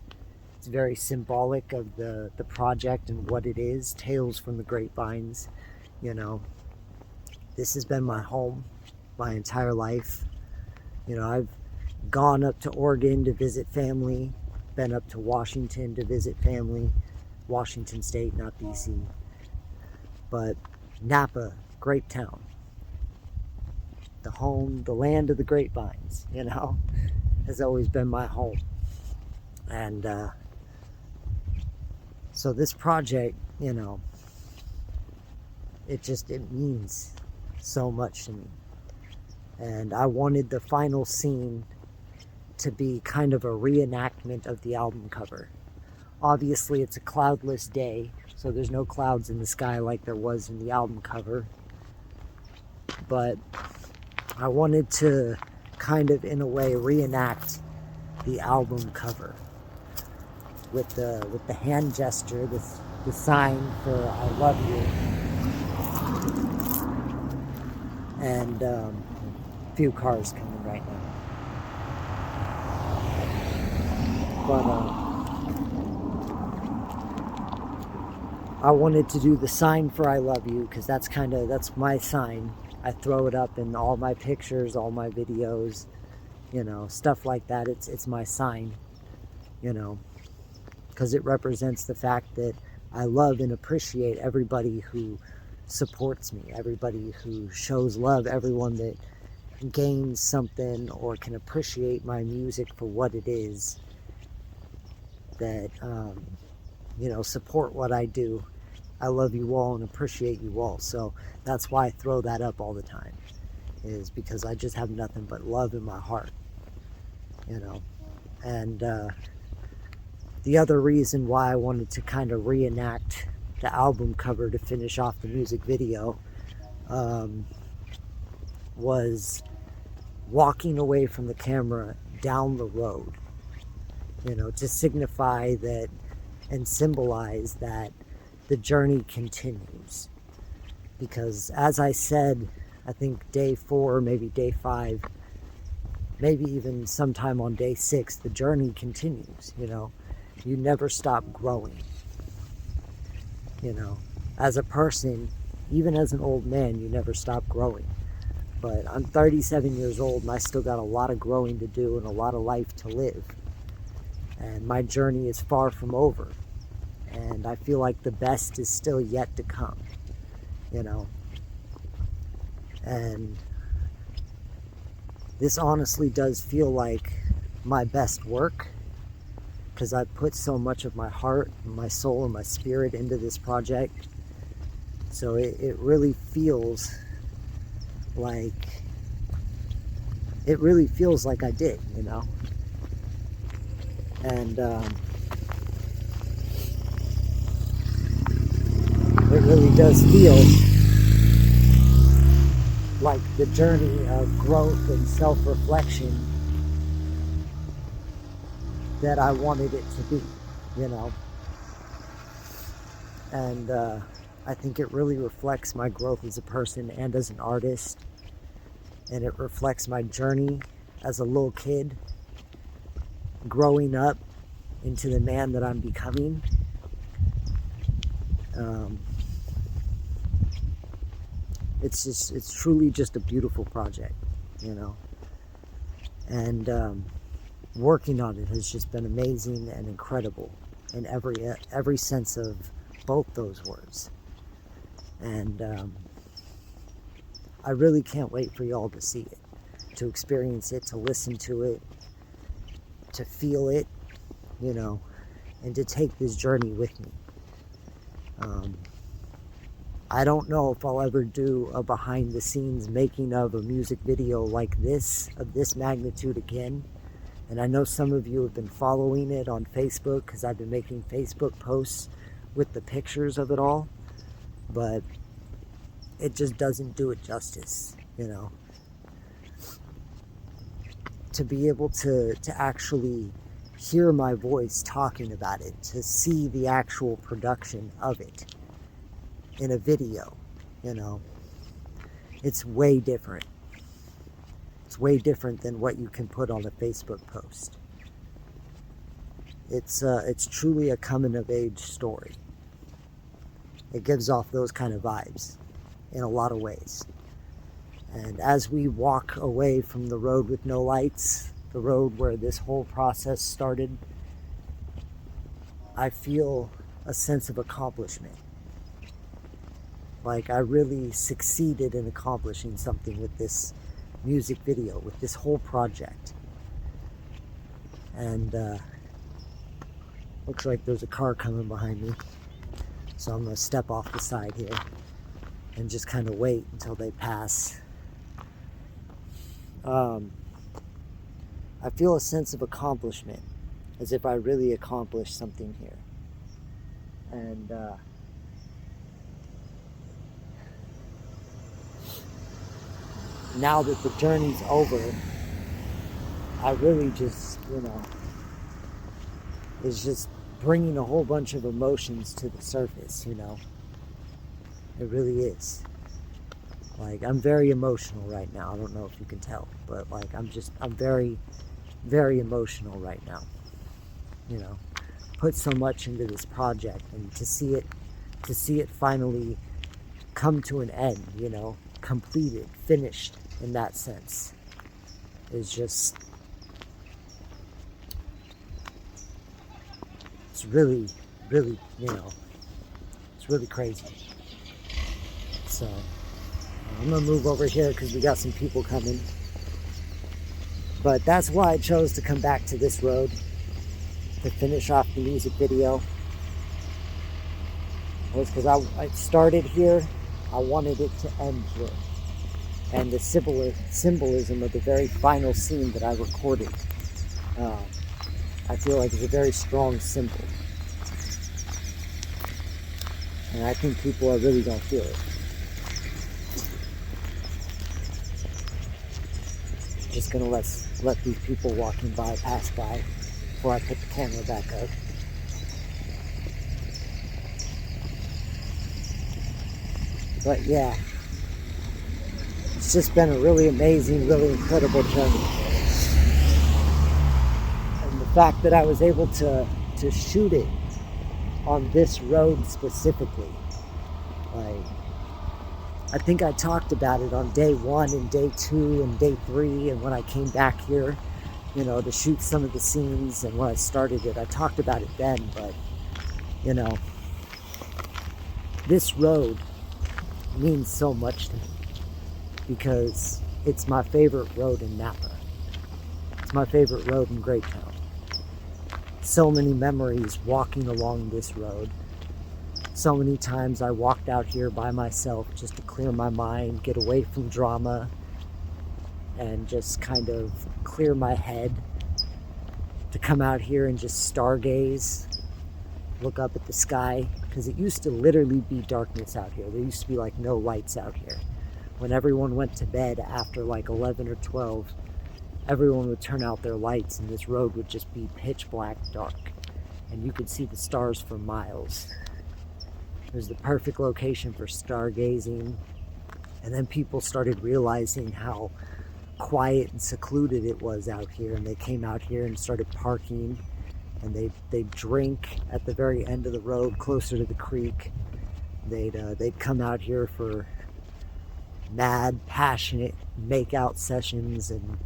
It's very symbolic of the project and what it is. Tales from the Grapevines. You know, this has been my home my entire life. You know, I've gone up to Oregon to visit family, been up to Washington to visit family, Washington State, not DC. But Napa, Grapetown, the home, the land of the grapevines, you know, has always been my home. And so this project, you know, it means so much to me. And I wanted the final scene to be kind of a reenactment of the album cover. Obviously, it's a cloudless day, so there's no clouds in the sky like there was in the album cover. But I wanted to kind of, in a way, reenact the album cover with the hand gesture, the sign for "I love you," and a few cars coming right now. But I wanted to do the sign for "I love you" because that's my sign. I throw it up in all my pictures, all my videos, you know, stuff like that. It's my sign, you know, because it represents the fact that I love and appreciate everybody who supports me, everybody who shows love, everyone that gains something or can appreciate my music for what it is, that, you know, support what I do. I love you all and appreciate you all. So that's why I throw that up all the time, is because I just have nothing but love in my heart, you know. And the other reason why I wanted to kind of reenact the album cover to finish off the music video was walking away from the camera down the road, you know, to signify that and symbolize that the journey continues. Because as I said, I think day 4, maybe day 5, maybe even sometime on day 6, the journey continues, you know. You never stop growing, you know. As a person, even as an old man, you never stop growing. But I'm 37 years old and I still got a lot of growing to do and a lot of life to live. And my journey is far from over. And I feel like the best is still yet to come, you know. And this honestly does feel like my best work, because I've put so much of my heart, my soul, and my spirit into this project. So it really feels like I did, you know. And it really does feel like the journey of growth and self-reflection that I wanted it to be, you know. And I think it really reflects my growth as a person and as an artist. And it reflects my journey as a little kid, growing up into the man that I'm becoming. It's truly just a beautiful project, you know. And working on it has just been amazing and incredible in every sense of both those words. And I really can't wait for y'all to see it, to experience it, to listen to it, to feel it, you know, and to take this journey with me. I don't know if I'll ever do a behind the scenes making of a music video like this, of this magnitude again. And I know some of you have been following it on Facebook, because I've been making Facebook posts with the pictures of it all, but it just doesn't do it justice, you know. To be able to actually hear my voice talking about it, to see the actual production of it in a video, you know, it's way different. It's way different than what you can put on a Facebook post. It's truly a coming of age story. It gives off those kind of vibes in a lot of ways. And as we walk away from the road with no lights, the road where this whole process started, I feel a sense of accomplishment. Like I really succeeded in accomplishing something with this music video, with this whole project. And looks like there's a car coming behind me, so I'm gonna step off the side here and just kind of wait until they pass. I feel a sense of accomplishment, as if I really accomplished something here. And now that the journey's over, I really just, you know, is just bringing a whole bunch of emotions to the surface, you know. It really is. Like, I'm very emotional right now. I don't know if you can tell, but like, I'm very, very emotional right now. You know, put so much into this project, and to see it finally come to an end, you know, completed, finished in that sense, is just, it's really, really, you know, it's really crazy. So I'm gonna move over here because we got some people coming. But that's why I chose to come back to this road to finish off the music video. It was because I started here, I wanted it to end here. And the symbolism of the very final scene that I recorded, I feel like it's a very strong symbol. And I think people are really gonna feel it. Just gonna let these people walking by pass by before I put the camera back up. But yeah, it's just been a really amazing, really incredible journey. And the fact that I was able to shoot it on this road specifically, like, I think I talked about it on day 1 and day 2 and day 3, and when I came back here, you know, to shoot some of the scenes, and when I started it, I talked about it then, but, you know, this road means so much to me because it's my favorite road in Napa. It's my favorite road in Grapetown. So many memories walking along this road. So many times I walked out here by myself just to clear my mind, get away from drama, and just kind of clear my head, to come out here and just stargaze, look up at the sky, because it used to literally be darkness out here. There used to be like no lights out here. When everyone went to bed after like 11 or 12, everyone would turn out their lights and this road would just be pitch black dark, and you could see the stars for miles. It was the perfect location for stargazing. And then people started realizing how quiet and secluded it was out here, and they came out here and started parking, and they'd drink at the very end of the road closer to the creek. They'd come out here for mad, passionate make-out sessions, and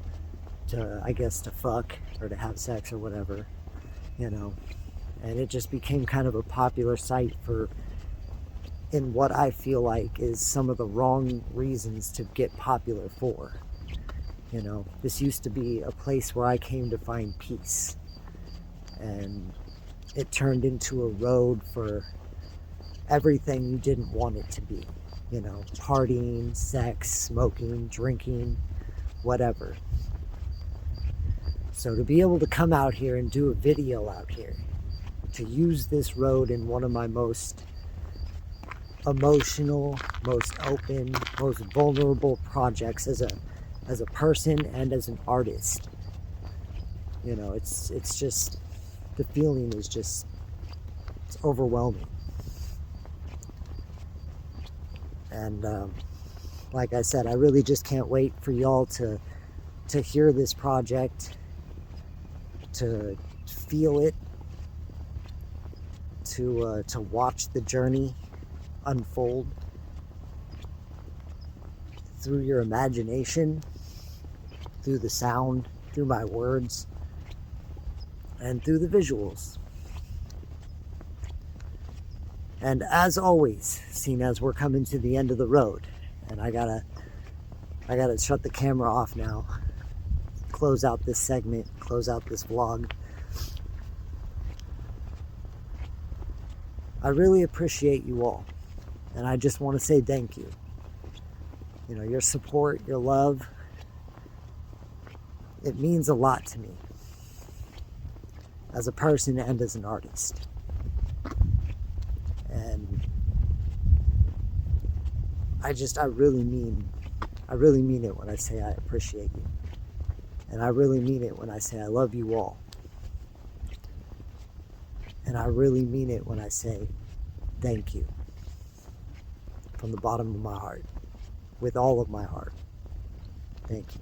I guess to fuck or to have sex or whatever, you know. And it just became kind of a popular site for, in what I feel like is some of the wrong reasons to get popular for. You know, this used to be a place where I came to find peace, and it turned into a road for everything you didn't want it to be. You know, partying, sex, smoking, drinking, whatever. So to be able to come out here and do a video out here, to use this road in one of my most emotional, most open, most vulnerable projects as a person and as an artist, you know, it's just, the feeling is just, it's overwhelming. And like I said, I really just can't wait for y'all to hear this project, to feel it, to watch the journey unfold through your imagination, through the sound, through my words, and through the visuals. And as always, seeing as we're coming to the end of the road, and I gotta shut the camera off now, close out this segment, close out this vlog. I really appreciate you all, and I just want to say thank you. You know, your support, your love, it means a lot to me as a person and as an artist. And I really mean it when I say I appreciate you. And I really mean it when I say I love you all. And I really mean it when I say thank you from the bottom of my heart, with all of my heart. Thank you.